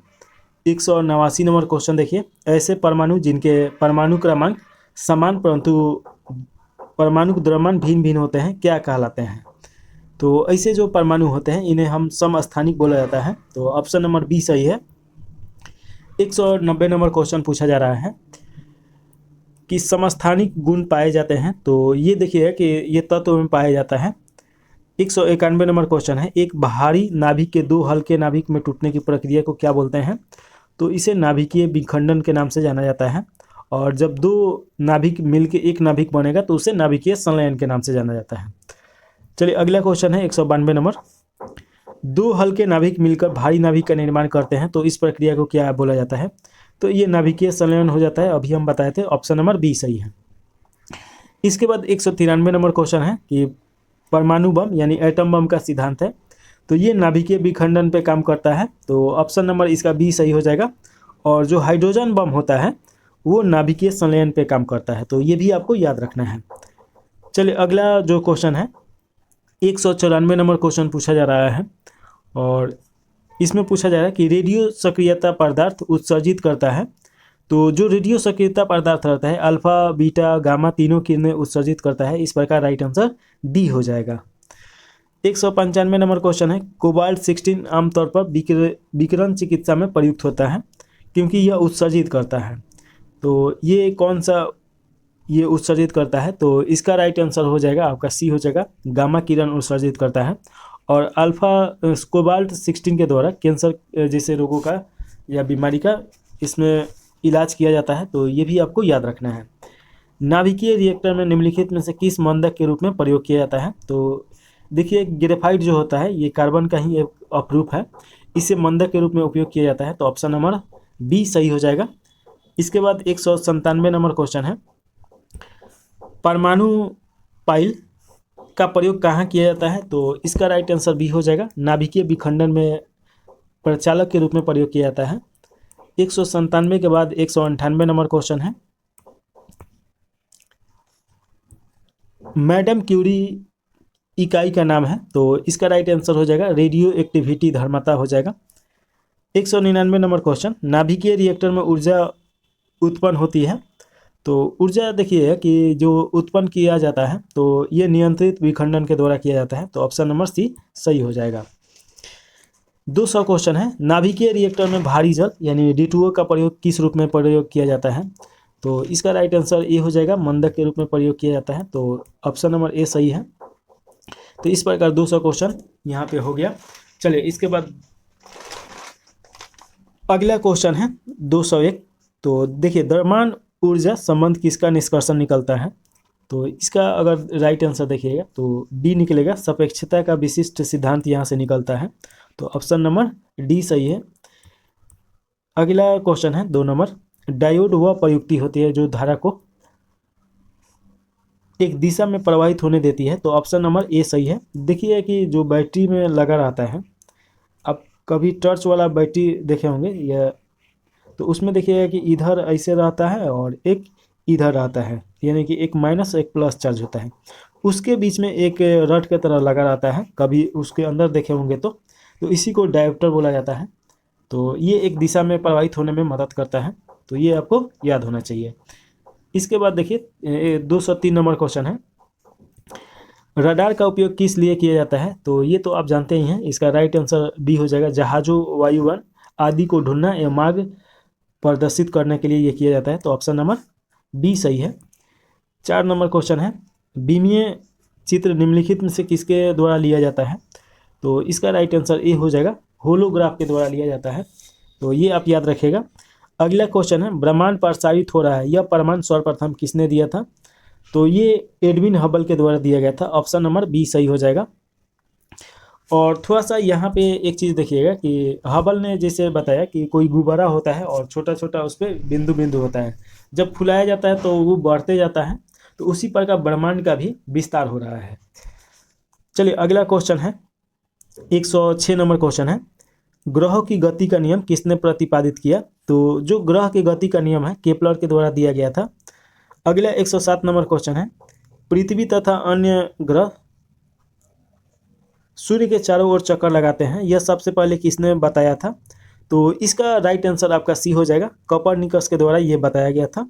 189 नंबर क्वेश्चन देखिए, ऐसे परमाणु जिनके परमाणु क्रमांक समान परंतु परमाणु द्रव्यमान भिन्न भिन्न होते हैं क्या कहलाते हैं। तो ऐसे जो परमाणु होते हैं इन्हें हम समस्थानिक बोला जाता है। तो ऑप्शन नंबर बी सही है। 190 नंबर क्वेश्चन पूछा जा रहा है कि समस्थानिक गुण पाए जाते हैं। तो ये देखिए कि ये तत्व में पाया जाता है। 191 नंबर क्वेश्चन है, एक भारी नाभिक के 2 हल्के नाभिक में टूटने की प्रक्रिया को क्या बोलते हैं। तो इसे नाभिकीय विखंडन के नाम से जाना जाता है। और जब 2 नाभिक मिलकर एक नाभिक बनेगा तो उसे नाभिकीय संलयन के नाम से जाना जाता है। चलिए अगला क्वेश्चन है 192 नंबर, 2 हल्के नाभिक मिलकर भारी नाभिक का निर्माण करते हैं। तो इस प्रक्रिया को क्या बोला जाता है। तो ये नाभिकीय संलयन हो जाता है, अभी हम बताए थे। ऑप्शन नंबर बी सही है। इसके बाद 193 नंबर क्वेश्चन है कि परमाणु बम यानी एटम बम का सिद्धांत है। तो ये नाभिकीय विखंडन पे काम करता है। तो ऑप्शन नंबर इसका बी सही हो जाएगा। और जो हाइड्रोजन बम होता है वो नाभिकीय संलयन पे काम करता है। तो ये भी आपको याद रखना है। चलिए अगला जो क्वेश्चन है 194 नंबर क्वेश्चन पूछा जा रहा है, और इसमें पूछा जा रहा है कि रेडियो सक्रियता पदार्थ उत्सर्जित करता है। तो जो रेडियो सक्रियता पदार्थ रहता है अल्फा, बीटा, गामा तीनों किरणें उत्सर्जित करता है। इस प्रकार राइट आंसर डी हो जाएगा। 195 नंबर क्वेश्चन है, कोबाल्ट 16 आमतौर पर विकिरण चिकित्सा में प्रयुक्त होता है क्योंकि यह उत्सर्जित करता है। तो ये कौन सा ये उत्सर्जित करता है। तो इसका राइट आंसर हो जाएगा आपका सी हो जाएगा, गामा किरण उत्सर्जित करता है। और अल्फा कोबाल्ट 16 के द्वारा कैंसर जैसे रोगों का या बीमारी का इसमें इलाज किया जाता है। तो ये भी आपको याद रखना है। नाभिकीय रिएक्टर में निम्नलिखित में से किस मंदक के रूप में प्रयोग किया जाता है? तो देखिए ग्रेफाइट जो होता है ये कार्बन का ही एक अपरूप है, इसे मंदक के रूप में उपयोग किया जाता है। तो ऑप्शन नंबर बी सही हो जाएगा। इसके बाद 197 नंबर क्वेश्चन है, परमाणु पाइल का प्रयोग कहाँ किया जाता है? तो इसका राइट आंसर बी हो जाएगा। नाभिकीय विखंडन में प्रचालक के रूप में प्रयोग किया जाता है। 197 के बाद 198 नंबर क्वेश्चन है, मैडम क्यूरी इकाई का नाम है? तो इसका राइट आंसर हो जाएगा रेडियो एक्टिविटी धर्मता हो जाएगा। 199 नंबर क्वेश्चन, नाभिकीय रिएक्टर में ऊर्जा उत्पन्न होती है? तो ऊर्जा देखिए कि जो उत्पन्न किया जाता है तो ये नियंत्रित विखंडन के द्वारा किया जाता है। तो ऑप्शन नंबर सी सही हो जाएगा। 200 क्वेश्चन है, नाभिकीय रिएक्टर में भारी जल यानी D2O का प्रयोग किस रूप में प्रयोग किया जाता है? तो इसका राइट आंसर ए हो जाएगा, मंदक के रूप में प्रयोग किया जाता है। तो ऑप्शन नंबर ए सही है। तो इस प्रकार 200 क्वेश्चन यहाँ पे हो गया। चलिए इसके बाद अगला क्वेश्चन है 201। तो देखिए द्रव्यमान ऊर्जा संबंध किसका निष्कर्षण निकलता है? तो इसका अगर राइट आंसर देखिएगा तो डी निकलेगा, सापेक्षता का विशिष्ट सिद्धांत यहाँ से निकलता है। तो ऑप्शन नंबर डी सही है। अगला क्वेश्चन है 2 नंबर, डायोड वह प्रयुक्ति होती है जो धारा को एक दिशा में प्रवाहित होने देती है। तो ऑप्शन नंबर ए सही है। देखिए कि जो बैटरी में लगा रहता है, आप कभी टॉर्च वाला बैटरी देखे होंगे या, तो उसमें देखिएगा कि इधर ऐसे रहता है और एक इधर रहता है, यानी कि एक माइनस एक प्लस चार्ज होता है, उसके बीच में एक रड की तरह लगा रहता है, कभी उसके अंदर देखे होंगे तो इसी को डायोप्टर बोला जाता है। तो ये एक दिशा में प्रवाहित होने में मदद करता है। तो ये आपको याद होना चाहिए। इसके बाद देखिए 203 नंबर क्वेश्चन है, रडार का उपयोग किस लिए किया जाता है? तो ये तो आप जानते ही हैं। इसका राइट आंसर बी हो जाएगा, जहाज़ों, वायुयान आदि को ढूंढना या मार्ग प्रदर्शित करने के लिए ये किया जाता है। तो ऑप्शन नंबर बी सही है। 4 नंबर क्वेश्चन है, विमीय चित्र निम्नलिखित में से किसके द्वारा लिया जाता है? तो इसका राइट आंसर ए हो जाएगा, होलोग्राफ के द्वारा लिया जाता है। तो ये आप याद रखिएगा। अगला क्वेश्चन है, ब्रह्मांड प्रसारित हो रहा है, यह प्रमाण सर्वप्रथम किसने दिया था? तो ये एडविन हबल के द्वारा दिया गया था। ऑप्शन नंबर बी सही हो जाएगा। और थोड़ा सा यहाँ पे एक चीज़ देखिएगा कि हबल ने जैसे बताया कि कोई गुब्बारा होता है और छोटा छोटा उस पर बिंदु बिंदु होता है, जब फुलाया जाता है तो वो बढ़ते जाता है। तो उसी प्रकार ब्रह्मांड का भी विस्तार हो रहा है। चलिए अगला क्वेश्चन है 106 नंबर क्वेश्चन है, ग्रहों की गति का नियम किसने प्रतिपादित किया? तो जो ग्रह की गति का नियम है केपलर के द्वारा दिया गया था। अगला 107 नंबर क्वेश्चन है, पृथ्वी तथा अन्य ग्रह सूर्य के चारों ओर चक्कर लगाते हैं, यह सबसे पहले किसने बताया था? तो इसका राइट आंसर आपका सी हो जाएगा, कोपरनिकस के द्वारा यह बताया गया था।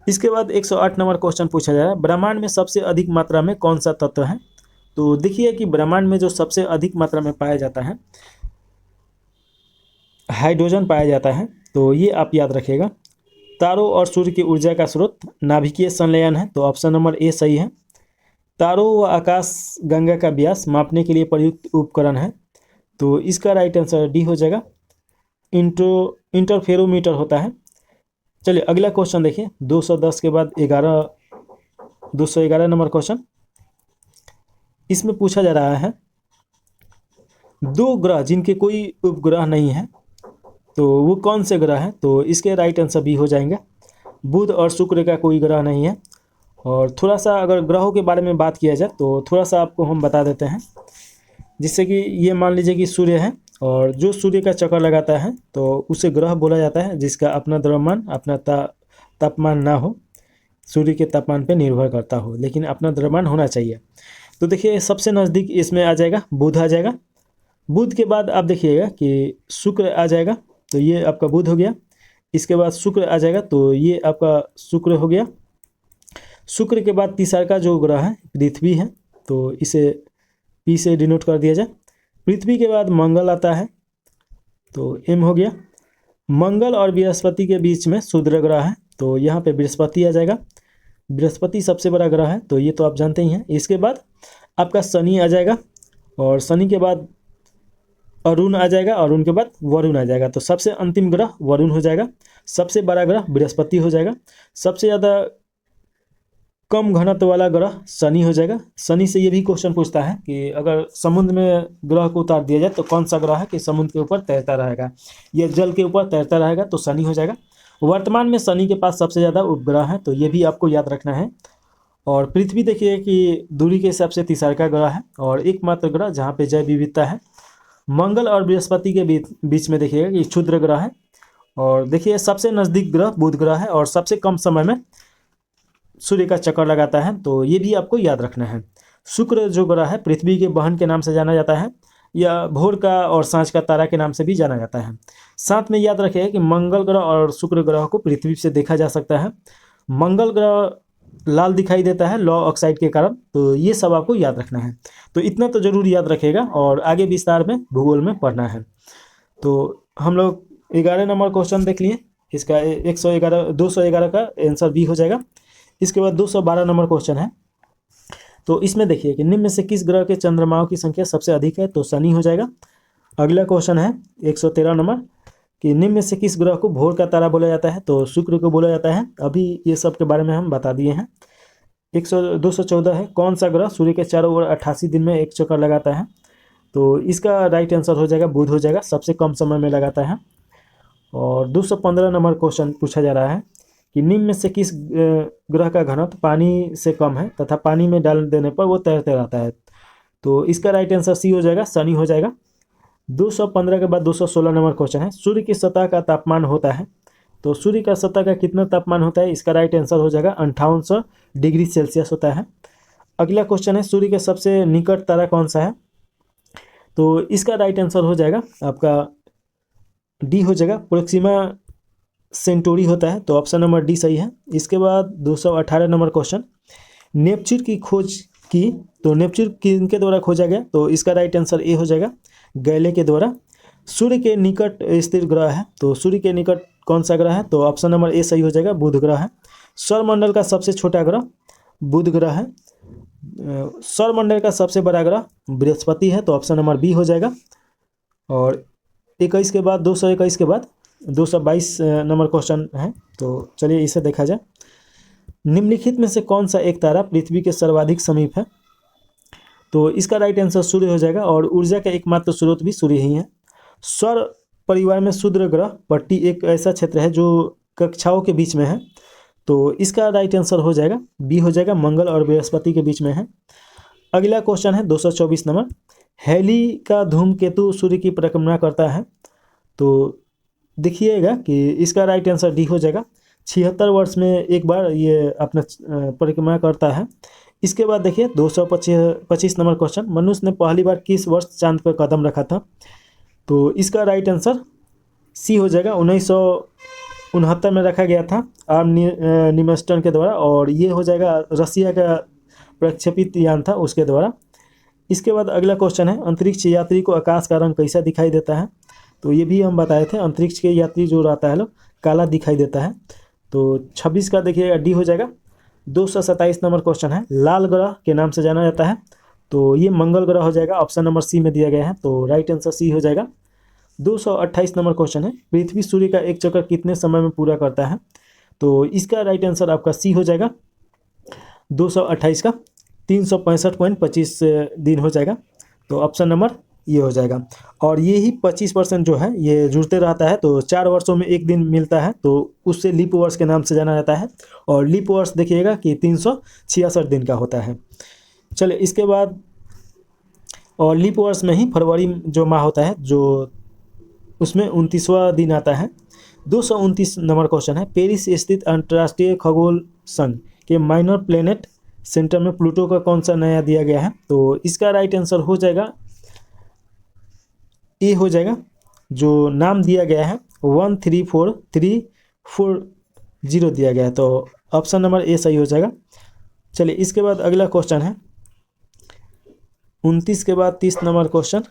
इसके बाद 108 नंबर क्वेश्चन पूछा जा रहा है, ब्रह्मांड में सबसे अधिक मात्रा में कौन सा तत्व है? तो देखिए कि ब्रह्मांड में जो सबसे अधिक मात्रा में पाया जाता है हाइड्रोजन पाया जाता है। तो ये आप याद रखिएगा। तारों और सूर्य की ऊर्जा का स्रोत नाभिकीय संलयन है। तो ऑप्शन नंबर ए सही है। तारों व आकाश गंगा का व्यास मापने के लिए प्रयुक्त उपकरण है। तो इसका राइट आंसर डी हो जाएगा, इंटरफेरोमीटर होता है। चलिए अगला क्वेश्चन देखिए 210 के बाद 211 नंबर क्वेश्चन। इसमें पूछा जा रहा है, 2 ग्रह जिनके कोई उपग्रह नहीं है तो वो कौन से ग्रह हैं? तो इसके राइट आंसर बी हो जाएंगे, बुध और शुक्र का कोई ग्रह नहीं है। और थोड़ा सा अगर ग्रहों के बारे में बात किया जाए तो थोड़ा सा आपको हम बता देते हैं, जिससे कि ये मान लीजिए कि सूर्य है और जो सूर्य का चक्कर लगाता है तो उसे ग्रह बोला जाता है, जिसका अपना द्रव्यमान अपना तापमान ना हो, सूर्य के तापमान पे निर्भर करता हो, लेकिन अपना द्रव्यमान होना चाहिए। तो देखिए सबसे नज़दीक इसमें आ जाएगा बुध आ जाएगा। बुध के बाद आप देखिएगा कि शुक्र आ जाएगा, तो ये आपका बुध हो गया। इसके बाद शुक्र आ जाएगा, तो ये आपका शुक्र हो गया। शुक्र के बाद तीसरा का जो ग्रह है पृथ्वी है, तो इसे पी से डिनोट कर दिया जाए। पृथ्वी के बाद मंगल आता है, तो एम हो गया। मंगल और बृहस्पति के बीच में क्षुद्र ग्रह है, तो यहाँ पे बृहस्पति आ जाएगा। बृहस्पति सबसे बड़ा ग्रह है, तो ये तो आप जानते ही हैं। इसके बाद आपका शनि आ जाएगा और शनि के बाद अरुण आ जाएगा, अरुण के बाद वरुण आ जाएगा। तो सबसे अंतिम ग्रह वरुण हो जाएगा, सबसे बड़ा ग्रह बृहस्पति हो जाएगा, सबसे ज़्यादा कम घनत्व वाला ग्रह शनि हो जाएगा। शनि से ये भी क्वेश्चन पूछता है कि अगर समुद्र में ग्रह को उतार दिया जाए तो कौन सा ग्रह है कि समुद्र के ऊपर तैरता रहेगा, ये जल के ऊपर तैरता रहेगा, तो शनि हो जाएगा। वर्तमान में शनि के पास सबसे ज़्यादा उपग्रह है, तो ये भी आपको याद रखना है। और पृथ्वी देखिए कि दूरी के हिसाब से तीसरा ग्रह है और एकमात्र ग्रह जहाँ पे जैव विविधता है। मंगल और बृहस्पति के बीच में देखिएगा कि क्षुद्र ग्रह है। और देखिए सबसे नज़दीक ग्रह बुध ग्रह है और सबसे कम समय में सूर्य का चक्कर लगाता है, तो ये भी आपको याद रखना है। शुक्र जो ग्रह है पृथ्वी के बहन के नाम से जाना जाता है, या भोर का और सांझ का तारा के नाम से भी जाना जाता है। साथ में याद रखिए कि मंगल ग्रह और शुक्र ग्रह को पृथ्वी से देखा जा सकता है। मंगल ग्रह लाल दिखाई देता है लौ ऑक्साइड के कारण, तो ये सब आपको याद रखना है। तो इतना तो जरूर याद रखिएगा और आगे विस्तार में भूगोल में पढ़ना है। तो हम लोग 11 नंबर क्वेश्चन देख लिए, इसका 211 का आंसर बी हो जाएगा। इसके बाद 212 नंबर क्वेश्चन है। तो इसमें देखिए कि निम्न में से किस ग्रह के चंद्रमाओं की संख्या सबसे अधिक है, तो शनि हो जाएगा। अगला क्वेश्चन है 113 नंबर कि निम्न में से किस ग्रह को भोर का तारा बोला जाता है, तो शुक्र को बोला जाता है। अभी ये सब के बारे में हम बता दिए हैं। 214 है कौन सा ग्रह सूर्य के चारों ओर 88 दिन में एक चक्कर लगाता है, तो इसका राइट आंसर हो जाएगा बुध हो जाएगा, सबसे कम समय में लगाता है। और 215 नंबर क्वेश्चन पूछा जा रहा है कि निम्न में से किस ग्रह का घनत्व पानी से कम है तथा पानी में डाल देने पर वो तैरते रहता है, तो इसका राइट आंसर सी हो जाएगा, शनि हो जाएगा। 215 के बाद 216 नंबर क्वेश्चन है सूर्य की सतह का तापमान होता है, तो सूर्य का सतह का कितना तापमान होता है, इसका राइट आंसर हो जाएगा 5800 डिग्री सेल्सियस होता है। अगला क्वेश्चन है सूर्य के सबसे निकट तारा कौन सा है, तो इसका राइट आंसर हो जाएगा आपका डी हो जाएगा, प्रोक्सिमा सेंटोरी होता है, तो ऑप्शन नंबर डी सही है। इसके बाद 218 नंबर क्वेश्चन नेपच्यून की खोज की, तो नेपच्यून किनके द्वारा खोजा गया, तो इसका राइट आंसर ए हो जाएगा, गैले के द्वारा। सूर्य के निकट स्थिर ग्रह है, तो सूर्य के निकट कौन सा ग्रह है, तो ऑप्शन नंबर ए सही हो जाएगा, बुध ग्रह है। सौरमंडल का सबसे छोटा ग्रह बुध ग्रह है। सौरमंडल का सबसे बड़ा ग्रह बृहस्पति है, तो ऑप्शन नंबर बी हो जाएगा। और 21 के बाद 221 के बाद 222 नंबर क्वेश्चन है, तो चलिए इसे देखा जाए। निम्नलिखित में से कौन सा एक तारा पृथ्वी के सर्वाधिक समीप है, तो इसका राइट आंसर सूर्य हो जाएगा और ऊर्जा का एकमात्र स्रोत भी सूर्य ही है। सौर परिवार में क्षुद्र ग्रह पट्टी एक ऐसा क्षेत्र है जो कक्षाओं के बीच में है, तो इसका राइट आंसर हो जाएगा बी हो जाएगा, मंगल और बृहस्पति के बीच में है। अगला क्वेश्चन है 224 नंबर हैली का धूमकेतु सूर्य की परिक्रमा करता है, तो देखिएगा कि इसका राइट आंसर डी हो जाएगा, 76 वर्ष में एक बार ये अपना परिक्रमा करता है। इसके बाद देखिए 225 नंबर क्वेश्चन मनुष्य ने पहली बार किस वर्ष चांद पर कदम रखा था, तो इसका राइट आंसर सी हो जाएगा, 1969 में रखा गया था आर्मनिमस्टन के द्वारा, और ये हो जाएगा रसिया का प्रक्षेपित यान था उसके द्वारा। इसके बाद अगला क्वेश्चन है अंतरिक्ष यात्री को आकाश का रंग कैसा दिखाई देता है, तो ये भी हम बताए थे, अंतरिक्ष के यात्री जो रहता है लोग काला दिखाई देता है, तो 26 का देखिएगा डी हो जाएगा। 227 नंबर क्वेश्चन है लाल ग्रह के नाम से जाना जाता है, तो ये मंगल ग्रह हो जाएगा, ऑप्शन नंबर सी में दिया गया है, तो राइट आंसर सी हो जाएगा। 228 नंबर क्वेश्चन है पृथ्वी सूर्य का एक चक्कर कितने समय में पूरा करता है, तो इसका राइट आंसर आपका सी हो जाएगा, 228 का 365.25 दिन हो जाएगा, तो ऑप्शन नंबर ये हो जाएगा। और ये ही 25% जो है ये जुड़ते रहता है, तो 4 वर्षों में एक दिन मिलता है, तो उससे लीप वर्ष के नाम से जाना जाता है। और लीप वर्ष देखिएगा कि 366 दिन का होता है। चलिए इसके बाद और लीप वर्ष में ही फरवरी जो माह होता है जो उसमें 29वां दिन आता है। 229 नंबर क्वेश्चन है पेरिस स्थित अंतर्राष्ट्रीय खगोल संघ के माइनर प्लेनेट सेंटर में प्लूटो का कौन सा नया दिया गया है, तो इसका राइट आंसर हो जाएगा ए हो जाएगा, जो नाम दिया गया है 134340 दिया गया है, तो ऑप्शन नंबर ए सही हो जाएगा। चलिए इसके बाद अगला क्वेश्चन है 29 के बाद 30 नंबर क्वेश्चन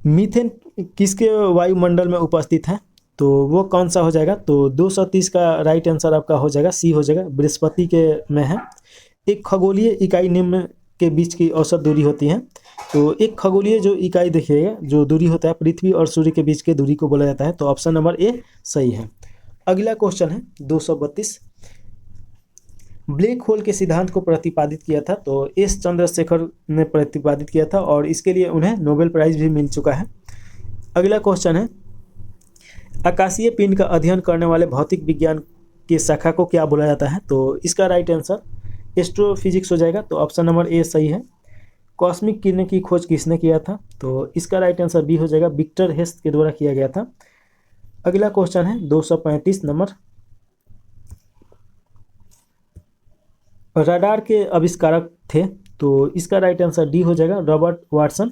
मीथेन किसके वायुमंडल में उपस्थित है, तो वो कौन सा हो जाएगा, तो 230 का राइट आंसर आपका हो जाएगा सी हो जाएगा, बृहस्पति के में है। एक खगोलीय इकाई निम्न के बीच की औसत दूरी होती है, तो एक खगोलीय जो इकाई देखिएगा, जो दूरी होता है पृथ्वी और सूर्य के बीच के दूरी को बोला जाता है। तो ऑप्शन नंबर ए सही है। अगला क्वेश्चन है 232। ब्लैक होल के सिद्धांत को प्रतिपादित किया था तो एस चंद्रशेखर ने प्रतिपादित किया था और इसके लिए उन्हें नोबेल प्राइज भी मिल चुका है। अगला क्वेश्चन है आकाशीय पिंड का अध्ययन करने वाले भौतिक विज्ञान की शाखा को क्या बोला जाता है? तो इसका राइट आंसर एस्ट्रोफिजिक्स हो जाएगा। तो ऑप्शन नंबर ए सही है। कॉस्मिक किरणें की खोज किसने किया था? तो इसका राइट आंसर बी हो जाएगा, विक्टर हेस्ट के द्वारा किया गया था। अगला क्वेश्चन है 235 नंबर। रडार के आविष्कारक थे तो इसका राइट आंसर डी हो जाएगा, रॉबर्ट वाटसन।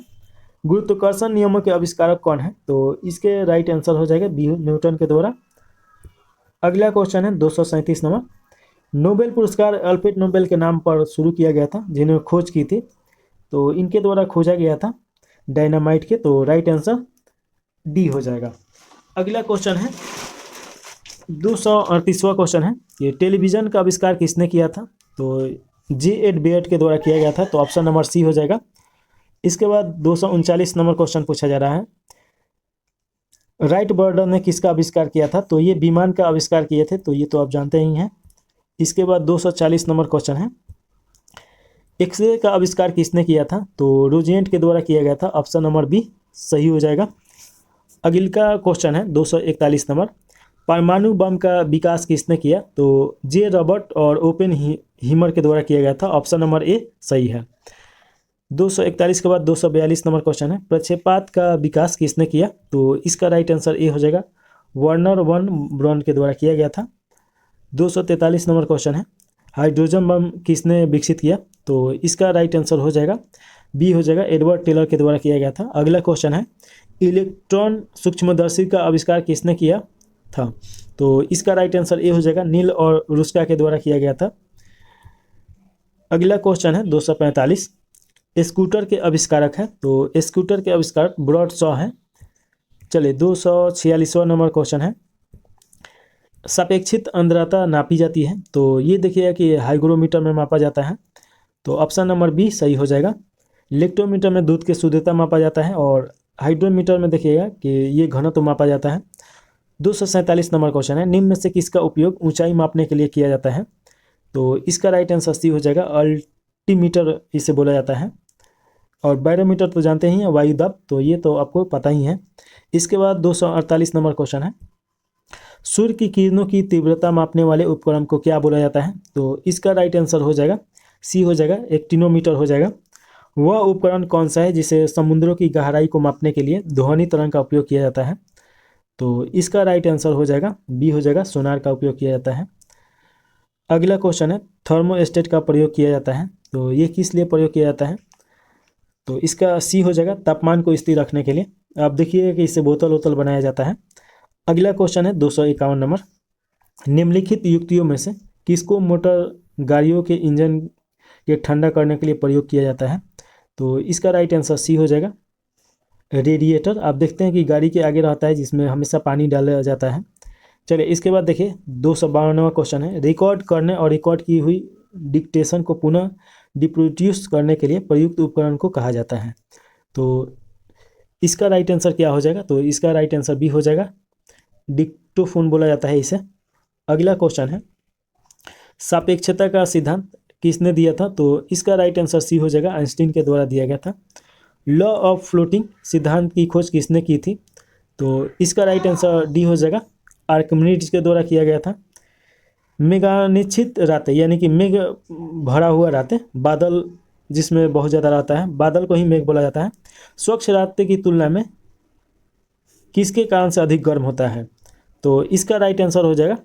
गुरुत्वाकर्षण नियमों के आविष्कारक कौन है? तो इसके राइट आंसर हो जाएगा बी, न्यूटन के द्वारा। अगला क्वेश्चन है 237 नंबर। नोबेल पुरस्कार अल्फ्रेड नोबेल के नाम पर शुरू किया गया था, जिन्होंने खोज की थी, तो इनके द्वारा खोजा गया था डायनामाइट के। तो राइट आंसर डी हो जाएगा। अगला क्वेश्चन है 238वां क्वेश्चन है, ये टेलीविज़न का आविष्कार किसने किया था? तो जे एड बेयर्ड के द्वारा किया गया था। तो ऑप्शन नंबर सी हो जाएगा। इसके बाद 239 नंबर क्वेश्चन पूछा जा रहा है, राइट बर्डन ने किसका आविष्कार किया था? तो ये विमान का आविष्कार किए थे, तो ये तो आप जानते ही हैं। इसके बाद 240 नंबर क्वेश्चन है, एक्सरे का आविष्कार किसने किया था? तो रोजेंट के द्वारा किया गया था। ऑप्शन नंबर बी सही हो जाएगा। अगला क्वेश्चन है 241 नंबर। परमाणु बम का विकास किसने किया? तो जे रॉबर्ट और ओपेन हीमर के द्वारा किया गया था। ऑप्शन नंबर ए सही है। 241 के बाद 242 नंबर क्वेश्चन है, प्रक्षेपात का विकास किसने किया? तो इसका राइट आंसर ए हो जाएगा, वर्नर वन ब्रॉन के द्वारा किया गया था। 243 नंबर क्वेश्चन है, हाइड्रोजन बम किसने विकसित किया? तो इसका राइट आंसर हो जाएगा बी हो जाएगा, एडवर्ड टेलर के द्वारा किया गया था। अगला क्वेश्चन है, इलेक्ट्रॉन सूक्ष्मदर्शी का आविष्कार किसने किया था? तो इसका राइट आंसर ए हो जाएगा, नील और रुस्का के द्वारा किया गया था। अगला क्वेश्चन है 245। स्कूटर के आविष्कारक है, तो स्कूटर के आविष्कारक ब्रॉड शॉ है। चलिए 246वां नंबर क्वेश्चन है, सापेक्षित आर्द्रता नापी जाती है, तो ये देखिएगा कि हाइग्रोमीटर में मापा जाता है। तो ऑप्शन नंबर बी सही हो जाएगा। लेक्टोमीटर में दूध की शुद्धता मापा जाता है और हाइड्रोमीटर में देखिएगा कि ये घनत्व मापा जाता है। 247 नंबर क्वेश्चन है, निम्न में से किसका उपयोग ऊंचाई मापने के लिए किया जाता है? तो इसका राइट आंसर सी हो जाएगा, अल्टीमीटर इसे बोला जाता है। और बैरोमीटर तो जानते ही हैं, वायु दाब, तो ये तो आपको पता ही है। इसके बाद 248 नंबर क्वेश्चन है, सूर्य की किरणों की तीव्रता मापने वाले उपकरण को क्या बोला जाता है? तो इसका राइट आंसर हो जाएगा सी हो जाएगा, एक्टिनोमीटर हो जाएगा। वह उपकरण कौन सा है जिसे समुद्रों की गहराई को मापने के लिए ध्वनि तरंग का उपयोग किया जाता है? तो इसका राइट आंसर हो जाएगा बी हो जाएगा, सोनार का उपयोग किया जाता है। अगला क्वेश्चन है, थर्मोस्टेट का प्रयोग किया जाता है, तो ये किस लिए प्रयोग किया जाता है? तो इसका सी हो जाएगा, तापमान को स्थिर रखने के लिए। आप देखिए कि इससे बोतल वोतल बनाया जाता है। अगला क्वेश्चन है 251 नंबर, निम्नलिखित युक्तियों में से किसको मोटर गाड़ियों के इंजन के ठंडा करने के लिए प्रयोग किया जाता है? तो इसका राइट आंसर सी हो जाएगा, रेडिएटर। आप देखते हैं कि गाड़ी के आगे रहता है जिसमें हमेशा पानी डाला जाता है। चलिए इसके बाद देखिए 252वां क्वेश्चन है, रिकॉर्ड करने और रिकॉर्ड की हुई डिक्टेशन को पुनः रिप्रोड्यूस करने के लिए प्रयुक्त उपकरण को कहा जाता है। तो इसका राइट आंसर क्या हो जाएगा? तो इसका राइट आंसर बी हो जाएगा, डिक्टोफोन बोला जाता है इसे। अगला क्वेश्चन है, सापेक्षता का सिद्धांत किसने दिया था? तो इसका राइट आंसर सी हो जाएगा, आइंस्टीन के द्वारा दिया गया था। लॉ ऑफ फ्लोटिंग सिद्धांत की खोज किसने की थी? तो इसका राइट आंसर डी हो जाएगा, आर्किमिडीज के द्वारा किया गया था। मेघानिच्छित रातें यानी कि मेघ भरा हुआ रातें, बादल जिसमें बहुत ज़्यादा रहता है, बादल को ही मेघ बोला जाता है। स्वच्छ रातें की तुलना में किसके कारण से अधिक गर्म होता है? तो इसका राइट आंसर हो जाएगा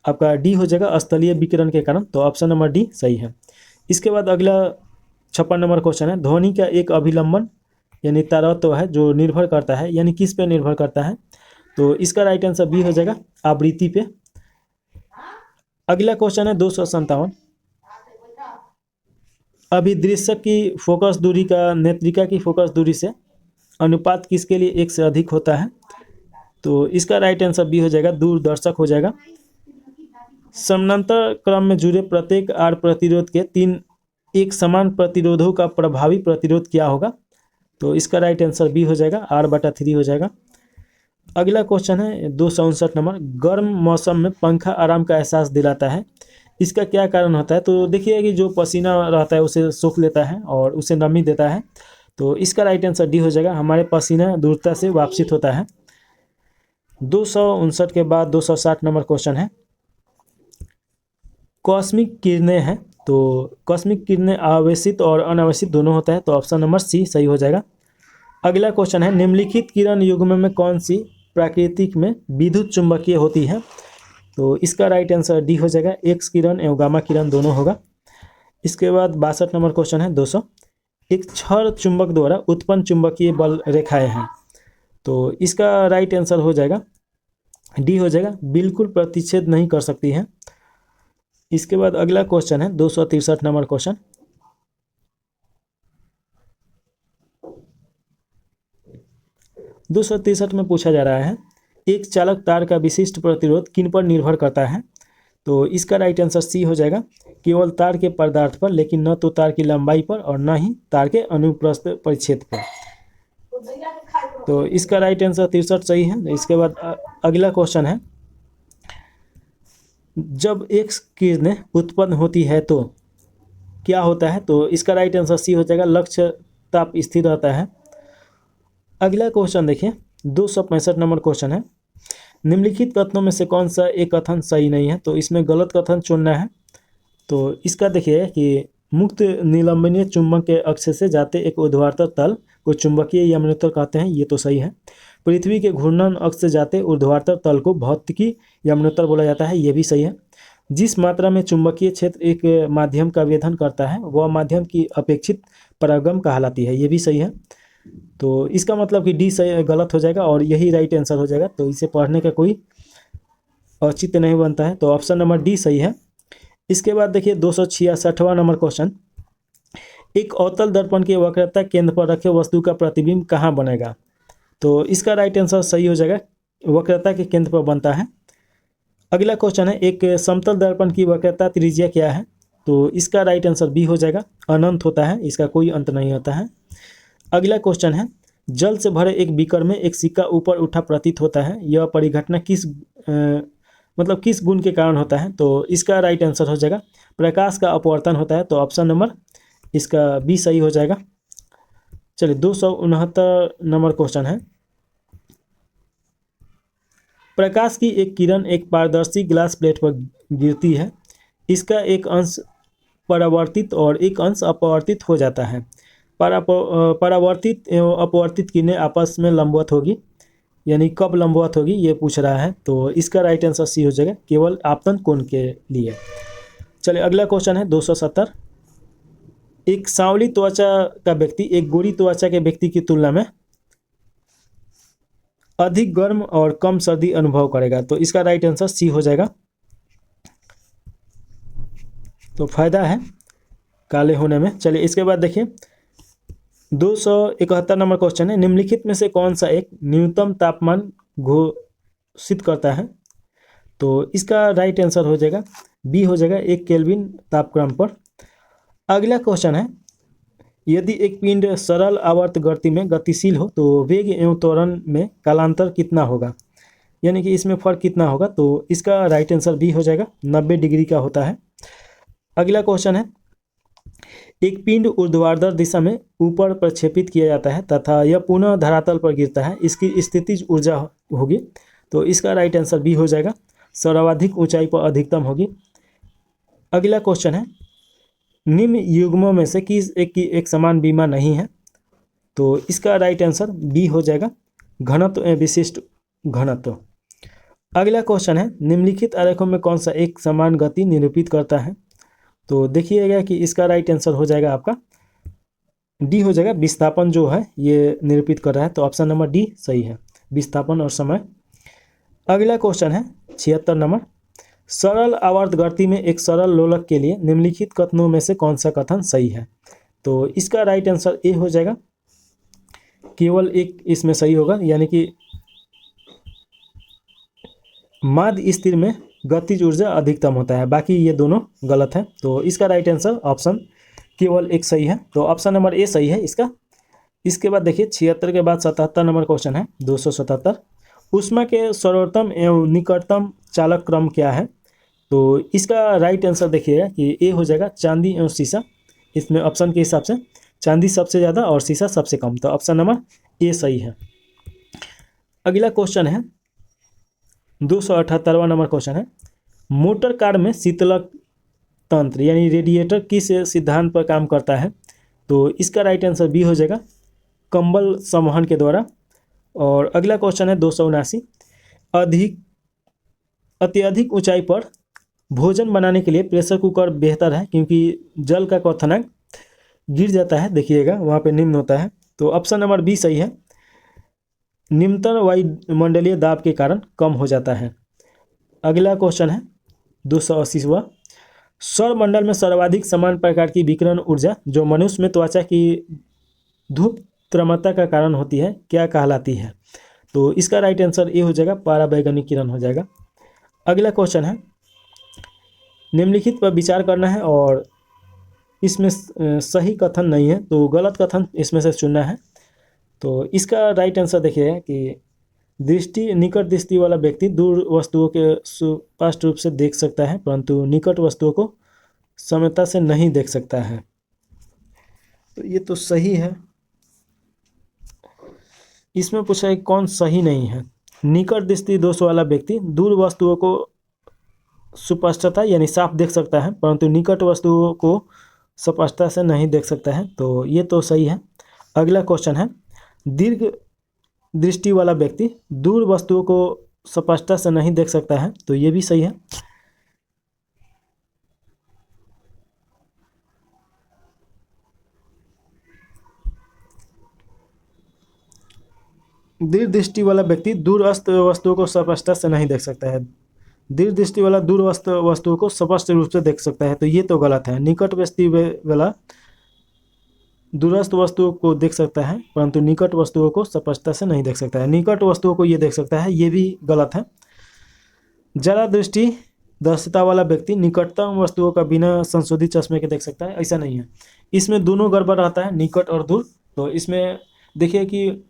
आपका डी हो जाएगा, स्थलीय विकिरण के कारण। तो ऑप्शन नंबर डी सही है। इसके बाद अगला 56 नंबर क्वेश्चन है, ध्वनि का एक अभिलंबन यानी तारतम्य है जो निर्भर करता है, यानी किस पे निर्भर करता है? तो इसका राइट आंसर बी हो जाएगा, आवृत्ति पे। अगला क्वेश्चन है 257, अभिदृश्यक की फोकस दूरी का नेत्रिका की फोकस दूरी से अनुपात किसके लिए एक से अधिक होता है? तो इसका राइट आंसर बी हो जाएगा, दूरदर्शक हो जाएगा। समानांतर क्रम में जुड़े प्रत्येक आर प्रतिरोध के तीन एक समान प्रतिरोधों का प्रभावी प्रतिरोध क्या होगा? तो इसका राइट आंसर बी हो जाएगा, r/3 हो जाएगा। अगला क्वेश्चन है 259 नंबर, गर्म मौसम में पंखा आराम का एहसास दिलाता है, इसका क्या कारण होता है? तो देखिए कि जो पसीना रहता है उसे सोख लेता है और उसे नमी देता है, तो इसका राइट आंसर डी हो जाएगा, हमारे पसीना दूरता से वापसित होता है। 259 के बाद 260 नंबर क्वेश्चन है, कॉस्मिक किरणें हैं, तो कॉस्मिक किरणें आवेशित और अनावेशित दोनों होता है, तो ऑप्शन नंबर सी सही हो जाएगा। अगला क्वेश्चन है, निम्नलिखित किरण युग्म में कौन सी प्राकृतिक में विद्युत चुंबकीय होती है? तो इसका राइट आंसर डी हो जाएगा, एक्स किरण एवं गामा किरण दोनों होगा। इसके बाद 62 नंबर क्वेश्चन है 200, एक क्षण चुंबक द्वारा उत्पन्न चुंबकीय बल रेखाएं हैं, तो इसका राइट आंसर हो जाएगा डी हो जाएगा, बिल्कुल प्रतिच्छेद नहीं कर सकती है। इसके बाद अगला क्वेश्चन है 263 नंबर क्वेश्चन, दो सौ तिरसठ में पूछा जा रहा है, एक चालक तार का विशिष्ट प्रतिरोध किन पर निर्भर करता है? तो इसका राइट आंसर सी हो जाएगा, केवल तार के पदार्थ पर, लेकिन न तो तार की लंबाई पर और न ही तार के अनुप्रस्थ परिच्छेद पर। तो इसका राइट आंसर 63 सही है। इसके बाद अगला क्वेश्चन है, जब एक्स किरणें उत्पन्न होती है तो क्या होता है? तो इसका राइट आंसर सी हो जाएगा, लक्ष्य ताप स्थिर रहता है। अगला क्वेश्चन देखिए 265 नंबर क्वेश्चन है, निम्नलिखित कथनों में से कौन सा एक कथन सही नहीं है? तो इसमें गलत कथन चुनना है। तो इसका देखिए कि मुक्त निलंबनीय चुंबक के अक्ष से जाते एक ऊर्ध्वाधर तल को चुंबकीय यमनोत्तर कहते हैं, ये तो सही है। पृथ्वी के घूर्णन अक्ष से जाते ऊर्ध्वाधर तल को भौतिकी यमनोत्तर बोला जाता है, ये भी सही है। जिस मात्रा में चुंबकीय क्षेत्र एक माध्यम का वेधन करता है वह माध्यम की अपेक्षित परागम कहलाती है, ये भी सही है। तो इसका मतलब कि डी सही गलत हो जाएगा और यही राइट आंसर हो जाएगा, तो इसे पढ़ने का कोई औचित्य नहीं बनता है, तो ऑप्शन नंबर डी सही है। इसके बाद देखिए 266वां नंबर क्वेश्चन, एक अवतल दर्पण के वक्रता केंद्र पर रखे वस्तु का प्रतिबिंब कहाँ बनेगा? तो इसका राइट आंसर सही हो जाएगा, वक्रता के केंद्र पर बनता है। अगला क्वेश्चन है, एक समतल दर्पण की वक्रता त्रिज्या क्या है? तो इसका राइट आंसर बी हो जाएगा, अनंत होता है, इसका कोई अंत नहीं होता है। अगला क्वेश्चन है, जल से भरे एक बीकर में एक सिक्का ऊपर उठा प्रतीत होता है, यह परिघटना किस गुण के कारण होता है? तो इसका राइट आंसर हो जाएगा, प्रकाश का अपवर्तन होता है, तो ऑप्शन नंबर इसका बी सही हो जाएगा। चलिए 269 नंबर क्वेश्चन है, प्रकाश की एक किरण एक पारदर्शी ग्लास प्लेट पर गिरती है, इसका एक अंश परावर्तित और एक अंश अपवर्तित हो जाता है, परावर्तित एवं अपवर्तित किरणें आपस में लंबवत होगी, यानी कब लंबवत होगी ये पूछ रहा है, तो इसका राइट आंसर सी हो जाएगा, केवल आपतन कोण के लिए। चलिए अगला क्वेश्चन है 270, एक सांवली त्वचा का व्यक्ति एक गोरी त्वचा के व्यक्ति की तुलना में अधिक गर्म और कम सर्दी अनुभव करेगा, तो इसका राइट आंसर सी हो जाएगा। तो फायदा है काले होने में। चलिए इसके बाद देखिए 271 नंबर क्वेश्चन है, निम्नलिखित में से कौन सा एक न्यूनतम तापमान घोषित करता है? तो इसका राइट आंसर हो जाएगा बी हो जाएगा, 1 केल्विन तापक्रम पर। अगला क्वेश्चन है, यदि एक पिंड सरल आवर्त गति में गतिशील हो तो वेग एवं त्वरण में कालांतर कितना होगा, यानी कि इसमें फर्क कितना होगा? तो इसका राइट आंसर बी हो जाएगा, 90 डिग्री का होता है। अगला क्वेश्चन है, एक पिंड ऊर्ध्वाधर दिशा में ऊपर प्रक्षेपित किया जाता है तथा यह पुनः धरातल पर गिरता है, इसकी स्थितिज ऊर्जा होगी, तो इसका राइट आंसर बी हो जाएगा, सर्वाधिक ऊंचाई पर अधिकतम होगी। अगला क्वेश्चन है, निम्न युग्मों में से किस एक की एक समान बीमा नहीं है? तो इसका राइट आंसर बी हो जाएगा, घनत्व एवं विशिष्ट घनत्व। अगला क्वेश्चन है, निम्नलिखित आरेखों में कौन सा एक समान गति निरूपित करता है? तो देखिएगा कि इसका राइट आंसर हो जाएगा आपका डी हो जाएगा, विस्थापन जो है ये निरूपित कर रहा है, तो ऑप्शन नंबर डी सही है, विस्थापन और समय। अगला क्वेश्चन है 76 नंबर, सरल आवर्त गति में एक सरल लोलक के लिए निम्नलिखित कथनों में से कौन सा कथन सही है? तो इसका राइट आंसर ए हो जाएगा, केवल एक इसमें सही होगा, यानी कि माध्य स्थिर में गतिज ऊर्जा अधिकतम होता है, बाकी ये दोनों गलत है, तो इसका राइट आंसर ऑप्शन केवल एक सही है, तो ऑप्शन नंबर ए सही है इसका। इसके बाद देखिए 76 के बाद 77 नंबर क्वेश्चन है 277। ऊष्मा के सर्वोत्तम एवं निकटतम चालक क्रम क्या है? तो इसका राइट आंसर देखिएगा कि ए हो जाएगा चांदी एवं सीसा। इसमें ऑप्शन के हिसाब से चांदी सबसे ज़्यादा और सीसा सबसे कम, तो ऑप्शन नंबर ए सही है। अगला क्वेश्चन है 278वां नंबर क्वेश्चन है, मोटर कार में शीतलक तंत्र यानी रेडिएटर किस सिद्धांत पर काम करता है? तो इसका राइट आंसर बी हो जाएगा कंबल संवहन के द्वारा। और अगला क्वेश्चन है 279, अत्यधिक ऊंचाई पर भोजन बनाने के लिए प्रेशर कुकर बेहतर है क्योंकि जल का क्वथनांक गिर जाता है, देखिएगा वहाँ पे निम्न होता है, तो ऑप्शन नंबर बी सही है, निम्नतर वायुमंडलीय दाब के कारण कम हो जाता है। अगला क्वेश्चन है 280वां, सौरमंडल में सर्वाधिक समान प्रकार की विकिरण ऊर्जा जो मनुष्य में त्वचा की धूप त्रमता का कारण होती है क्या कहलाती है? तो इसका राइट आंसर ए हो जाएगा पराबैंगनी किरण हो जाएगा। अगला क्वेश्चन है, निम्नलिखित पर विचार करना है और इसमें सही कथन नहीं है तो गलत कथन इसमें से चुनना है। तो इसका राइट आंसर देखिए कि निकट दृष्टि वाला व्यक्ति दूर वस्तुओं के स्पष्ट रूप से देख सकता है परंतु निकट वस्तुओं को समता से नहीं देख सकता है, तो ये तो सही है। इसमें पूछा है कौन सही नहीं है। निकट दृष्टि दोष वाला व्यक्ति दूर वस्तुओं को स्पष्टता यानी साफ देख सकता है परंतु निकट वस्तुओं को स्पष्टता से नहीं देख सकता है, तो ये तो सही है। अगला क्वेश्चन है, दीर्घ दृष्टि वाला व्यक्ति दूर वस्तुओं को स्पष्टता से नहीं देख सकता है, तो ये भी सही है। दीर्घ दृष्टि वाला व्यक्ति दूरस्थ वस्तुओं को स्पष्टता से नहीं देख सकता है, दीर्घ दृष्टि वाला दूरस्थ वस्तुओं को स्पष्ट रूप से देख सकता है, तो ये तो गलत है। निकट दृष्टि वाला दूरस्थ वस्तुओं को देख सकता है परंतु निकट वस्तुओं को स्पष्टता से नहीं देख सकता है, निकट वस्तुओं को ये देख सकता है, ये भी गलत है। जरा दृष्टि दृष्टता वाला व्यक्ति निकटतम वस्तुओं का बिना संशोधित चश्मे के देख सकता है, ऐसा नहीं है। इसमें दोनों गड़बड़ रहता है, निकट और दूर। तो इसमें देखिए कि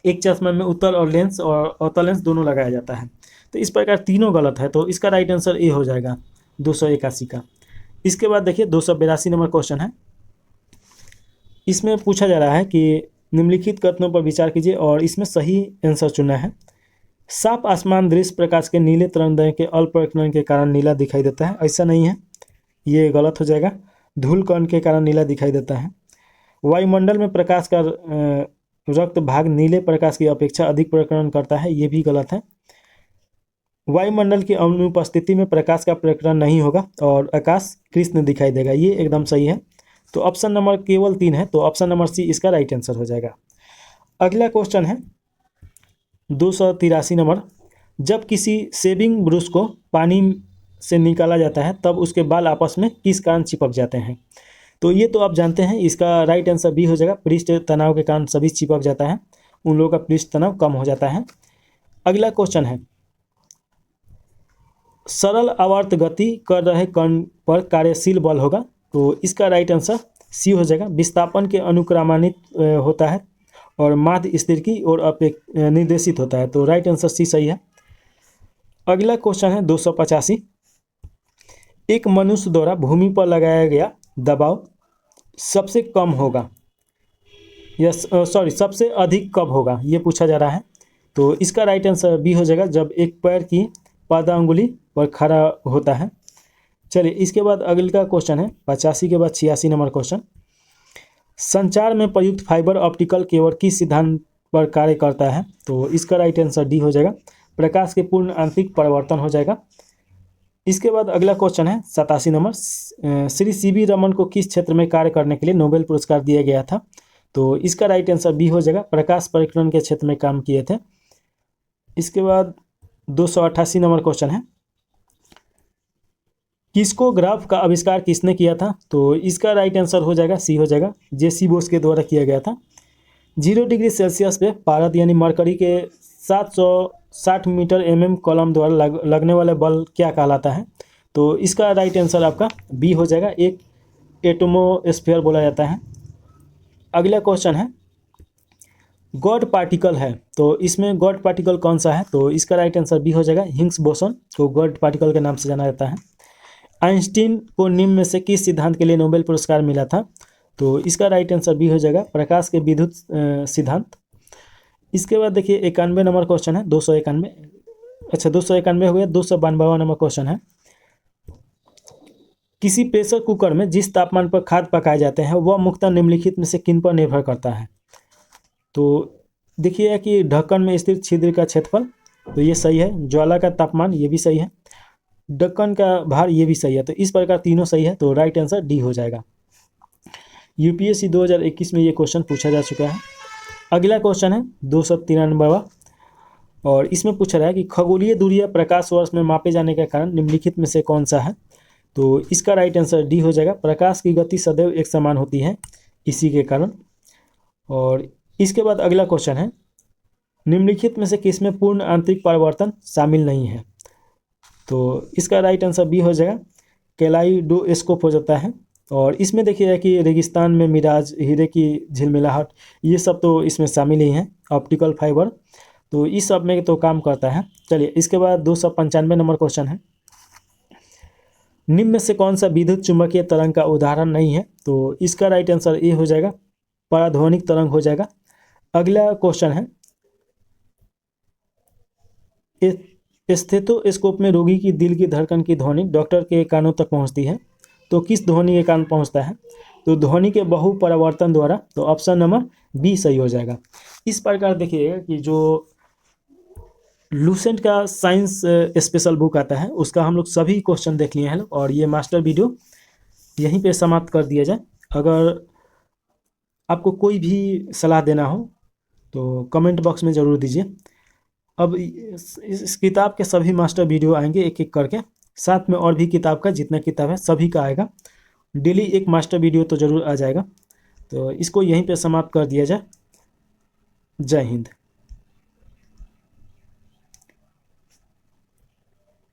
एक चश्मे में उत्तल और लेंस और अवतल लेंस दोनों लगाया जाता है, तो इस प्रकार तीनों गलत है, तो इसका राइट आंसर ए हो जाएगा 281 का। इसके बाद देखिए 282 नंबर क्वेश्चन है। इसमें पूछा जा रहा है कि निम्नलिखित कथनों पर विचार कीजिए और इसमें सही आंसर चुनना है। साफ आसमान दृश्य प्रकाश के नीले तरंगदैर्घ्य के अल्पविकर्ण के कारण नीला दिखाई देता है, ऐसा नहीं है, ये गलत हो जाएगा। धूल कण के कारण नीला दिखाई देता है। वायुमंडल में प्रकाश का रक्त भाग नीले प्रकाश की अपेक्षा अधिक प्रकरण करता है, ये भी गलत है। वायुमंडल की अनुपस्थिति में प्रकाश का प्रकरण नहीं होगा और आकाश कृष्ण दिखाई देगा, ये एकदम सही है। तो ऑप्शन नंबर केवल 3 है, तो ऑप्शन नंबर सी इसका राइट आंसर हो जाएगा। अगला क्वेश्चन है 283 नंबर, जब किसी शेविंग ब्रश को पानी से निकाला जाता है तब उसके बाल आपस में किस कारण चिपक जाते हैं? तो ये तो आप जानते हैं, इसका राइट आंसर बी हो जाएगा, पृष्ठ तनाव के कारण सभी चिपक जाता है, उन लोगों का पृष्ठ तनाव कम हो जाता है। अगला क्वेश्चन है, सरल आवर्त गति कर रहे कण पर कार्यशील बल होगा, तो इसका राइट आंसर सी हो जाएगा, विस्थापन के अनुक्रमान्वित होता है और माध्य स्थिर की ओर निर्देशित होता है, तो राइट आंसर सी सही है। अगला क्वेश्चन है 285, एक मनुष्य द्वारा भूमि पर लगाया गया दबाव सबसे कम होगा या सबसे अधिक कब होगा, ये पूछा जा रहा है। तो इसका राइट आंसर बी हो जाएगा, जब एक पैर की पादांगुली पर खड़ा होता है। चलिए इसके बाद अगला क्वेश्चन है 85 के बाद 86 नंबर क्वेश्चन, संचार में प्रयुक्त फाइबर ऑप्टिकल केबल किस सिद्धांत पर कार्य करता है? तो इसका राइट आंसर डी हो जाएगा, प्रकाश के पूर्ण आंतरिक परिवर्तन हो जाएगा। इसके बाद अगला क्वेश्चन है 87 नंबर, श्री सीवी रमन को किस क्षेत्र में कार्य करने के लिए नोबेल पुरस्कार दिया गया था? तो इसका राइट आंसर बी हो जाएगा, प्रकाश परिक्रमण के क्षेत्र में काम किए थे। इसके बाद 288 नंबर क्वेश्चन है, किस्कोग्राफ का आविष्कार किसने किया था? तो इसका राइट आंसर हो जाएगा सी हो जाएगा, जे.सी. बोस के द्वारा किया गया था। 0 डिग्री सेल्सियस पे पारद यानी मरकरी के 760 मीटर mm कॉलम द्वारा लगने वाले बल क्या कहलाता है? तो इसका राइट आंसर आपका बी हो जाएगा, एक एटमोस्फेयर बोला जाता है। अगला क्वेश्चन है गॉड पार्टिकल है, तो इसमें गॉड पार्टिकल कौन सा है, तो इसका राइट आंसर बी हो जाएगा। हिग्स बोसॉन को गॉड पार्टिकल के नाम से जाना जाता है। आइंस्टीन को निम्न में से किस सिद्धांत के लिए नोबेल पुरस्कार मिला था, तो इसका राइट आंसर बी हो जाएगा, प्रकाश के विद्युत सिद्धांत। इसके बाद देखिए 91 नंबर क्वेश्चन है, 291, अच्छा 291 हो गया। 292वां नंबर क्वेश्चन है, किसी प्रेशर कुकर में जिस तापमान पर खाद्य पकाए जाते हैं वह मुख्यतः निम्नलिखित में से किन पर निर्भर करता है, तो देखिए कि ढक्कन में स्थित छिद्र का क्षेत्रफल, तो ये सही है। ज्वाला का तापमान, ये भी सही है। ढक्कन का भार, ये भी सही है। तो इस प्रकार तीनों सही है, तो राइट आंसर डी हो जाएगा। यूपीएससी 2021 में ये क्वेश्चन पूछा जा चुका है। अगला क्वेश्चन है 293वां, और इसमें पूछा रहा है कि खगोलीय दूरियां प्रकाश वर्ष में मापे जाने के कारण निम्नलिखित में से कौन सा है, तो इसका राइट आंसर डी हो जाएगा। प्रकाश की गति सदैव एक समान होती है इसी के कारण। और इसके बाद अगला क्वेश्चन है, निम्नलिखित में से किसमें पूर्ण आंतरिक परावर्तन शामिल नहीं है, तो इसका राइट आंसर बी हो जाएगा, कैलाइडोस्कोप हो जाता है। और इसमें देखिए कि रेगिस्तान में मिराज, हीरे की झिलमिलाहट, ये सब तो इसमें शामिल ही हैं। ऑप्टिकल फाइबर, तो इस सब में तो काम करता है। चलिए इसके बाद 295 नंबर क्वेश्चन है, निम्न में से कौन सा विद्युत चुंबकीय तरंग का उदाहरण नहीं है, तो इसका राइट आंसर ए हो जाएगा, पराध्वनिक तरंग हो जाएगा। अगला क्वेश्चन है, स्टेथोस्कोप में रोगी की दिल की धड़कन की ध्वनि डॉक्टर के कानों तक पहुंचती है, तो किस ध्वनि के कारण पहुंचता है, तो ध्वनि के बहु परावर्तन द्वारा। तो ऑप्शन नंबर बी सही हो जाएगा। इस प्रकार देखिएगा कि जो लूसेंट का साइंस स्पेशल बुक आता है उसका हम लोग सभी क्वेश्चन देख लिए हैं, और ये मास्टर वीडियो यहीं पे समाप्त कर दिया जाए। अगर आपको कोई भी सलाह देना हो तो कमेंट बॉक्स में ज़रूर दीजिए। अब इस किताब के सभी मास्टर वीडियो आएंगे एक एक करके, साथ में और भी किताब का जितना किताब है सभी का आएगा। डेली एक मास्टर वीडियो तो ज़रूर आ जाएगा। तो इसको यहीं पे समाप्त कर दिया जाए। जय हिंद।